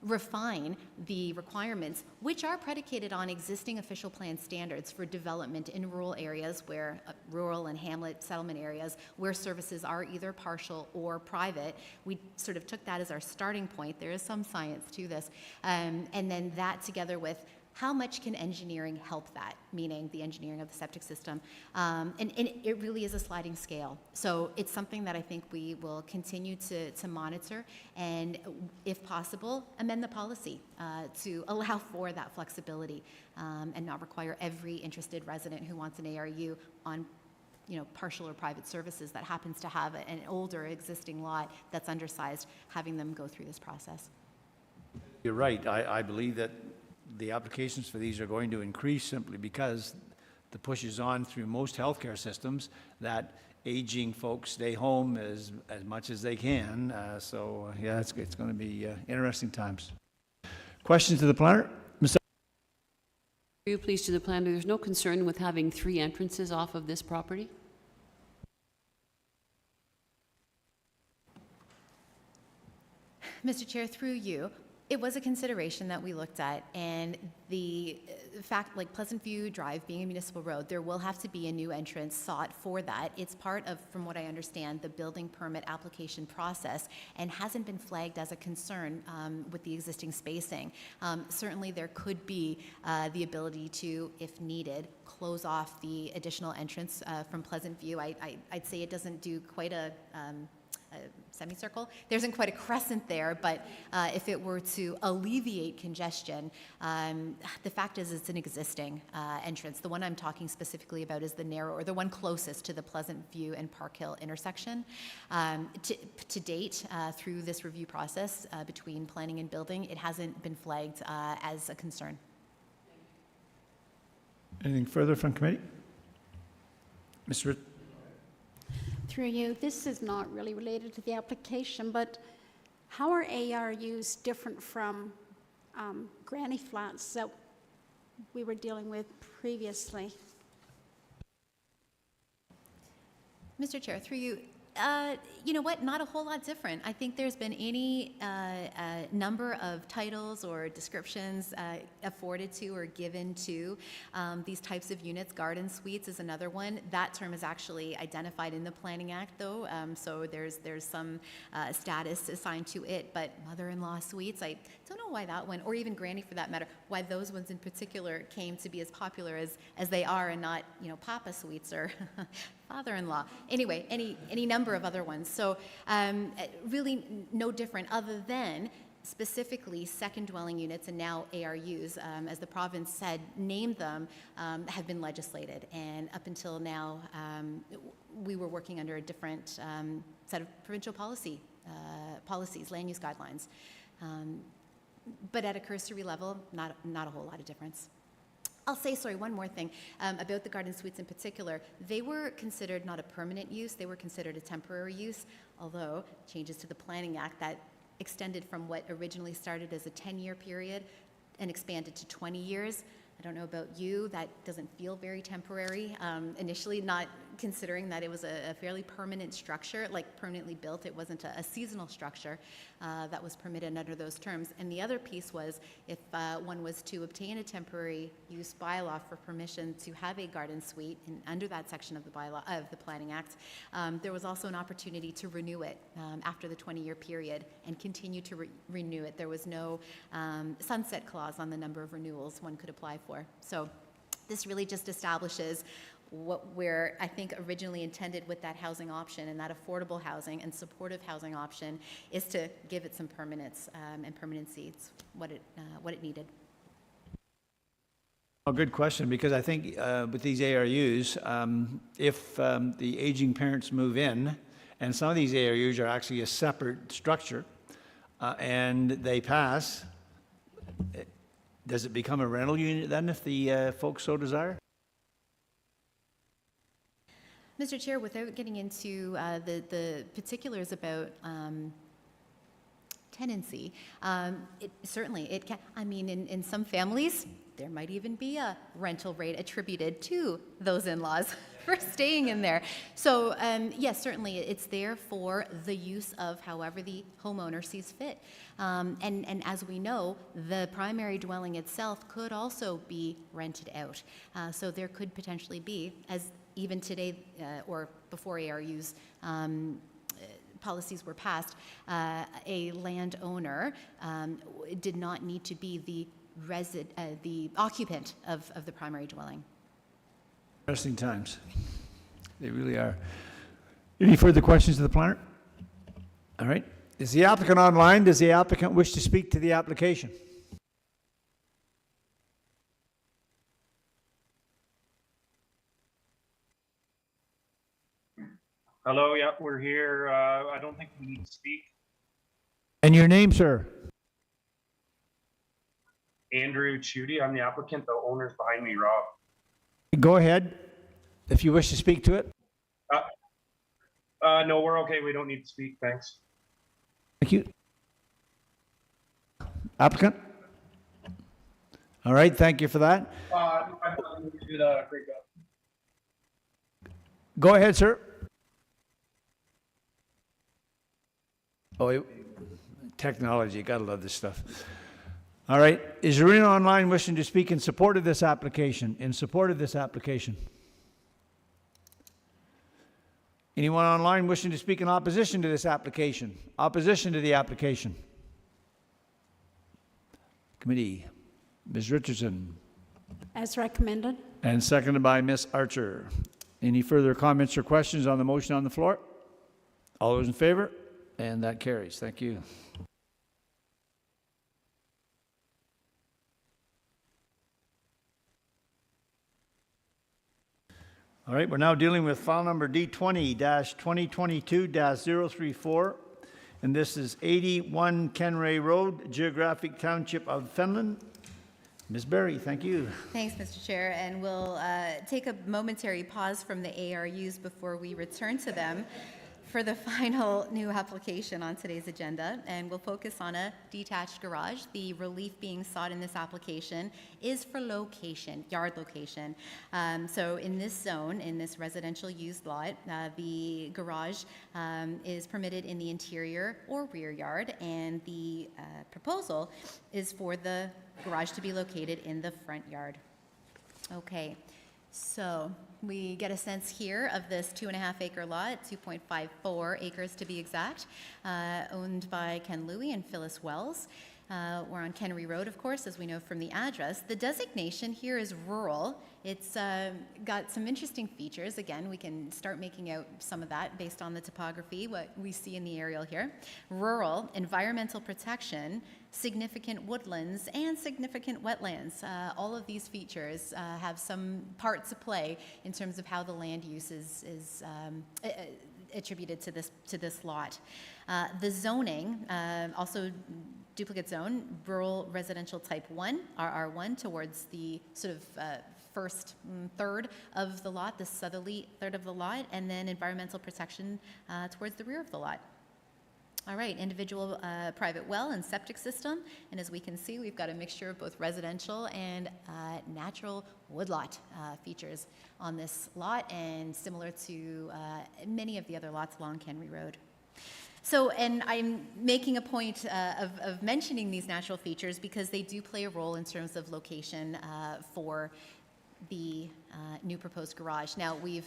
refine the requirements, which are predicated on existing official plan standards for development in rural areas, where rural and hamlet settlement areas where services are either partial or private. We sort of took that as our starting point. There is some science to this. And then that together with how much can engineering help that, meaning the engineering of the septic system. And it really is a sliding scale. So it's something that I think we will continue to monitor, and if possible, amend the policy to allow for that flexibility and not require every interested resident who wants an ARU on partial or private services that happens to have an older existing lot that's undersized, having them go through this process. You're right. I believe that the applications for these are going to increase simply because the push is on through most healthcare systems that aging folks stay home as much as they can. So yeah, it's going to be interesting times. Questions to the planner? Please to the planner, there's no concern with having 3 entrances off of this property? Mr. Chair, through you, it was a consideration that we looked at, and the fact, like Pleasant View Drive being a municipal road, there will have to be a new entrance sought for that. It's part of, from what I understand, the building permit application process, and hasn't been flagged as a concern with the existing spacing. Certainly there could be the ability to, if needed, close off the additional entrance from Pleasant View. I'd say it doesn't do quite a semicircle. There isn't quite a crescent there, but if it were to alleviate congestion, the fact is it's an existing entrance. The one I'm talking specifically about is the narrow, or the one closest to the Pleasant View and Park Hill intersection. To date, through this review process between planning and building, it hasn't been flagged as a concern. Anything further from committee? Mr. Through you, this is not really related to the application, but how are ARUs different from granny flats that we were dealing with previously? Mr. Chair, through you, you know what, not a whole lot different. I think there's been any number of titles or descriptions afforded to or given to these types of units. Garden suites is another one. That term is actually identified in the Planning Act, though, so there's some status assigned to it, but mother-in-law suites, I don't know why that one, or even granny for that matter, why those ones in particular came to be as popular as they are, and not, you know, papa suites or father-in-law. Anyway, any number of other ones. So really no different, other than specifically second dwelling units, and now ARUs, as the province said, named them, have been legislated. And up until now, we were working under a different set of provincial policies, land use guidelines. But at a cursory level, not a whole lot of difference. I'll say, sorry, one more thing about the garden suites in particular. They were considered not a permanent use, they were considered a temporary use, although changes to the Planning Act that extended from what originally started as a 10-year period and expanded to 20 years. I don't know about you, that doesn't feel very temporary. Initially, not considering that it was a fairly permanent structure, like permanently built. It wasn't a seasonal structure that was permitted under those terms. And the other piece was if one was to obtain a temporary use bylaw for permission to have a garden suite under that section of the bylaw of the Planning Act, there was also an opportunity to renew it after the 20-year period and continue to renew it. There was no sunset clause on the number of renewals one could apply for. So this really just establishes what we're, I think, originally intended with that housing option, and that affordable housing and supportive housing option is to give it some permanence and permanency. It's what it needed. A good question, because I think with these ARUs, if the aging parents move in, and some of these ARUs are actually a separate structure, and they pass, does it become a rental unit then if the folks so desire? Mr. Chair, without getting into the particulars about tenancy, it can, I mean, in some families, there might even be a rental rate attributed to those in-laws for staying in there. So yes, certainly it's there for the use of however the homeowner sees fit. And as we know, the primary dwelling itself could also be rented out. So there could potentially be, as even today or before ARU's policies were passed, a landowner did not need to be the occupant of the primary dwelling. Interesting times. They really are. Any further questions to the planner? All right. Is the applicant online? Does the applicant wish to speak to the application? Hello, yep, we're here. I don't think we need to speak. And your name, sir? Andrew Chudy, I'm the applicant. The owner's behind me, Rob. Go ahead, if you wish to speak to it. No, we're okay. We don't need to speak. Thanks. Thank you. Applicant? All right, thank you for that. I thought you did a great job. Go ahead, sir. Oh, technology, gotta love this stuff. All right, is there anyone online wishing to speak in support of this application? In support of this application? Anyone online wishing to speak in opposition to this application? Opposition to the application? Committee, Ms. Richardson. As recommended. And seconded by Ms. Archer. Any further comments or questions on the motion on the floor? All those in favor? And that carries. Thank you. All right, we're now dealing with file number D20-2022-034, and this is 81 Kenray Road, Geographic Township of Fenelon. Ms. Berry, thank you. Thanks, Mr. Chair, and we'll take a momentary pause from the ARUs before we return to them for the final new application on today's agenda, and we'll focus on a detached garage. The relief being sought in this application is for location, yard location. So in this zone, in this residential used lot, the garage is permitted in the interior or rear yard, and the proposal is for the garage to be located in the front yard. Okay, so we get a sense here of this 2.5-acre lot, 2.54 acres to be exact, owned by Ken Louie and Phyllis Wells. We're on Kenry Road, of course, as we know from the address. The designation here is rural. It's got some interesting features. Again, we can start making out some of that based on the topography, what we see in the aerial here. Rural, environmental protection, significant woodlands, and significant wetlands. All of these features have some part to play in terms of how the land use is attributed to this lot. The zoning, also duplicate zone, rural residential type 1, RR1, towards the sort of first third of the lot, the southerly third of the lot, and then environmental protection towards the rear of the lot. All right, individual private well and septic system, and as we can see, we've got a mixture of both residential and natural woodlot features on this lot, and similar to many of the other lots along Kenry Road. So, and I'm making a point of mentioning these natural features because they do play a role in terms of location for the new proposed garage. Now, we've,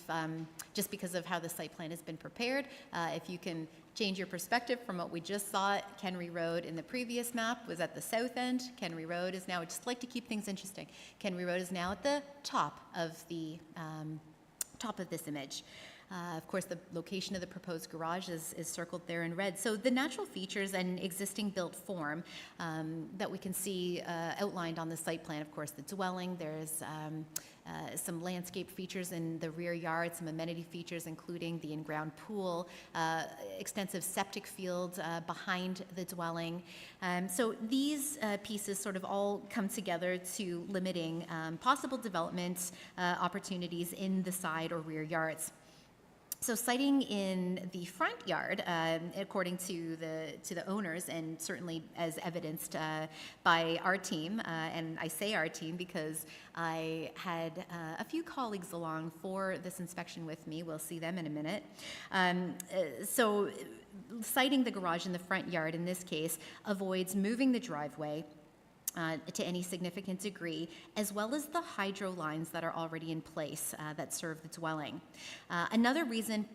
just because of how the site plan has been prepared, if you can change your perspective from what we just saw, Kenry Road in the previous map was at the south end. Kenry Road is now, I'd just like to keep things interesting. Kenry Road is now at the top of this image. Of course, the location of the proposed garage is circled there in red. So the natural features and existing built form that we can see outlined on the site plan, of course, the dwelling, there's some landscape features in the rear yard, some amenity features, including the in-ground pool, extensive septic field behind the dwelling. So these pieces sort of all come together to limiting possible development opportunities in the side or rear yards. So siting in the front yard, according to the owners, and certainly as evidenced by our team, and I say our team because I had a few colleagues along for this inspection with me. We'll see them in a minute. So siting the garage in the front yard, in this case, avoids moving the driveway to any significant degree, as well as the hydro lines that are already in place that serve the dwelling. Another reason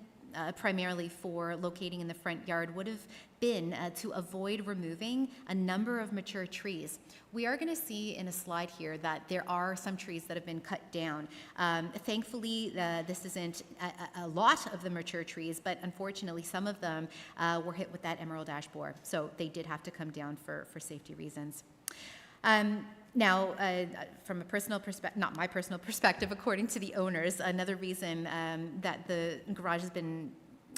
primarily for locating in the front yard would have been to avoid removing a number of mature trees. We are going to see in a slide here that there are some trees that have been cut down. Thankfully, this isn't a lot of the mature trees, but unfortunately some of them were hit with that emerald ash borer, so they did have to come down for safety reasons. Now, from a personal perspective, not my personal perspective, according to the owners, another reason that the garage has been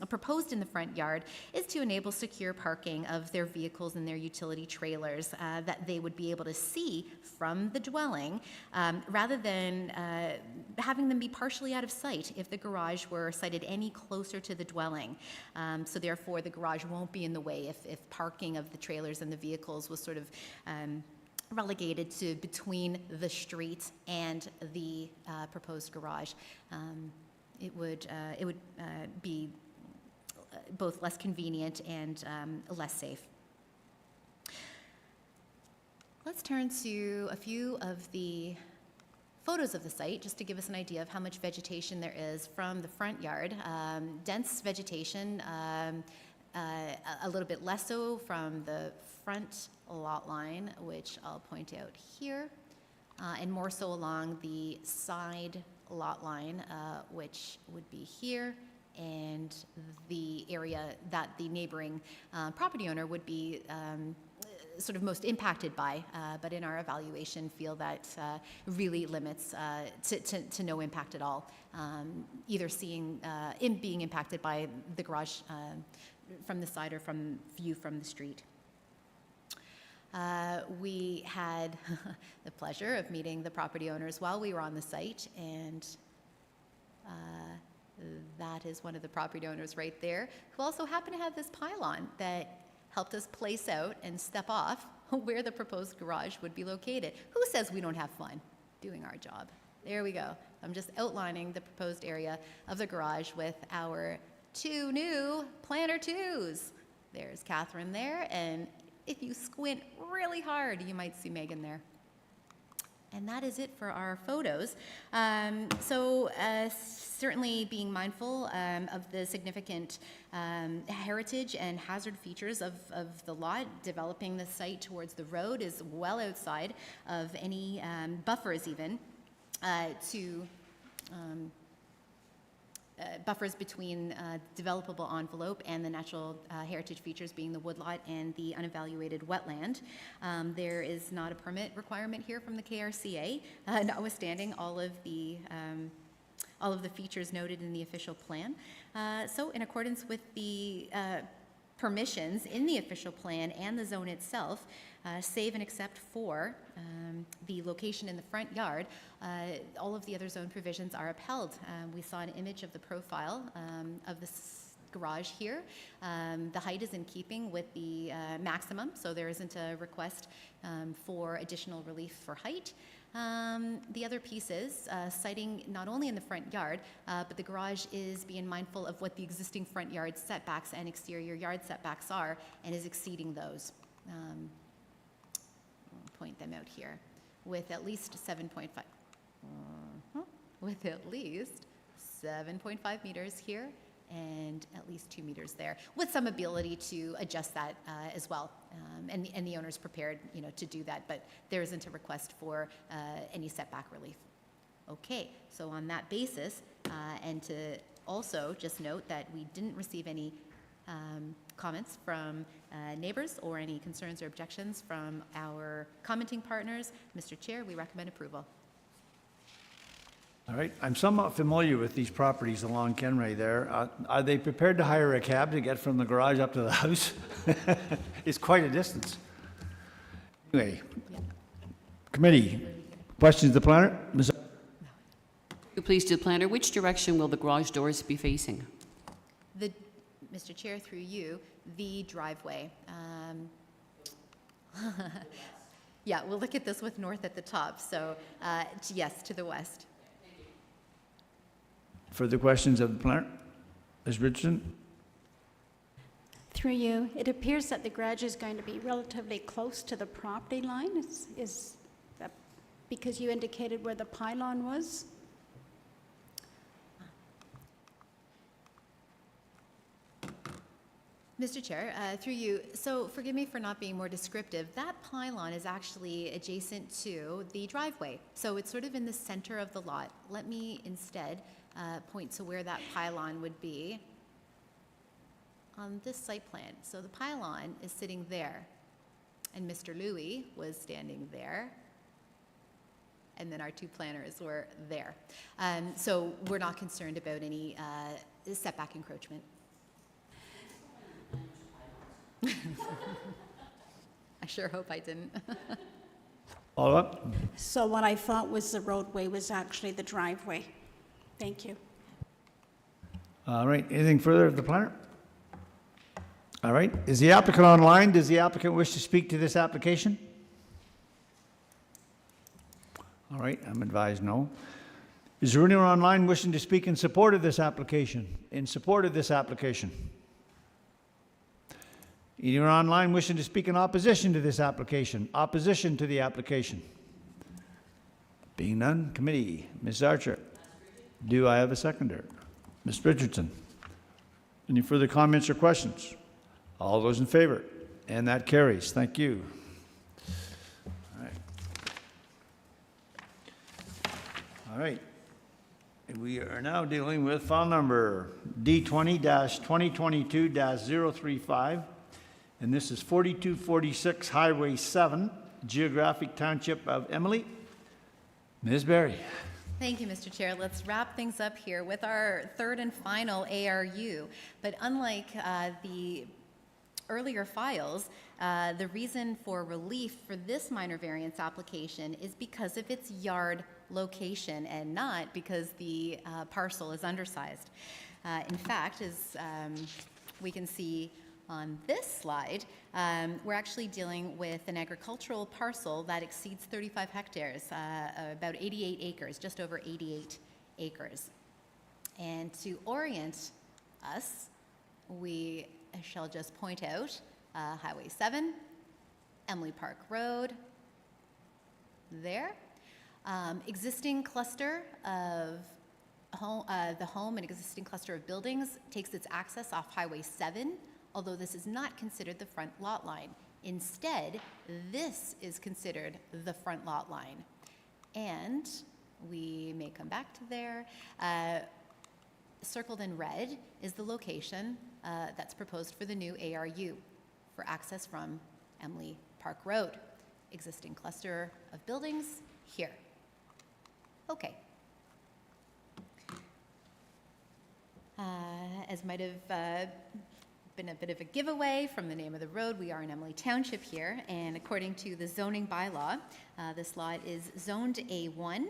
proposed in the front yard is to enable secure parking of their vehicles and their utility trailers that they would be able to see from the dwelling, rather than having them be partially out of sight if the garage were sited any closer to the dwelling. So therefore, the garage won't be in the way if parking of the trailers and the vehicles was sort of relegated to between the street and the proposed garage. It would be both less convenient and less safe. Let's turn to a few of the photos of the site, just to give us an idea of how much vegetation there is from the front yard. Dense vegetation, a little bit less so from the front lot line, which I'll point out here, and more so along the side lot line, which would be here and the area that the neighboring property owner would be sort of most impacted by, but in our evaluation feel that really limits to no impact at all, either seeing being impacted by the garage from the side or from view from the street. We had the pleasure of meeting the property owners while we were on the site, and that is one of the property owners right there, who also happened to have this pylon that helped us place out and step off where the proposed garage would be located. Who says we don't have fun doing our job? There we go. I'm just outlining the proposed area of the garage with our 2 new Planner 2s. There's Catherine there, and if you squint really hard, you might see Megan there. And that is it for our photos. Certainly being mindful of the significant heritage and hazard features of the lot, developing the site towards the road is well outside of any buffers even to buffers between developable envelope and the natural heritage features being the woodlot and the unevaluated wetland. There is not a permit requirement here from the KRCA, notwithstanding all of the features noted in the official plan. So in accordance with the permissions in the official plan and the zone itself, save and except for the location in the front yard, all of the other zone provisions are upheld. We saw an image of the profile of this garage here. The height is in keeping with the maximum, so there isn't a request for additional relief for height. The other piece is citing not only in the front yard, but the garage is being mindful of what the existing front yard setbacks and exterior yard setbacks are, and is exceeding those. I'll point them out here with at least 7.5. With at least 7.5 meters here and at least 2 meters there, with some ability to adjust that as well. And the owner's prepared, to do that, but there isn't a request for any setback relief. Okay, so on that basis, and to also just note that we didn't receive any comments from neighbors or any concerns or objections from our commenting partners, Mr. Chair, we recommend approval. All right, I'm somewhat familiar with these properties along Kenray there. Are they prepared to hire a cab to get from the garage up to the house? It's quite a distance. Anyway, committee, questions of the planner? Ms. Please to the planner, which direction will the garage doors be facing? Mr. Chair, through you, the driveway. Yeah, we'll look at this with north at the top, so yes, to the west. Further questions of the planner? Ms. Richardson? Through you, it appears that the garage is going to be relatively close to the property line. Is that because you indicated where the pylon was? Mr. Chair, through you, so forgive me for not being more descriptive. That pylon is actually adjacent to the driveway, so it's sort of in the center of the lot. Let me instead point to where that pylon would be on this site plan. So the pylon is sitting there, and Mr. Louie was standing there, and then our 2 planners were there. So we're not concerned about any setback encroachment. I sure hope I didn't. Follow up? So what I thought was the roadway was actually the driveway. Thank you. All right, anything further of the planner? All right, is the applicant online? Does the applicant wish to speak to this application? All right, I'm advised no. Is there anyone online wishing to speak in support of this application? In support of this application? Anyone online wishing to speak in opposition to this application? Opposition to the application? Being none, committee. Ms. Archer, do I have a seconder? Ms. Richardson, any further comments or questions? All those in favor? And that carries. Thank you. All right. All right. We are now dealing with file number D20-2022-035, and this is 4246 Highway 7, Geographic Township of Emily. Ms. Berry. Thank you, Mr. Chair. Let's wrap things up here with our third and final ARU. But unlike the earlier files, the reason for relief for this minor variance application is because of its yard location and not because the parcel is undersized. In fact, as we can see on this slide, we're actually dealing with an agricultural parcel that exceeds 35 hectares, about 88 acres, just over 88 acres. And to orient us, we shall just point out Highway 7, Emily Park Road, there. Existing cluster of the home and existing cluster of buildings takes its access off Highway 7, although this is not considered the front lot line. Instead, this is considered the front lot line. And we may come back to there. Circled in red is the location that's proposed for the new ARU for access from Emily Park Road. Existing cluster of buildings here. Okay. As might have been a bit of a giveaway from the name of the road, we are in Emily Township here, and according to the zoning bylaw, this lot is zoned A1.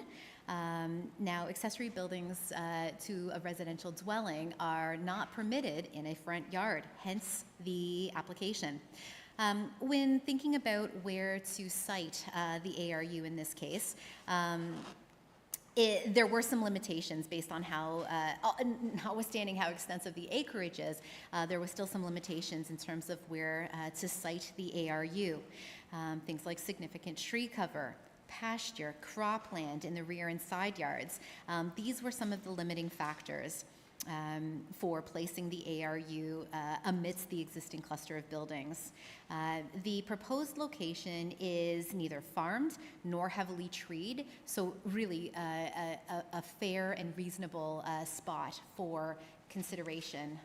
Now, accessory buildings to a residential dwelling are not permitted in a front yard, hence the application. When thinking about where to site the ARU in this case, there were some limitations based on how, notwithstanding how extensive the acreage is, there was still some limitations in terms of where to site the ARU. Things like significant tree cover, pasture, cropland in the rear and side yards. These were some of the limiting factors for placing the ARU amidst the existing cluster of buildings. The proposed location is neither farmed nor heavily treed, so really a fair and reasonable spot for consideration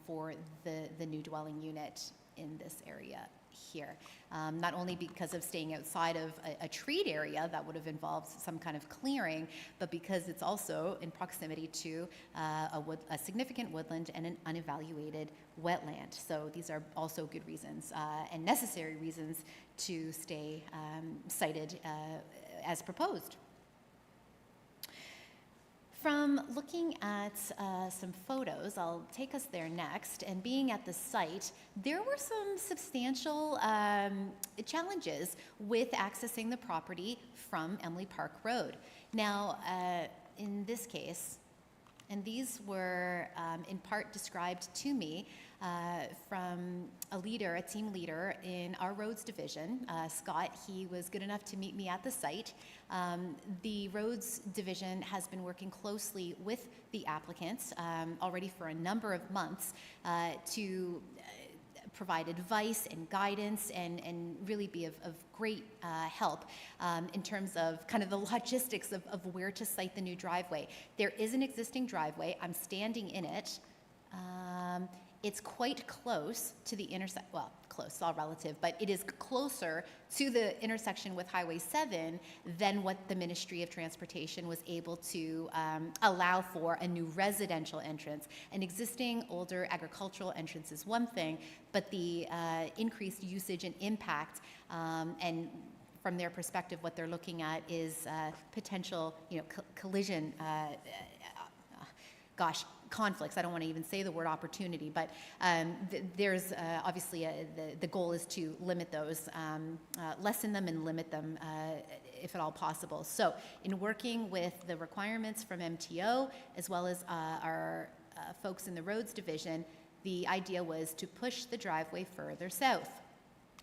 for the new dwelling unit in this area here. Not only because of staying outside of a treed area that would have involved some kind of clearing, but because it's also in proximity to a significant woodland and an unevaluated wetland. So these are also good reasons and necessary reasons to stay sited as proposed. From looking at some photos, I'll take us there next, and being at the site, there were some substantial challenges with accessing the property from Emily Park Road. Now, in this case, and these were in part described to me from a team leader in our roads division, Scott. He was good enough to meet me at the site. The roads division has been working closely with the applicants already for a number of months to provide advice and guidance and really be of great help in terms of kind of the logistics of where to site the new driveway. There is an existing driveway. I'm standing in it. It's quite close to the intersection, well, close, all relative, but it is closer to the intersection with Highway 7 than what the Ministry of Transportation was able to allow for a new residential entrance. An existing older agricultural entrance is one thing, but the increased usage and impact and from their perspective, what they're looking at is potential, collision, conflicts. I don't want to even say the word opportunity, but there's obviously the goal is to limit those, lessen them and limit them if at all possible. So in working with the requirements from MTO, as well as our folks in the roads division, the idea was to push the driveway further south.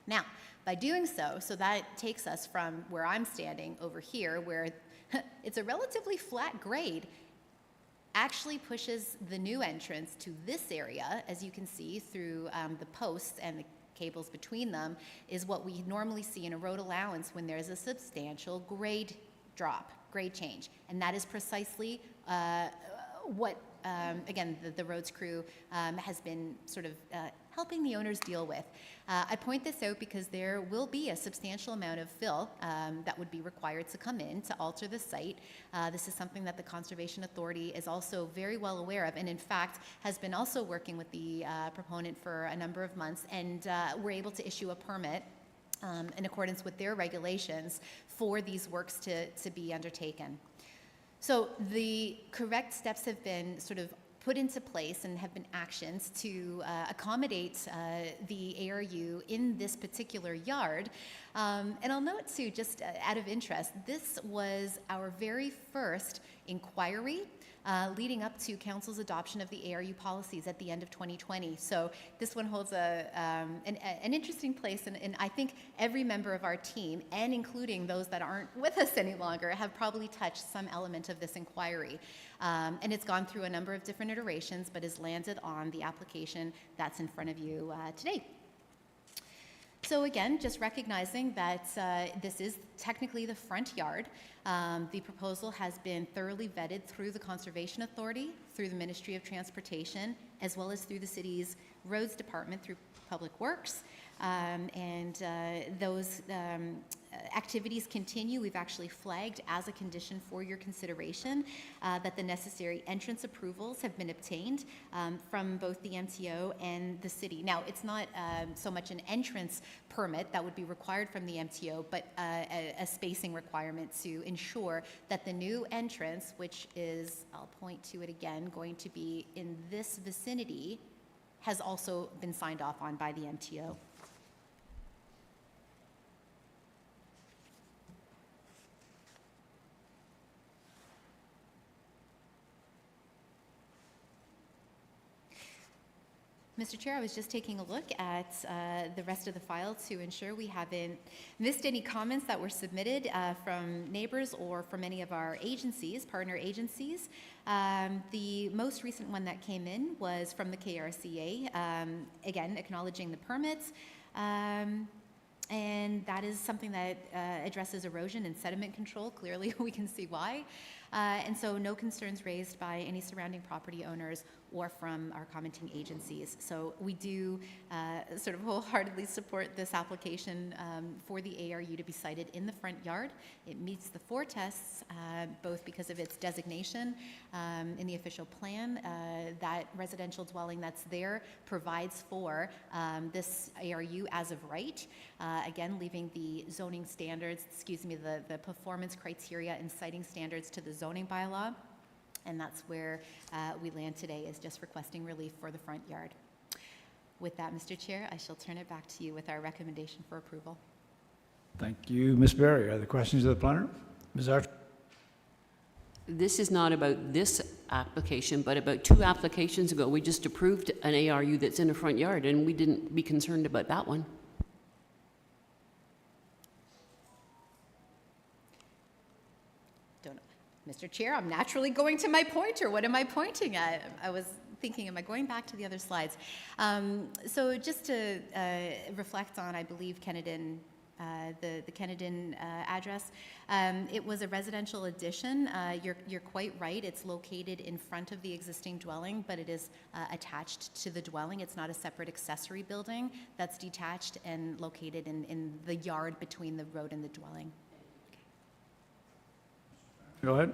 Now, by doing so that takes us from where I'm standing over here, where it's a relatively flat grade, actually pushes the new entrance to this area, as you can see through the posts and the cables between them, is what we normally see in a road allowance when there's a substantial grade change. And that is precisely what, again, the roads crew has been sort of helping the owners deal with. I point this out because there will be a substantial amount of fill that would be required to come in to alter the site. This is something that the Conservation Authority is also very well aware of, and in fact has been also working with the proponent for a number of months, and we're able to issue a permit in accordance with their regulations for these works to be undertaken. So the correct steps have been sort of put into place and have been actions to accommodate the ARU in this particular yard. And I'll note too, just out of interest, this was our very first inquiry leading up to Council's adoption of the ARU policies at the end of 2020. So this one holds an interesting place, and I think every member of our team, and including those that aren't with us any longer, have probably touched some element of this inquiry. And it's gone through a number of different iterations, but has landed on the application that's in front of you today. So again, just recognizing that this is technically the front yard. The proposal has been thoroughly vetted through the Conservation Authority, through the Ministry of Transportation, as well as through the city's roads department, through Public Works. And those activities continue. We've actually flagged as a condition for your consideration that the necessary entrance approvals have been obtained from both the MTO and the city. Now, it's not so much an entrance permit that would be required from the MTO, but a spacing requirement to ensure that the new entrance, which is, I'll point to it again, going to be in this vicinity, has also been signed off on by the MTO. Mr. Chair, I was just taking a look at the rest of the file to ensure we haven't missed any comments that were submitted from neighbors or from any of our agencies, partner agencies. The most recent one that came in was from the KRCA, again, acknowledging the permits. And that is something that addresses erosion and sediment control. Clearly, we can see why. And so no concerns raised by any surrounding property owners or from our commenting agencies. So we do sort of wholeheartedly support this application for the ARU to be sited in the front yard. It meets the 4 tests, both because of its designation in the official plan. That residential dwelling that's there provides for this ARU as of right. Again, leaving the zoning standards, the performance criteria and siting standards to the zoning bylaw. And that's where we land today, is just requesting relief for the front yard. With that, Mr. Chair, I shall turn it back to you with our recommendation for approval. Thank you, Ms. Berry. Are there questions of the planner? Ms. Archer? This is not about this application, but about 2 applications ago, we just approved an ARU that's in a front yard, and we didn't be concerned about that one. Mr. Chair, I'm naturally going to my pointer. What am I pointing at? I was thinking, am I going back to the other slides? So just to reflect on, I believe, Kennedon, the Kennedon address, it was a residential addition. You're quite right. It's located in front of the existing dwelling, but it is attached to the dwelling. It's not a separate accessory building that's detached and located in the yard between the road and the dwelling. Go ahead.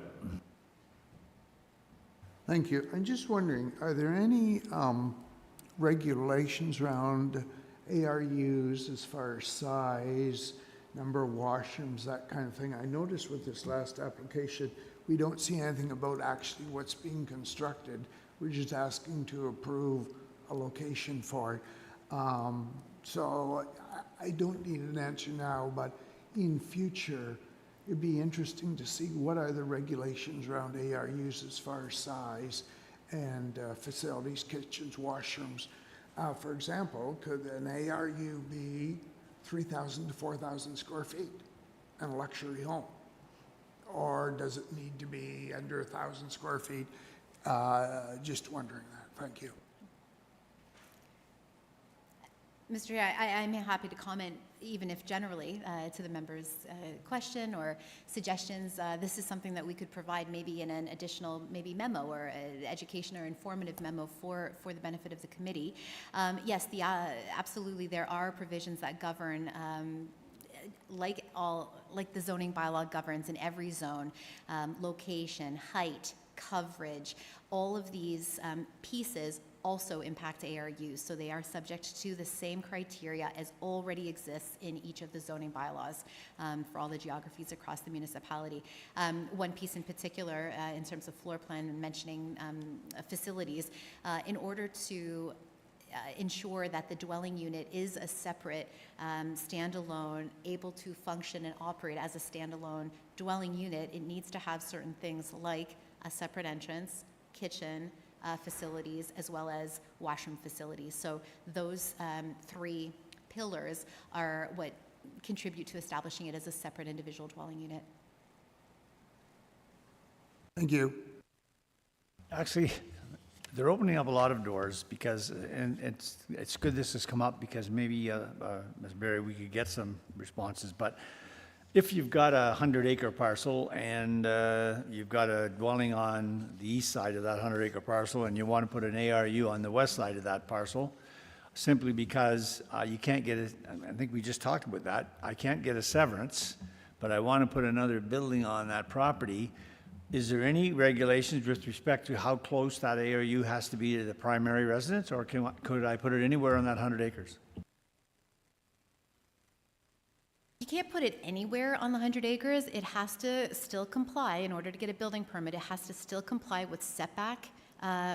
Thank you. I'm just wondering, are there any regulations around ARUs as far as size, number of washrooms, that kind of thing? I noticed with this last application, we don't see anything about actually what's being constructed. We're just asking to approve a location for it. So I don't need an answer now, but in future, it'd be interesting to see what are the regulations around ARUs as far as size and facilities, kitchens, washrooms. For example, could an ARU be 3,000 to 4,000 square feet in a luxury home? Or does it need to be under 1,000 square feet? Just wondering that. Thank you. Mr. Chair, I'm happy to comment even if generally to the members' question or suggestions, this is something that we could provide maybe in an additional maybe memo or education or informative memo for the benefit of the committee. Yes, absolutely there are provisions that govern like the zoning bylaw governs in every zone, location, height, coverage, all of these pieces also impact ARUs, so they are subject to the same criteria as already exists in each of the zoning bylaws for all the geographies across the municipality. One piece in particular, in terms of floor plan, mentioning facilities, in order to ensure that the dwelling unit is a separate, standalone, able to function and operate as a standalone dwelling unit, it needs to have certain things like a separate entrance, kitchen, facilities, as well as washroom facilities. So those three pillars are what contribute to establishing it as a separate individual dwelling unit. Thank you. Actually, they're opening up a lot of doors because, and it's good this has come up because maybe, Ms. Berry, we could get some responses, but if you've got a 100-acre parcel and you've got a dwelling on the east side of that 100-acre parcel and you want to put an ARU on the west side of that parcel, simply because you can't get it, I think we just talked about that, I can't get a severance, but I want to put another building on that property, is there any regulations with respect to how close that ARU has to be to the primary residence, or could I put it anywhere on that 100 acres? You can't put it anywhere on the 100 acres. It has to still comply, in order to get a building permit, it has to still comply with setback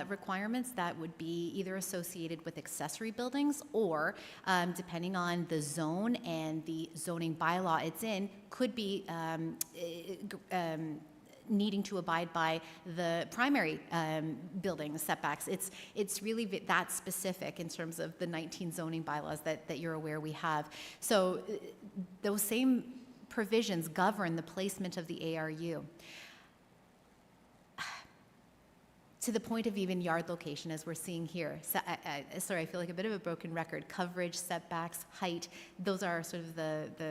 requirements that would be either associated with accessory buildings or, depending on the zone and the zoning bylaw it's in, could be needing to abide by the primary building setbacks. It's really that specific in terms of the 19 zoning bylaws that you're aware we have. So those same provisions govern the placement of the ARU. To the point of even yard location, as we're seeing here. So, sorry, I feel like a bit of a broken record. Coverage, setbacks, height, those are sort of the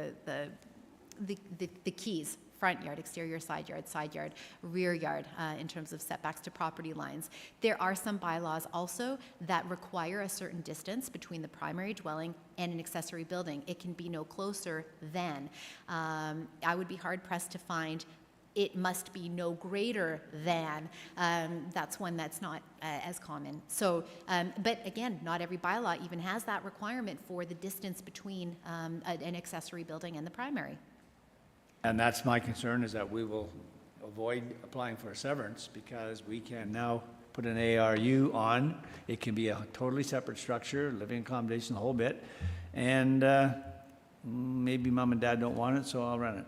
keys. Front yard, exterior side yard, rear yard, in terms of setbacks to property lines. There are some bylaws also that require a certain distance between the primary dwelling and an accessory building. It can be no closer than. I would be hard pressed to find it must be no greater than. That's one that's not as common. So, but again, not every bylaw even has that requirement for the distance between an accessory building and the primary. And that's my concern, is that we will avoid applying for a severance because we can now put an ARU on. It can be a totally separate structure, living accommodation, the whole bit. And maybe mom and dad don't want it, so I'll rent it.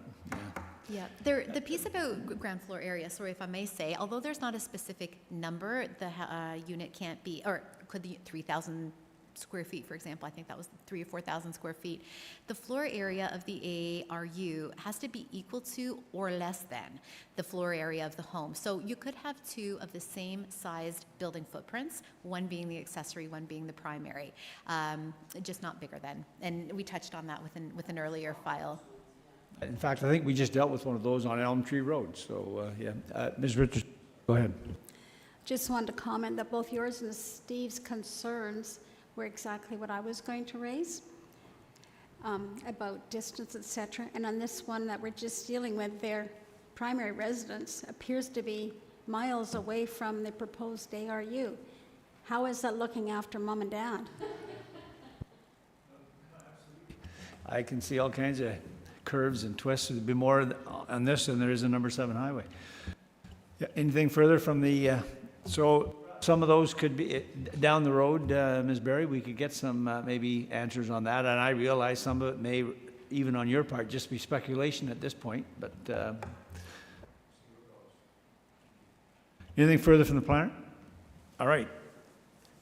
Yeah, the piece about ground floor area, sorry if I may say, although there's not a specific number, the unit can't be, or could the 3,000 square feet, for example, I think that was 3,000 or 4,000 square feet. The floor area of the ARU has to be equal to or less than the floor area of the home. So you could have two of the same sized building footprints, one being the accessory, one being the primary, just not bigger than. And we touched on that with an earlier file. In fact, I think we just dealt with one of those on Elm Tree Road. So, yeah. Ms. Richards, go ahead. Just wanted to comment that both yours and Steve's concerns were exactly what I was going to raise, about distance, etc. And on this one that we're just dealing with, their primary residence appears to be miles away from the proposed ARU. How is that looking after mom and dad? I can see all kinds of curves and twists. There'd be more on this than there is in number 7 highway. Yeah, anything further from the, so some of those could be down the road, Ms. Berry, we could get some maybe answers on that. And I realize some of it may, even on your part, just be speculation at this point, but anything further from the planner? All right.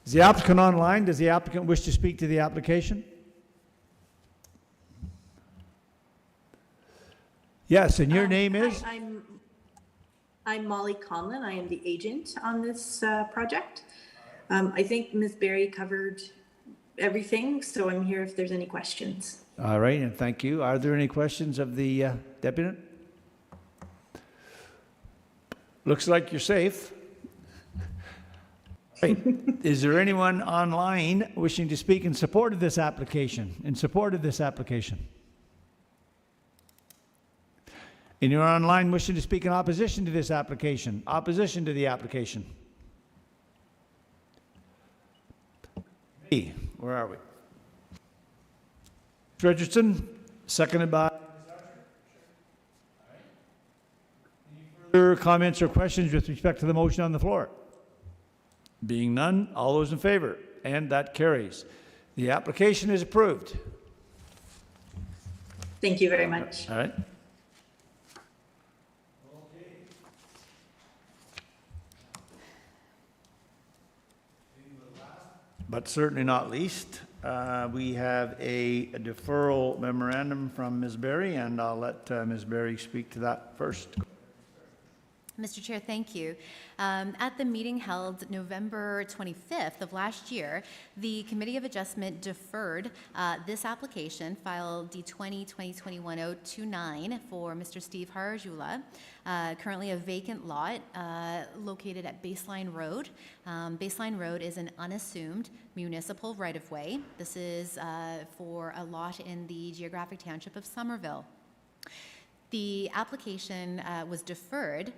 Is the applicant online? Does the applicant wish to speak to the application? Yes, and your name is? Hi, I'm Molly Conlon. I am the agent on this project. I think Ms. Berry covered everything, so I'm here if there's any questions. All right, and thank you. Are there any questions of the deputy? Looks like you're safe. Right. Is there anyone online wishing to speak in support of this application? In support of this application? Anyone online wishing to speak in opposition to this application? Opposition to the application? Hey, where are we? Richardson, seconded by. Any further comments or questions with respect to the motion on the floor? Being none, all those in favor? And that carries. The application is approved. Thank you very much. All right. But certainly not least, we have a deferral memorandum from Ms. Berry, and I'll let Ms. Berry speak to that first. Mr. Chair, thank you. At the meeting held November 25th of last year, the Committee of Adjustment deferred this application, file D20-2021-029 for Mr. Steve Harajula, currently a vacant lot located at Baseline Road. Baseline Road is an unassumed municipal right-of-way. This is for a lot in the geographic township of Somerville. The application was deferred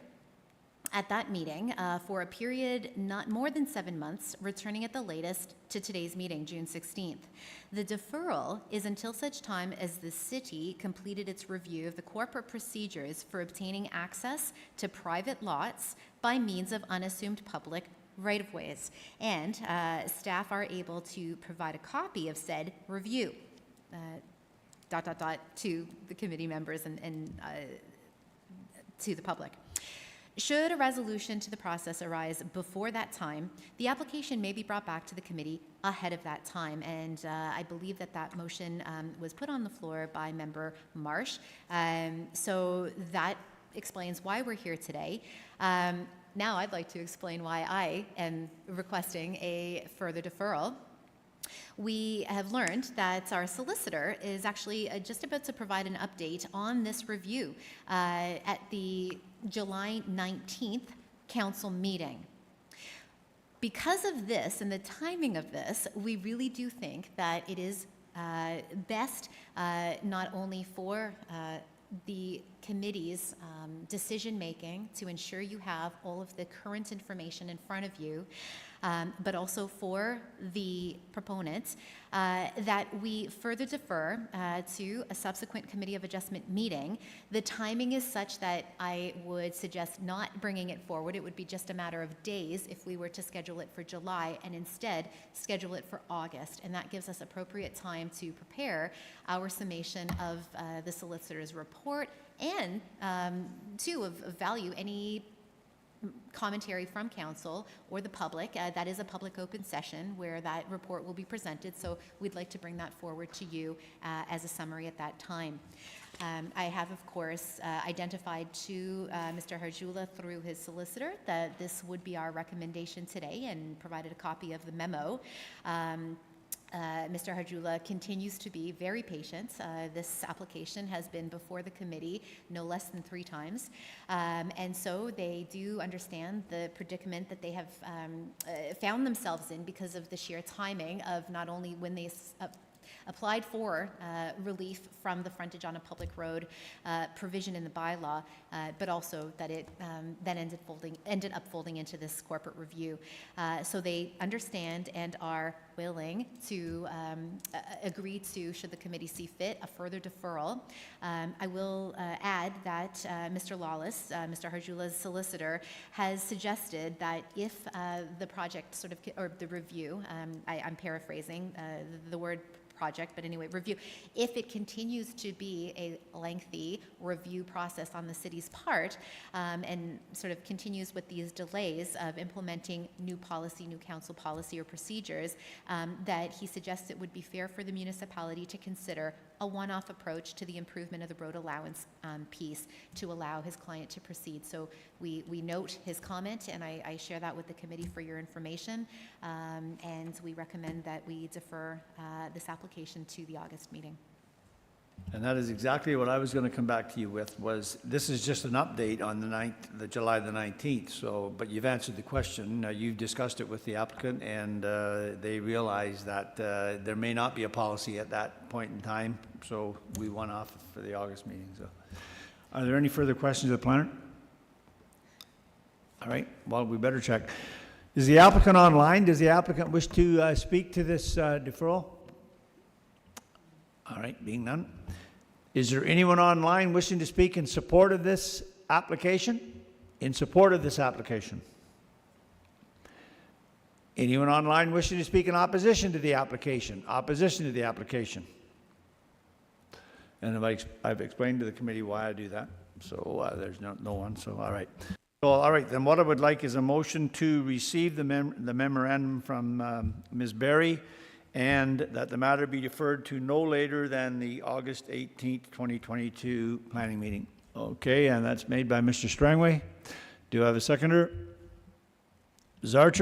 at that meeting for a period not more than 7 months, returning at the latest to today's meeting, June 16th. The deferral is until such time as the city completed its review of the corporate procedures for obtaining access to private lots by means of unassumed public right-of-ways. And staff are able to provide a copy of said review to the committee members and to the public. Should a resolution to the process arise before that time, the application may be brought back to the committee ahead of that time. And I believe that that motion was put on the floor by Member Marsh. So that explains why we're here today. Now I'd like to explain why I am requesting a further deferral. We have learned that our solicitor is actually just about to provide an update on this review at the July 19th council meeting. Because of this and the timing of this, we really do think that it is best not only for the committee's decision-making to ensure you have all of the current information in front of you, but also for the proponents, that we further defer to a subsequent Committee of Adjustment meeting. The timing is such that I would suggest not bringing it forward. It would be just a matter of days if we were to schedule it for July and instead schedule it for August. And that gives us appropriate time to prepare our summation of the solicitor's report and to value any commentary from council or the public. That is a public open session where that report will be presented, so we'd like to bring that forward to you as a summary at that time. I have, of course, identified to Mr. Harajula through his solicitor that this would be our recommendation today and provided a copy of the memo. Mr. Harajula continues to be very patient. This application has been before the committee no less than 3 times. And so they do understand the predicament that they have found themselves in because of the sheer timing of not only when they applied for relief from the frontage on a public road provision in the bylaw, but also that it then ended up folding into this corporate review. So they understand and are willing to agree to, should the committee see fit, a further deferral. I will add that Mr. Lawless, Mr. Harajula's solicitor, has suggested that if the project or the review, I'm paraphrasing the word project, but anyway, review, if it continues to be a lengthy review process on the city's part and sort of continues with these delays of implementing new policy, new council policy or procedures, that he suggests it would be fair for the municipality to consider a one-off approach to the improvement of the road allowance piece to allow his client to proceed. So we note his comment, and I share that with the committee for your information, and we recommend that we defer this application to the August meeting. And that is exactly what I was going to come back to you with, was this is just an update on the July the 19th. So, but you've answered the question. You've discussed it with the applicant, and they realize that there may not be a policy at that point in time. So we went off for the August meeting. So, are there any further questions of the planner? All right. Well, we better check. Is the applicant online? Does the applicant wish to speak to this deferral? All right, being none. Is there anyone online wishing to speak in support of this application? In support of this application? Anyone online wishing to speak in opposition to the application? Opposition to the application? And I've explained to the committee why I do that. So there's no one, so all right. So, all right, then what I would like is a motion to receive the memorandum from Ms. Berry, and that the matter be deferred to no later than the August 18th, 2022 planning meeting. Okay, and that's made by Mr. Strangway. Do I have a seconder? Zarcher.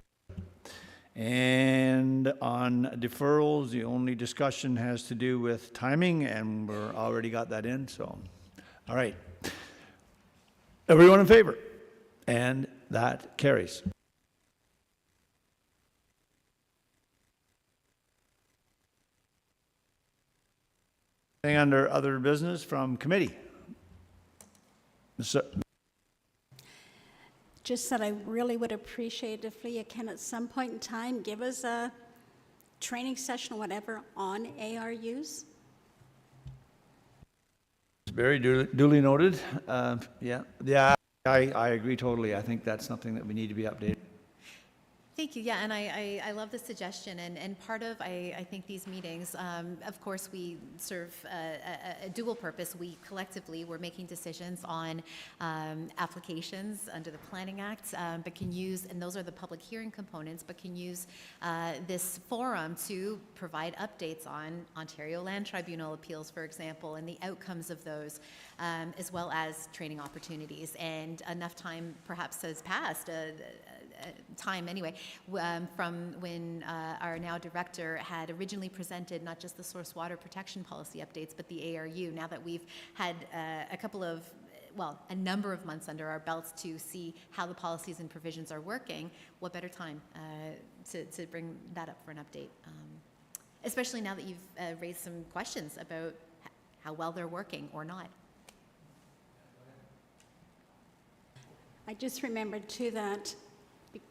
And on deferrals, the only discussion has to do with timing, and we're already got that in, so. All right. Everyone in favor? And that carries. Thing under other business from committee. Just that I really would appreciate if Leah can at some point in time give us a training session or whatever on ARUs. Very duly noted. Yeah, I agree totally. I think that's something that we need to be updated. Thank you. Yeah, and I love the suggestion. And part of, I think, these meetings, of course, we serve a dual purpose. We collectively, we're making decisions on applications under the Planning Act, but can use, and those are the public hearing components, but can use this forum to provide updates on Ontario Land Tribunal appeals, for example, and the outcomes of those, as well as training opportunities. And enough time perhaps has passed, time anyway, from when our now director had originally presented not just the source water protection policy updates, but the ARU. Now that we've had a number of months under our belts to see how the policies and provisions are working, what better time to bring that up for an update? Especially now that you've raised some questions about how well they're working or not. I just remembered too that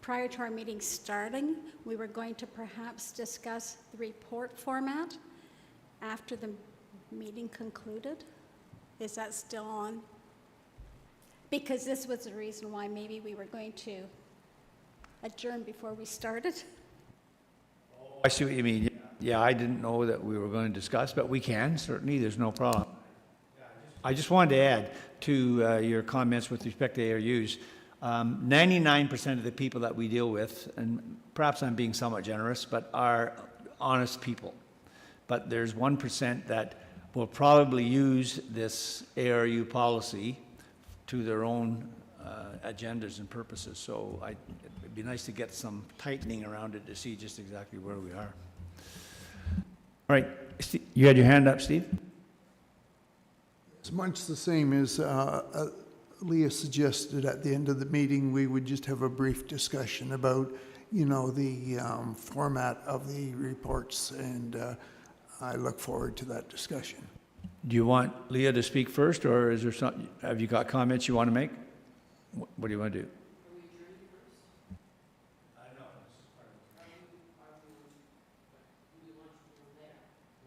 prior to our meeting starting, we were going to perhaps discuss the report format after the meeting concluded. Is that still on? Because this was the reason why maybe we were going to adjourn before we started. I see what you mean. Yeah, I didn't know that we were going to discuss, but we can, certainly, there's no problem. I just wanted to add to your comments with respect to ARUs. 99% of the people that we deal with, and perhaps I'm being somewhat generous, but are honest people. But there's 1% that will probably use this ARU policy to their own agendas and purposes. So it'd be nice to get some tightening around it to see just exactly where we are. All right, you had your hand up, Steve? It's much the same as Leah suggested at the end of the meeting, we would just have a brief discussion about, the format of the reports, and I look forward to that discussion. Do you want Leah to speak first, or is there some, have you got comments you want to make? What do you want to do?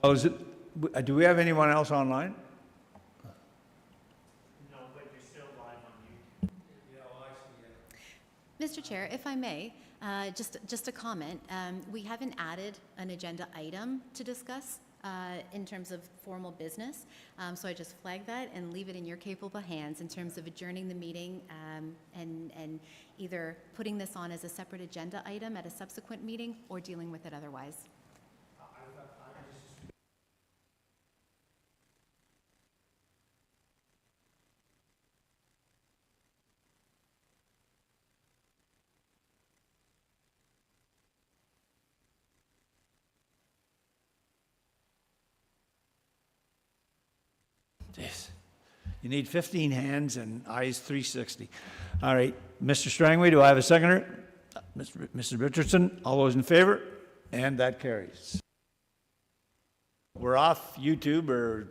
Oh, is it, do we have anyone else online? Mr. Chair, if I may, just a comment. We haven't added an agenda item to discuss in terms of formal business. So I just flag that and leave it in your capable hands in terms of adjourning the meeting and either putting this on as a separate agenda item at a subsequent meeting or dealing with it otherwise. You need 15 hands and eyes 360. All right, Mr. Strangway, do I have a seconder? Mrs. Richardson, all those in favor? And that carries. We're off YouTube or